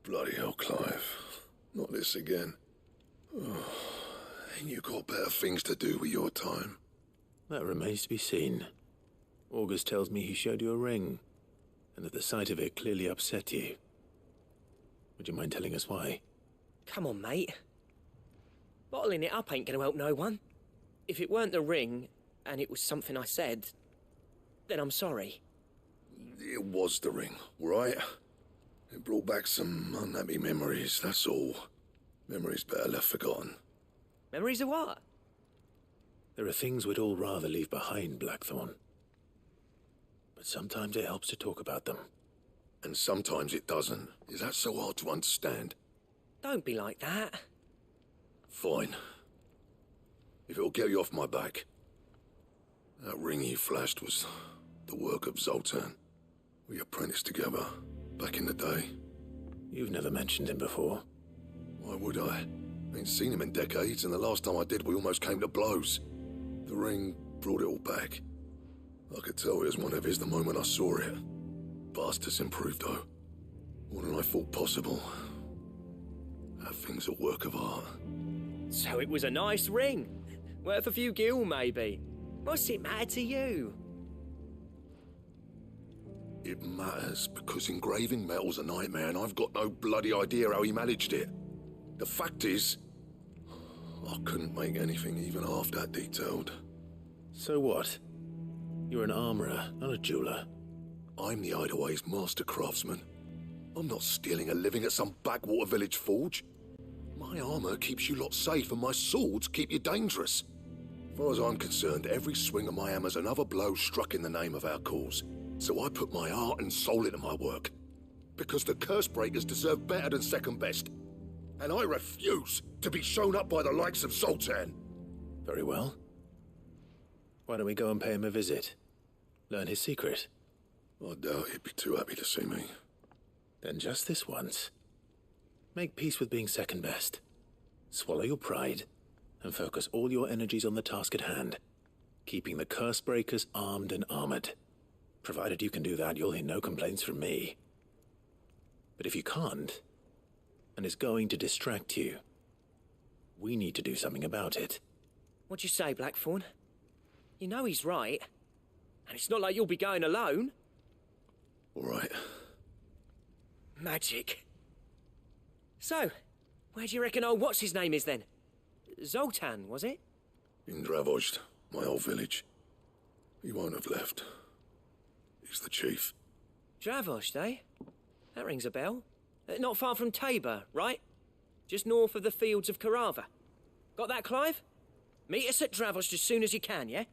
Bloody hell, Clive. Not this again. Ain't you got better things to do with your time? That remains to be seen. August tells me he showed you a ring, and that the sight of it clearly upset you. Would you mind telling us why? Come on, mate. Bottling it up ain't gonna help no one. If it weren't the ring, and it was something I said, then I'm sorry. It was the ring, right? It brought back some unhappy memories, that's all. Memories better left forgotten. Memories of what? There are things we'd all rather leave behind, Blackthorn. but sometimes it helps to talk about them. And sometimes it doesn't. Is that so hard to understand? Don't be like that. Fine. If it'll get you off my back. That ring you flashed was the work of Zoltan. We apprenticed together, back in the day. You've never mentioned him before. Why would I? Ain't seen him in decades, and the last time I did, we almost came to blows. The ring brought it all back. I could tell it was one of his the moment I saw it. Bastard's improved, though. More than I thought possible. That thing's a work of art. So it was a nice ring. Worth a few gil, maybe. What's it matter to you? It matters because engraving metal's a nightmare and I've got no bloody idea how he managed it. The fact is, I couldn't make anything even half that detailed. So what? You're an armorer, not a jeweler. I'm the Hideaway's master craftsman. I'm not stealing a living at some backwater village forge. My armor keeps you lot safe and my swords keep you dangerous. As far as I'm concerned, every swing of my hammer's another blow struck in the name of our cause. So I put my heart and soul into my work. Because the curse breakers deserve better than second best. And I refuse to be shown up by the likes of Zoltan. Very well. Why don't we go and pay him a visit? Learn his secret. I doubt he'd be too happy to see me. Then just this once. Make peace with being second best. Swallow your pride and focus all your energies on the task at hand. Keeping the curse breakers armed and armored. Provided you can do that, you'll hear no complaints from me. But if you can't, and it's going to distract you, we need to do something about it. What'd you say, Blackthorn? You know he's right. And it's not like you'll be going alone. All right. Magic. So, where do you reckon old what's-his-name is then? Zoltan, was it? In Dravozd, my old village. He won't have left. He's the chief. Dravozd, eh? That rings a bell. Not far from Tabor, right? Just north of the fields of Karava. Got that, Clive? Meet us at Dravozd as soon as you can, yeah?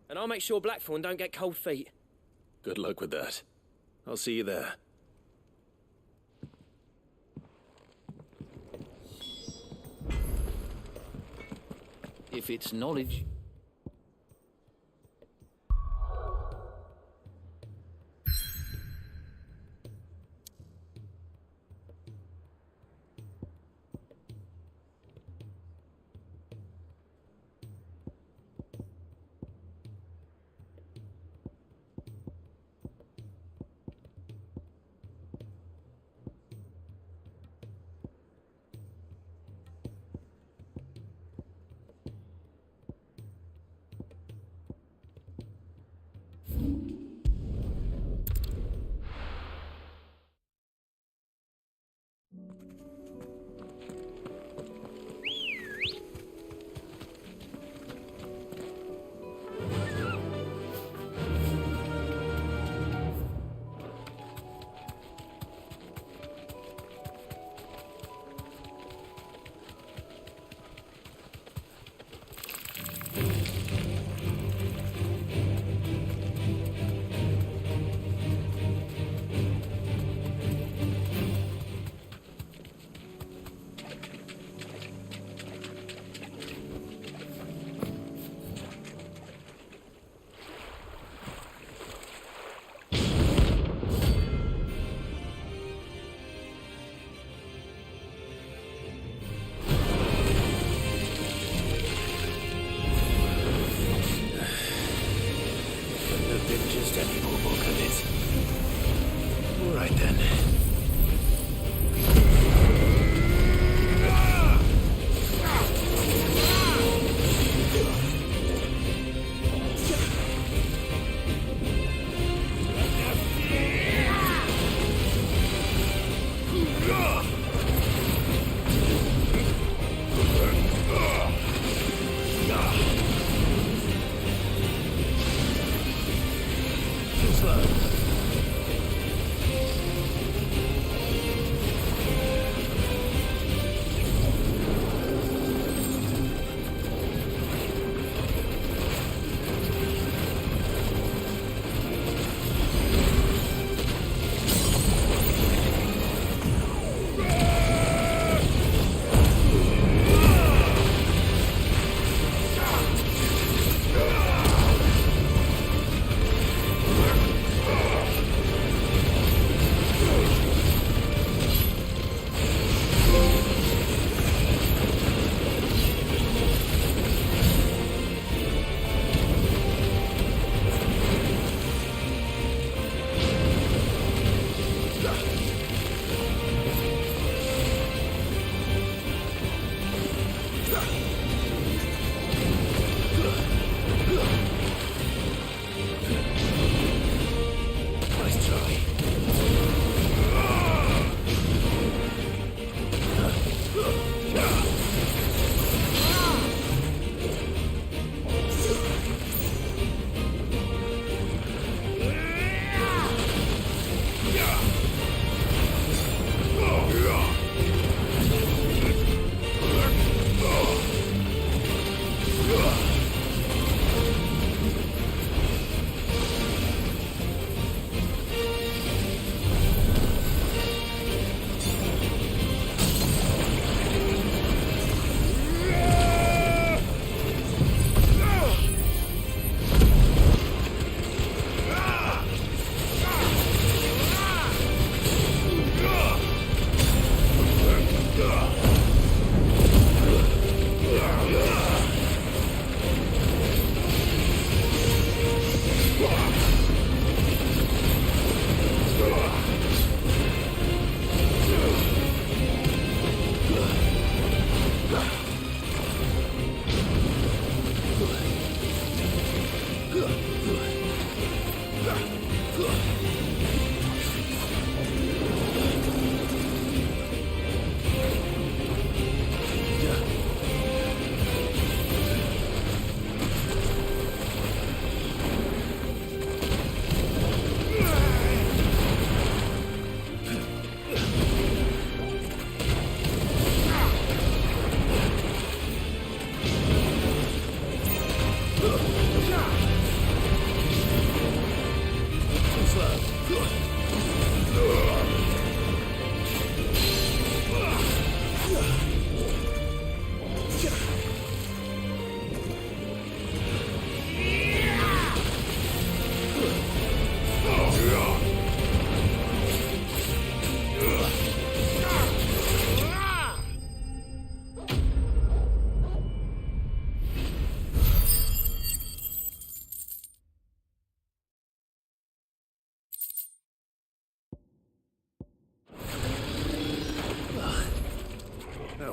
And I'll make sure Blackthorn don't get cold feet. Good luck with that. I'll see you there. If it's knowledge.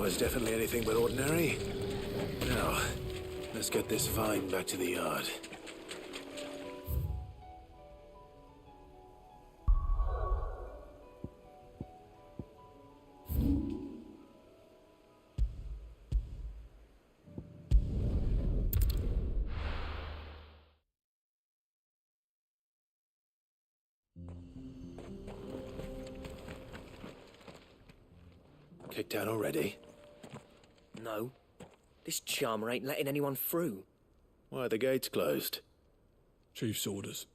was definitely anything but ordinary. Now, let's get this vine back to the yard. Kicked out already? No. This charmer ain't letting anyone through. Why are the gates closed? Chief's orders.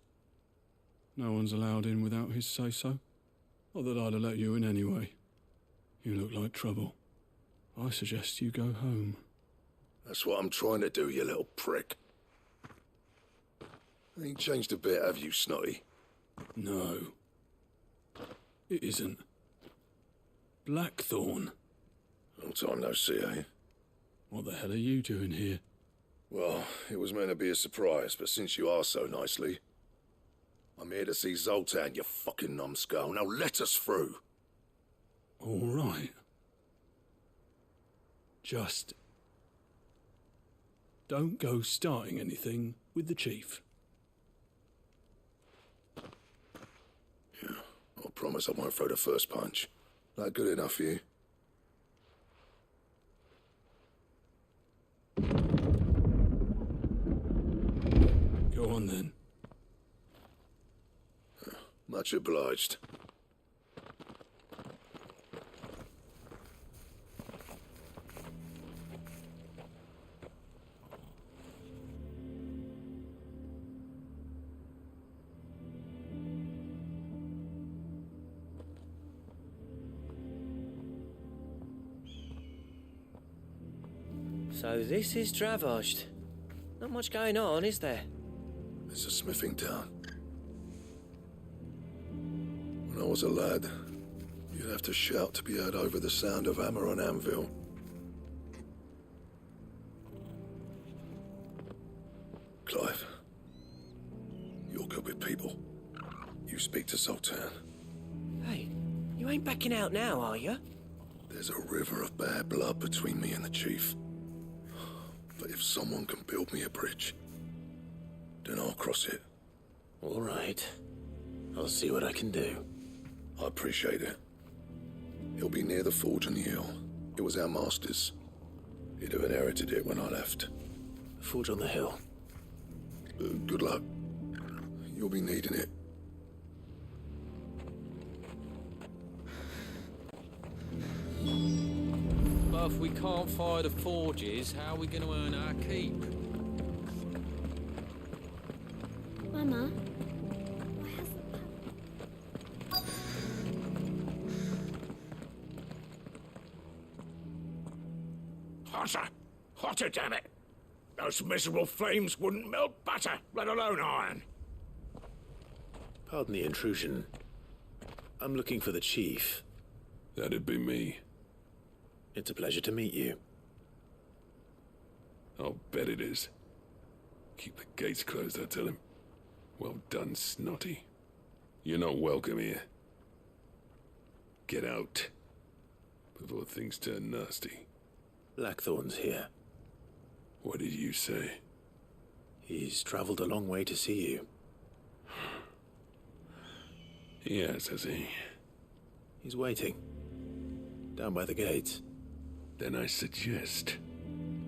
No one's allowed in without his say-so. Not that I'd have let you in anyway. You look like trouble. I suggest you go home. That's what I'm trying to do, you little prick. Ain't changed a bit, have you, Snotty? No. It isn't. Blackthorn. Long time no see, eh? What the hell are you doing here? Well, it was meant to be a surprise, but since you asked so nicely, I'm here to see Zoltan, you fucking numbskull. Now let us through. All right. Just don't go starting anything with the chief. Yeah, I promise I won't throw the first punch. That good enough for you? Go on then. Much obliged. So this is Dravosht. Not much going on, is there? It's a smithing town. When I was a lad, you'd have to shout to be heard over the sound of hammer on anvil. Clive, you're good with people. You speak to Zoltan. Hey, you ain't backing out now, are you? There's a river of bad blood between me and the chief. But if someone can build me a bridge, then I'll cross it. All right. I'll see what I can do. I appreciate it. He'll be near the forge on the hill. It was our master's. He'd have inherited it when I left. Forge on the hill. Good luck. You'll be needing it. But if we can't fire the forges, how are we going to earn our keep? Mama, Hotter! Hotter, damn it! Those miserable flames wouldn't melt butter, let alone iron. Pardon the intrusion. I'm looking for the chief. That'd be me. It's a pleasure to meet you. I'll bet it is. Keep the gates closed, I tell him. Well done, Snotty. You're not welcome here. Get out. Before things turn nasty. Blackthorn's here. What did you say? He's traveled a long way to see you. Yes, has he? He's waiting. Down by the gates. Then I suggest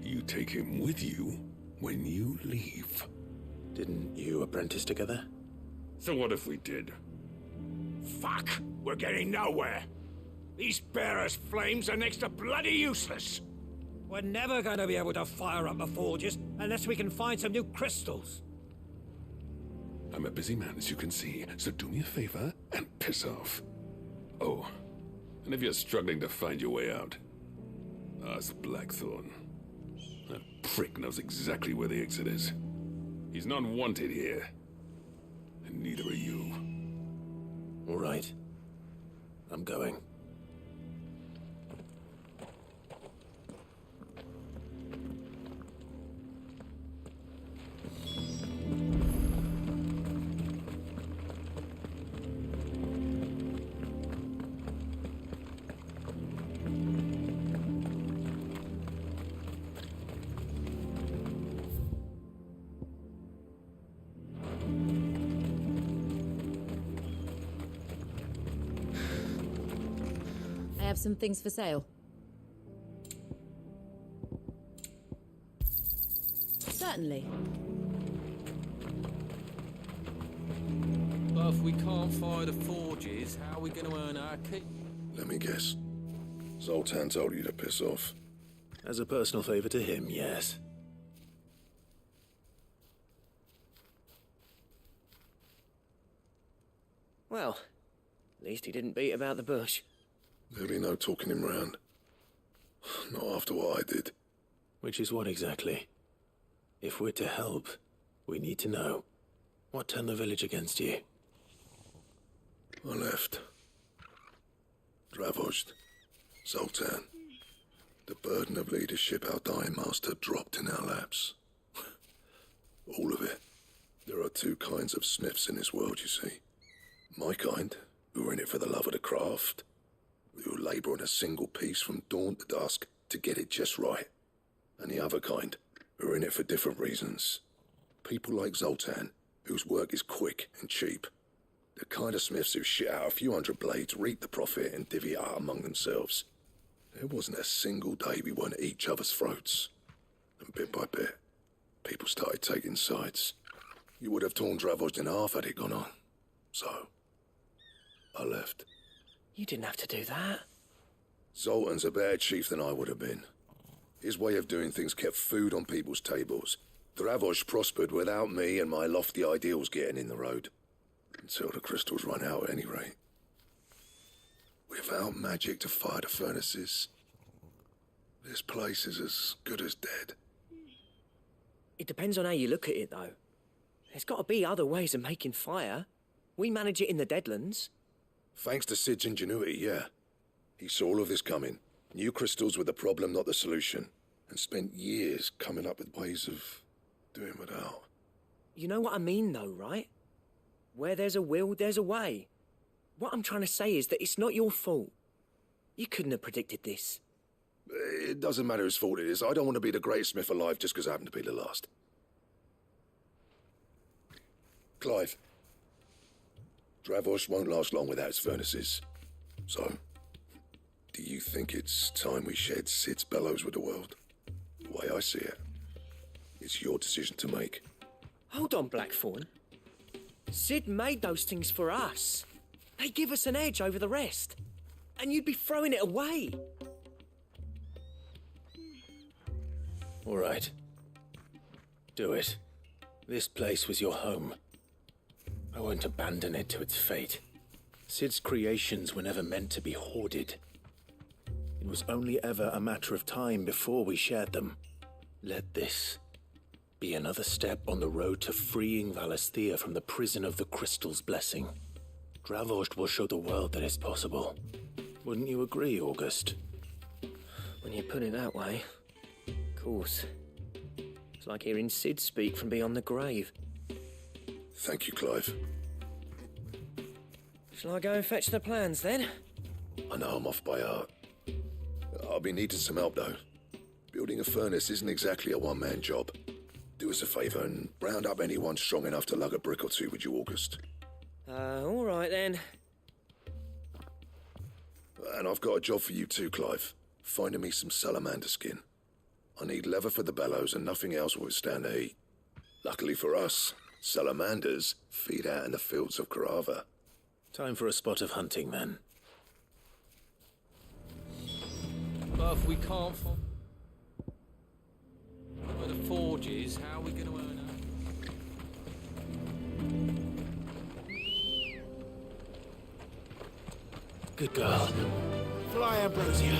you take him with you when you leave. Didn't you apprentice together? So what if we did? Fuck! We're getting nowhere. These bearers' flames are next to bloody useless. We're never going to be able to fire up the forges unless we can find some new crystals. I'm a busy man, as you can see, so do me a favor and piss off. Oh, and if you're struggling to find your way out, ask Blackthorn. That prick knows exactly where the exit is. He's not wanted here. And neither are you. All right. I'm going. have some things for sale. Certainly. But if we can't fire the forges, how are we going to earn our keep? Let me guess. Zoltan told you to piss off. As a personal favor to him, yes. Well, at least he didn't beat about the bush. There'll be no talking him round. Not after what I did. Which is what exactly? If we're to help, we need to know. What turned the village against you? I left. Dravojd. Zoltan. The burden of leadership our dying master dropped in our laps. All of it. There are two kinds of smiths in this world, you see. My kind, who are in it for the love of the craft, who labour on a single piece from dawn to dusk to get it just right. And the other kind, who are in it for different reasons. People like Zoltan, whose work is quick and cheap. The kind of smiths who shit out a few hundred blades, reap the profit, and divvy it out among themselves. There wasn't a single day we weren't at each other's throats. And bit by bit, people started taking sides. You would have torn Dravojd in half had it gone on. So, I left. You didn't have to do that. Zoltan's a better chief than I would have been. His way of doing things kept food on people's tables. Dravojd prospered without me and my lofty ideals getting in the road. Until the crystals run out at any rate. Without magic to fire the furnaces, this place is as good as dead. It depends on how you look at it, though. There's got to be other ways of making fire. We manage it in the Deadlands. Thanks to Sid's ingenuity, yeah. He saw all of this coming. Knew crystals were the problem, not the solution. And spent years coming up with ways of doing without. You know what I mean, though, right? Where there's a will, there's a way. What I'm trying to say is that it's not your fault. You couldn't have predicted this. It doesn't matter whose fault it is. I don't want to be the greatest smith alive just because I happen to be the last. Clive. Dravojd won't last long without its furnaces. So, do you think it's time we shared Sid's bellows with the world? The way I see it, it's your decision to make. Hold on, Blackthorn. Sid made those things for us. They give us an edge over the rest. And you'd be throwing it away. All right. Do it. This place was your home. I won't abandon it to its fate. Sid's creations were never meant to be hoarded. It was only ever a matter of time before we shared them. Let this be another step on the road to freeing Valisthea from the prison of the Crystal's blessing. Dravojd will show the world that it's possible. Wouldn't you agree, August? When you put it that way, of course. It's like hearing Sid speak from beyond the grave. Thank you, Clive. Shall I go and fetch the plans, then? I know I'm off by heart. I'll be needing some help, though. Building a furnace isn't exactly a one-man job. Do us a favour and round up anyone strong enough to lug a brick or two with you, August. All right, then. And I've got a job for you too, Clive. Finding me some salamander skin. I need leather for the bellows and nothing else will withstand the heat. Luckily for us, salamanders feed out in the fields of Karava. Time for a spot of hunting, then. But if we can't find where the forge is, how are we going to earn that? Good girl. Fly, Ambrosia.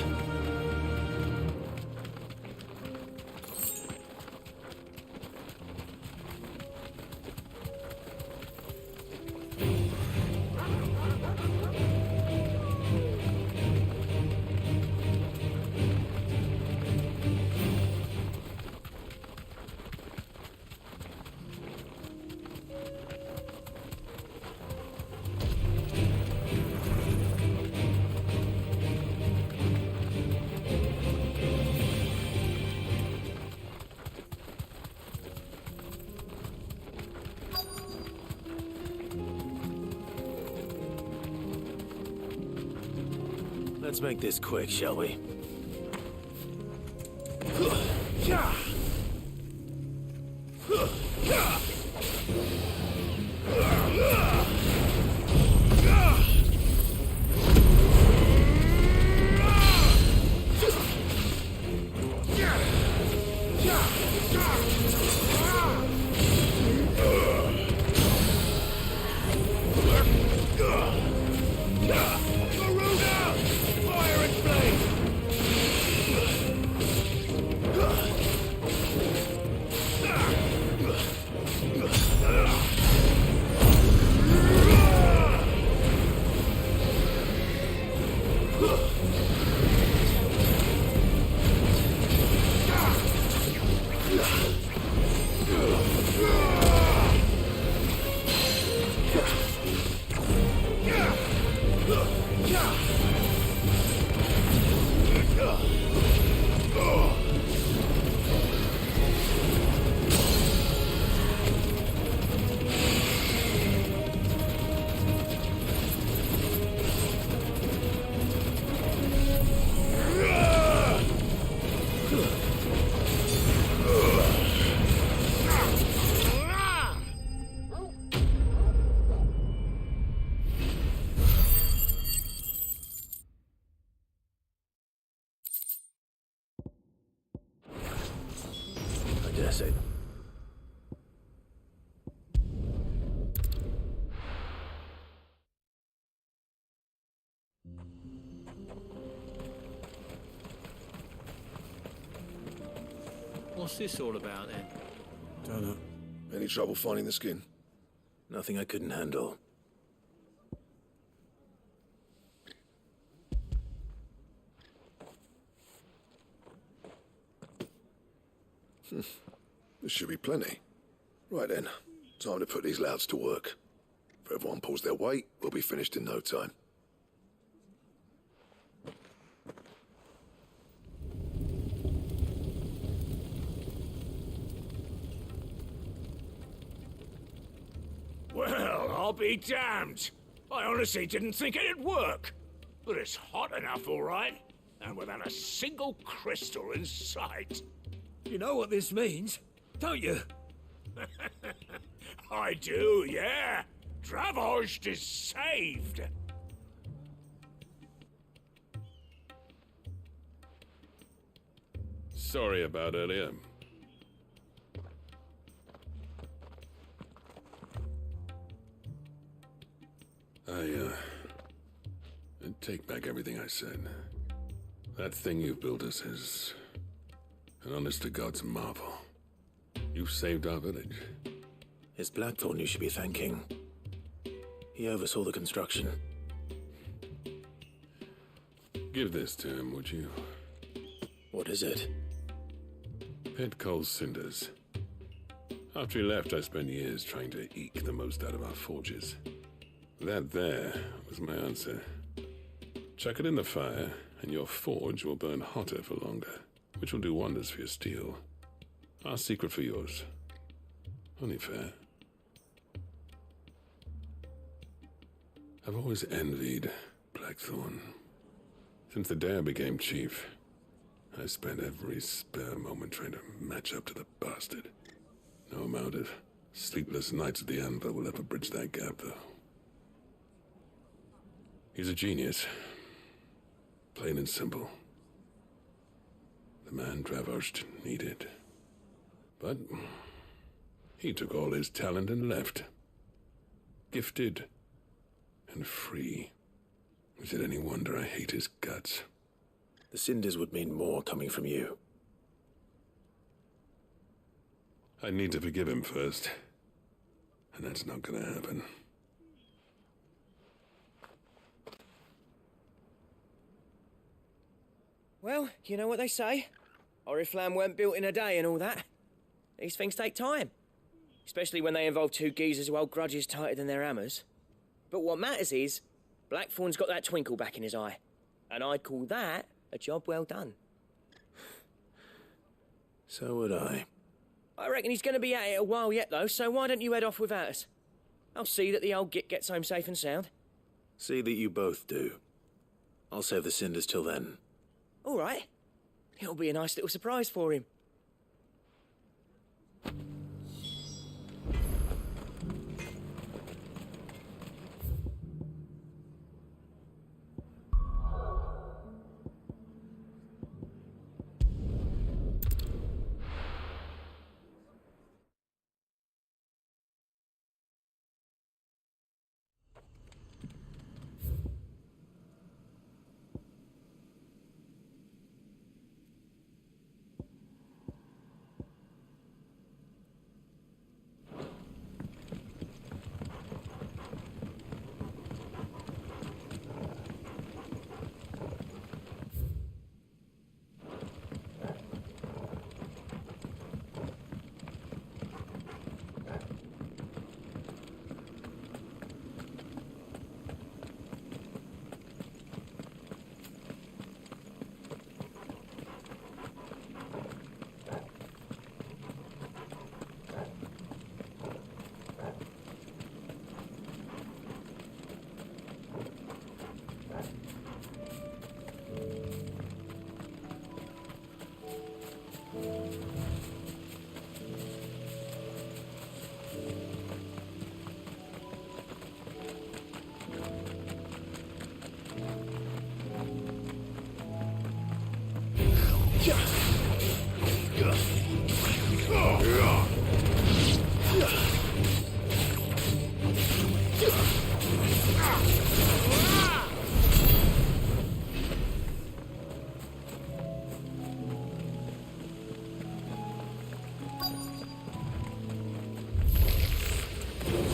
Let's make this quick, shall we? I dare say. What's this all about then? Don't know. Any trouble finding the skin? Nothing I couldn't handle. This should be plenty. Right then, time to put these louds to work. If everyone pulls their weight, we'll be finished in no time. Well, I'll be damned. I honestly didn't think it'd work. But it's hot enough, all right. And without a single crystal in sight. You know what this means, don't you? I do, yeah. Dravost is saved. Sorry about earlier. I take back everything I said. That thing you've built us is an honest-to-God's marvel. You've saved our village. It's Blackthorn you should be thanking. He oversaw the construction. Give this to him, would you? What is it? Pit Coal's cinders. After he left, I spent years trying to eke the most out of our forges. That there was my answer. Chuck it in the fire, and your forge will burn hotter for longer, which will do wonders for your steel. Our secret for yours. Only fair. I've always envied Blackthorn. Since the day I became chief, I spent every spare moment trying to match up to the bastard. No amount of sleepless nights at the anvil will ever bridge that gap, though. He's a genius. Plain and simple. The man Dravost needed. But he took all his talent and left. Gifted and free. Is it any wonder I hate his guts? The cinders would mean more coming from you. I need to forgive him first. And that's not gonna happen. Well, you know what they say. Oriflamme weren't built in a day and all that. These things take time. Especially when they involve two geezers who hold grudges tighter than their hammers. But what matters is, Blackthorn's got that twinkle back in his eye. And I'd call that a job well done. So would I. I reckon he's going to be at it a while yet, though, so why don't you head off without us? I'll see that the old git gets home safe and sound. See that you both do. I'll save the cinders till then. All right. It'll be a nice little surprise for him.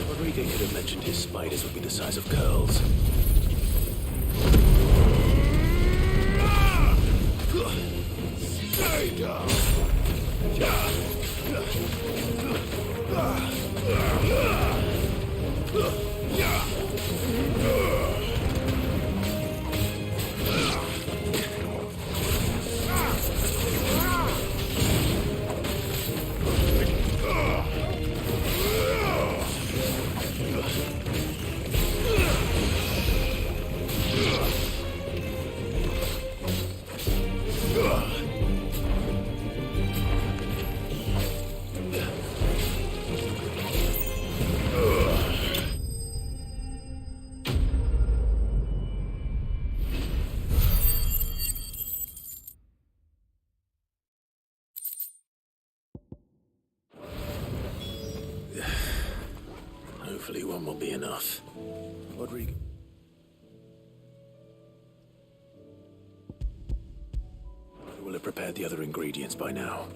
Rodrigo could have mentioned his spiders would be the size of curls. Stay down! Hopefully one will be enough. Rodrigo. I will have prepared the other ingredients by now.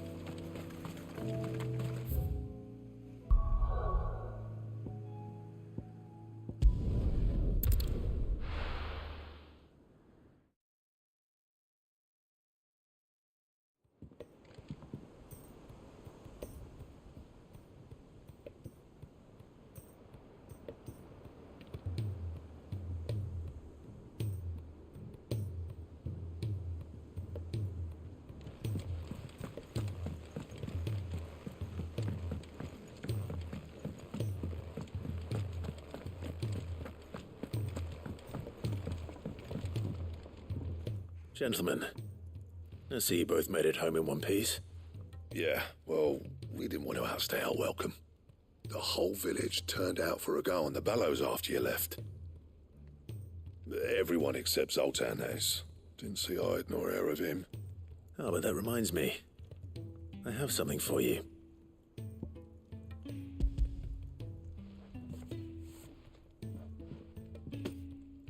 Gentlemen, I see you both made it home in one piece. Yeah, well, we didn't want to outstay our welcome. The whole village turned out for a go on the bellows after you left. Everyone except Zoltan has. Didn't see hide nor hair of him. Oh, but that reminds me. I have something for you.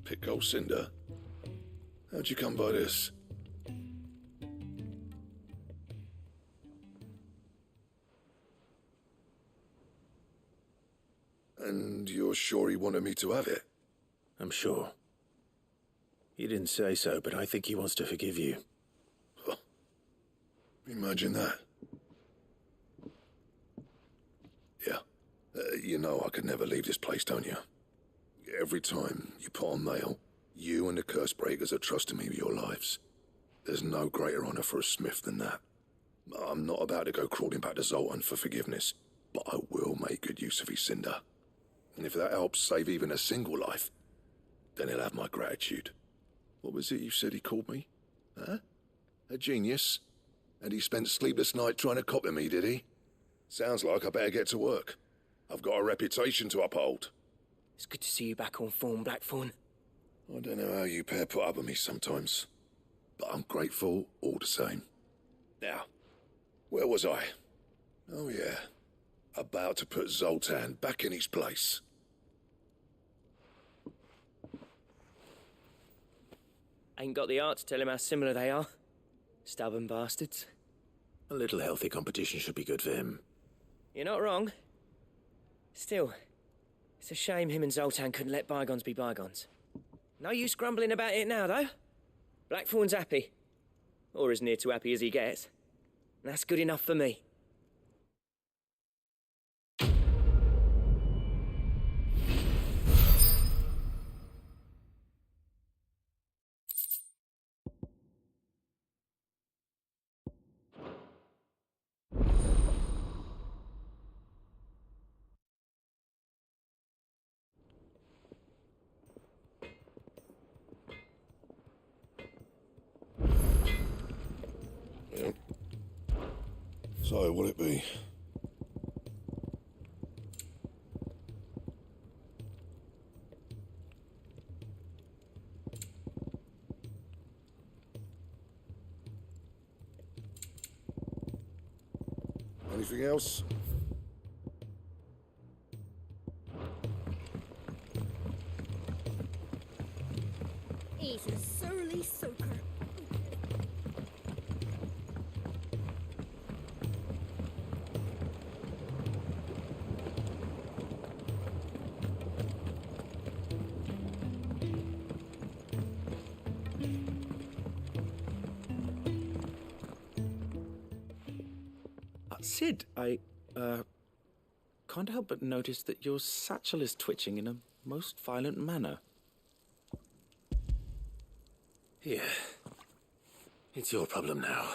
Pick old Cinder. How'd you come by this? And you're sure he wanted me to have it? I'm sure. He didn't say so, but I think he wants to forgive you. Huh. Imagine that. Yeah. You know I could never leave this place, don't you? Every time you put on mail, you and the curse breakers are trusting me with your lives. There's no greater honor for a smith than that. I'm not about to go crawling back to Zoltan for forgiveness, but I will make good use of his cinder. And if that helps save even a single life, then he'll have my gratitude. What was it you said he called me? Huh? A genius? And he spent sleepless night trying to copy me, did he? Sounds like I better get to work. I've got a reputation to uphold. It's good to see you back on form, Blackthorn. I don't know how you pair put up with me sometimes, but I'm grateful all the same. Now, where was I? Oh yeah, about to put Zoltan back in his place. Ain't got the art to tell him how similar they are. Stubborn bastards. A little healthy competition should be good for him. You're not wrong. Still, it's a shame him and Zoltan couldn't let bygones be bygones. No use grumbling about it now, though. Blackthorn's happy. Or as near to happy as he gets. And that's good enough for me. Yep. So, what'll it be? Anything else? He's a surly soaker. Sid, I can't help but notice that your satchel is twitching in a most violent manner. Here. It's your problem now.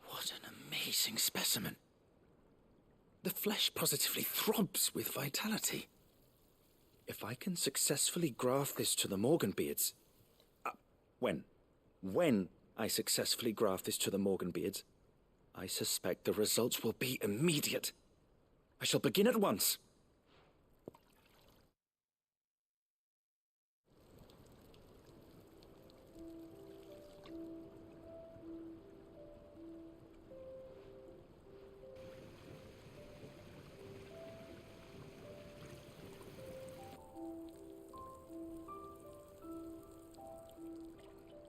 What an amazing specimen. The flesh positively throbs with vitality. If I can successfully graft this to the Morganbeards... When I successfully graft this to the Morganbeards, I suspect the results will be immediate. I shall begin at once.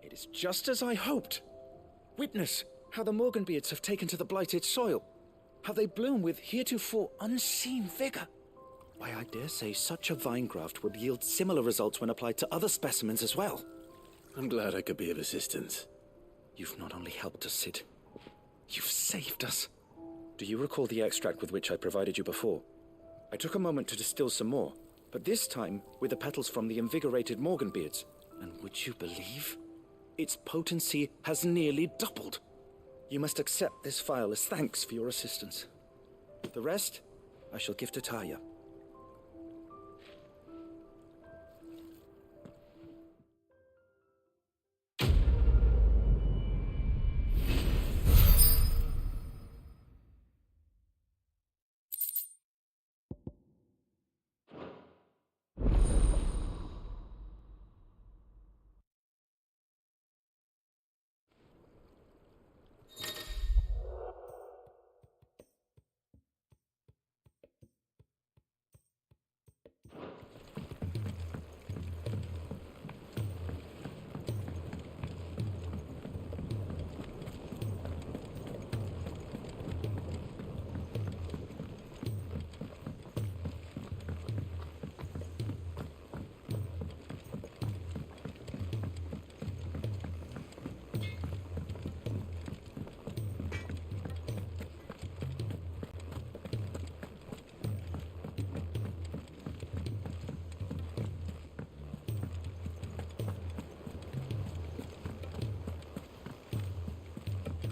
It is just as I hoped. Witness how the Morganbeards have taken to the blighted soil, how they bloom with heretofore unseen vigor. Why, I dare say such a vine graft would yield similar results when applied to other specimens as well. I'm glad I could be of assistance. You've not only helped us, Sid, you've saved us. Do you recall the extract with which I provided you before? I took a moment to distill some more, but this time with the petals from the invigorated Morganbeards. And would you believe? Its potency has nearly doubled. You must accept this file as thanks for your assistance. The rest, I shall give to Taya.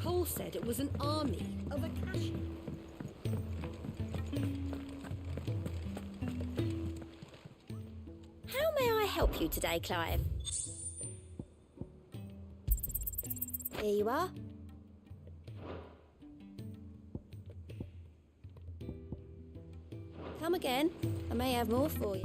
Cole said it was an army of Akashi. How may I help you today, Clive? Here you are. Come again. I may have more for you.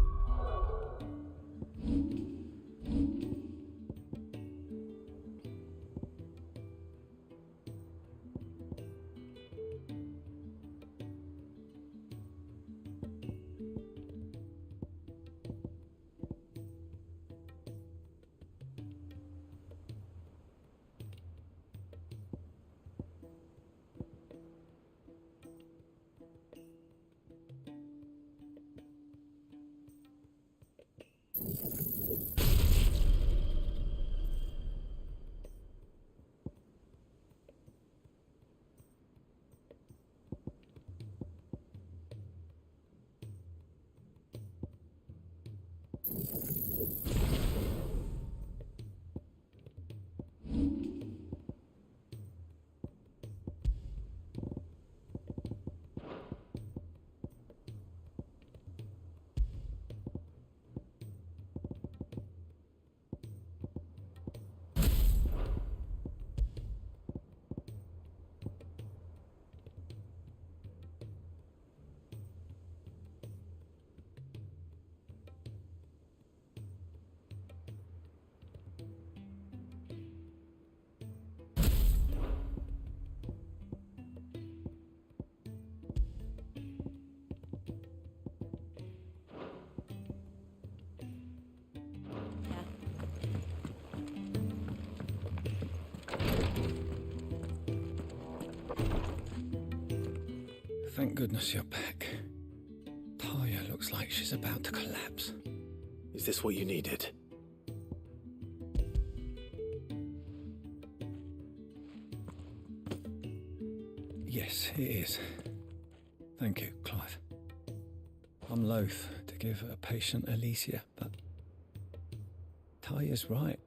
Thank goodness you're back. Taya looks like she's about to collapse. Is this what you needed? Yes, it is. Thank you, Clive. I'm loath to give a patient Alicia, but Taya's right.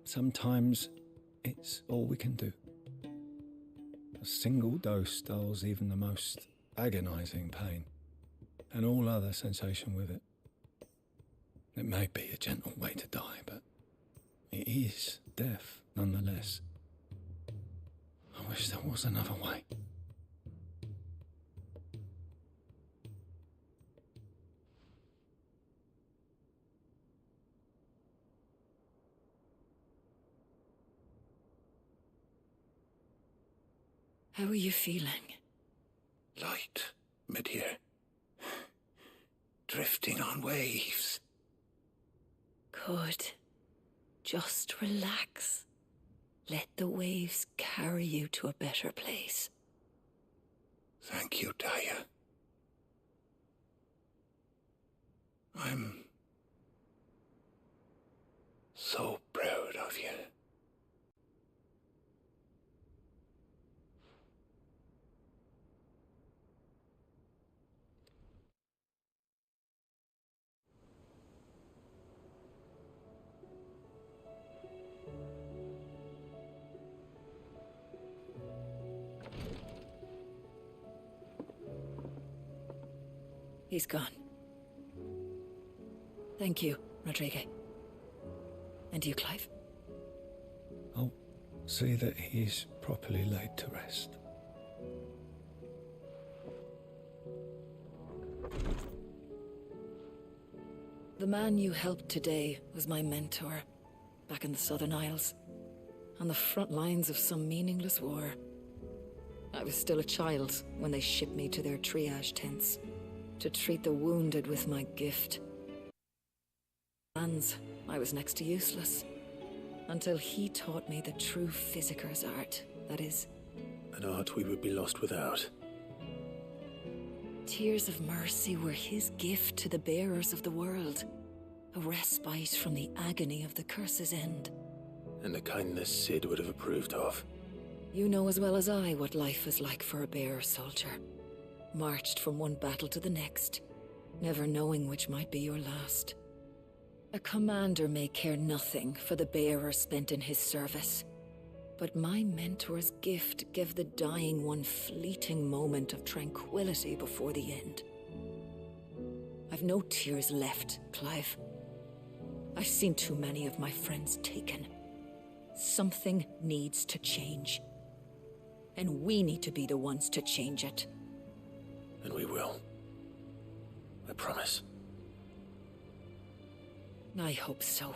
Sometimes it's all we can do. A single dose dulls even the most agonizing pain, and all other sensation with it. It may be a gentle way to die, but it is death nonetheless. I wish there was another way. How are you feeling? Light, mid-here. Drifting on waves. Good. Just relax. Let the waves carry you to a better place. Thank you, Taya. I'm so proud of you. He's gone. Thank you, Rodrigo. And you, Clive? I'll see that he's properly laid to rest. The man you helped today was my mentor, back in the Southern Isles, on the front lines of some meaningless war. I was still a child when they shipped me to their triage tents, to treat the wounded with my gift. Hands, I was next to useless, until he taught me the true physicker's art, that is. An art we would be lost without. Tears of mercy were his gift to the bearers of the world, a respite from the agony of the curse's end. And a kindness Sid would have approved of. You know as well as I what life is like for a bearer soldier. Marched from one battle to the next, never knowing which might be your last. A commander may care nothing for the bearer spent in his service, but my mentor's gift gave the dying one fleeting moment of tranquility before the end. I've no tears left, Clive. I've seen too many of my friends taken. Something needs to change. And we need to be the ones to change it. And we will. I promise. I hope so.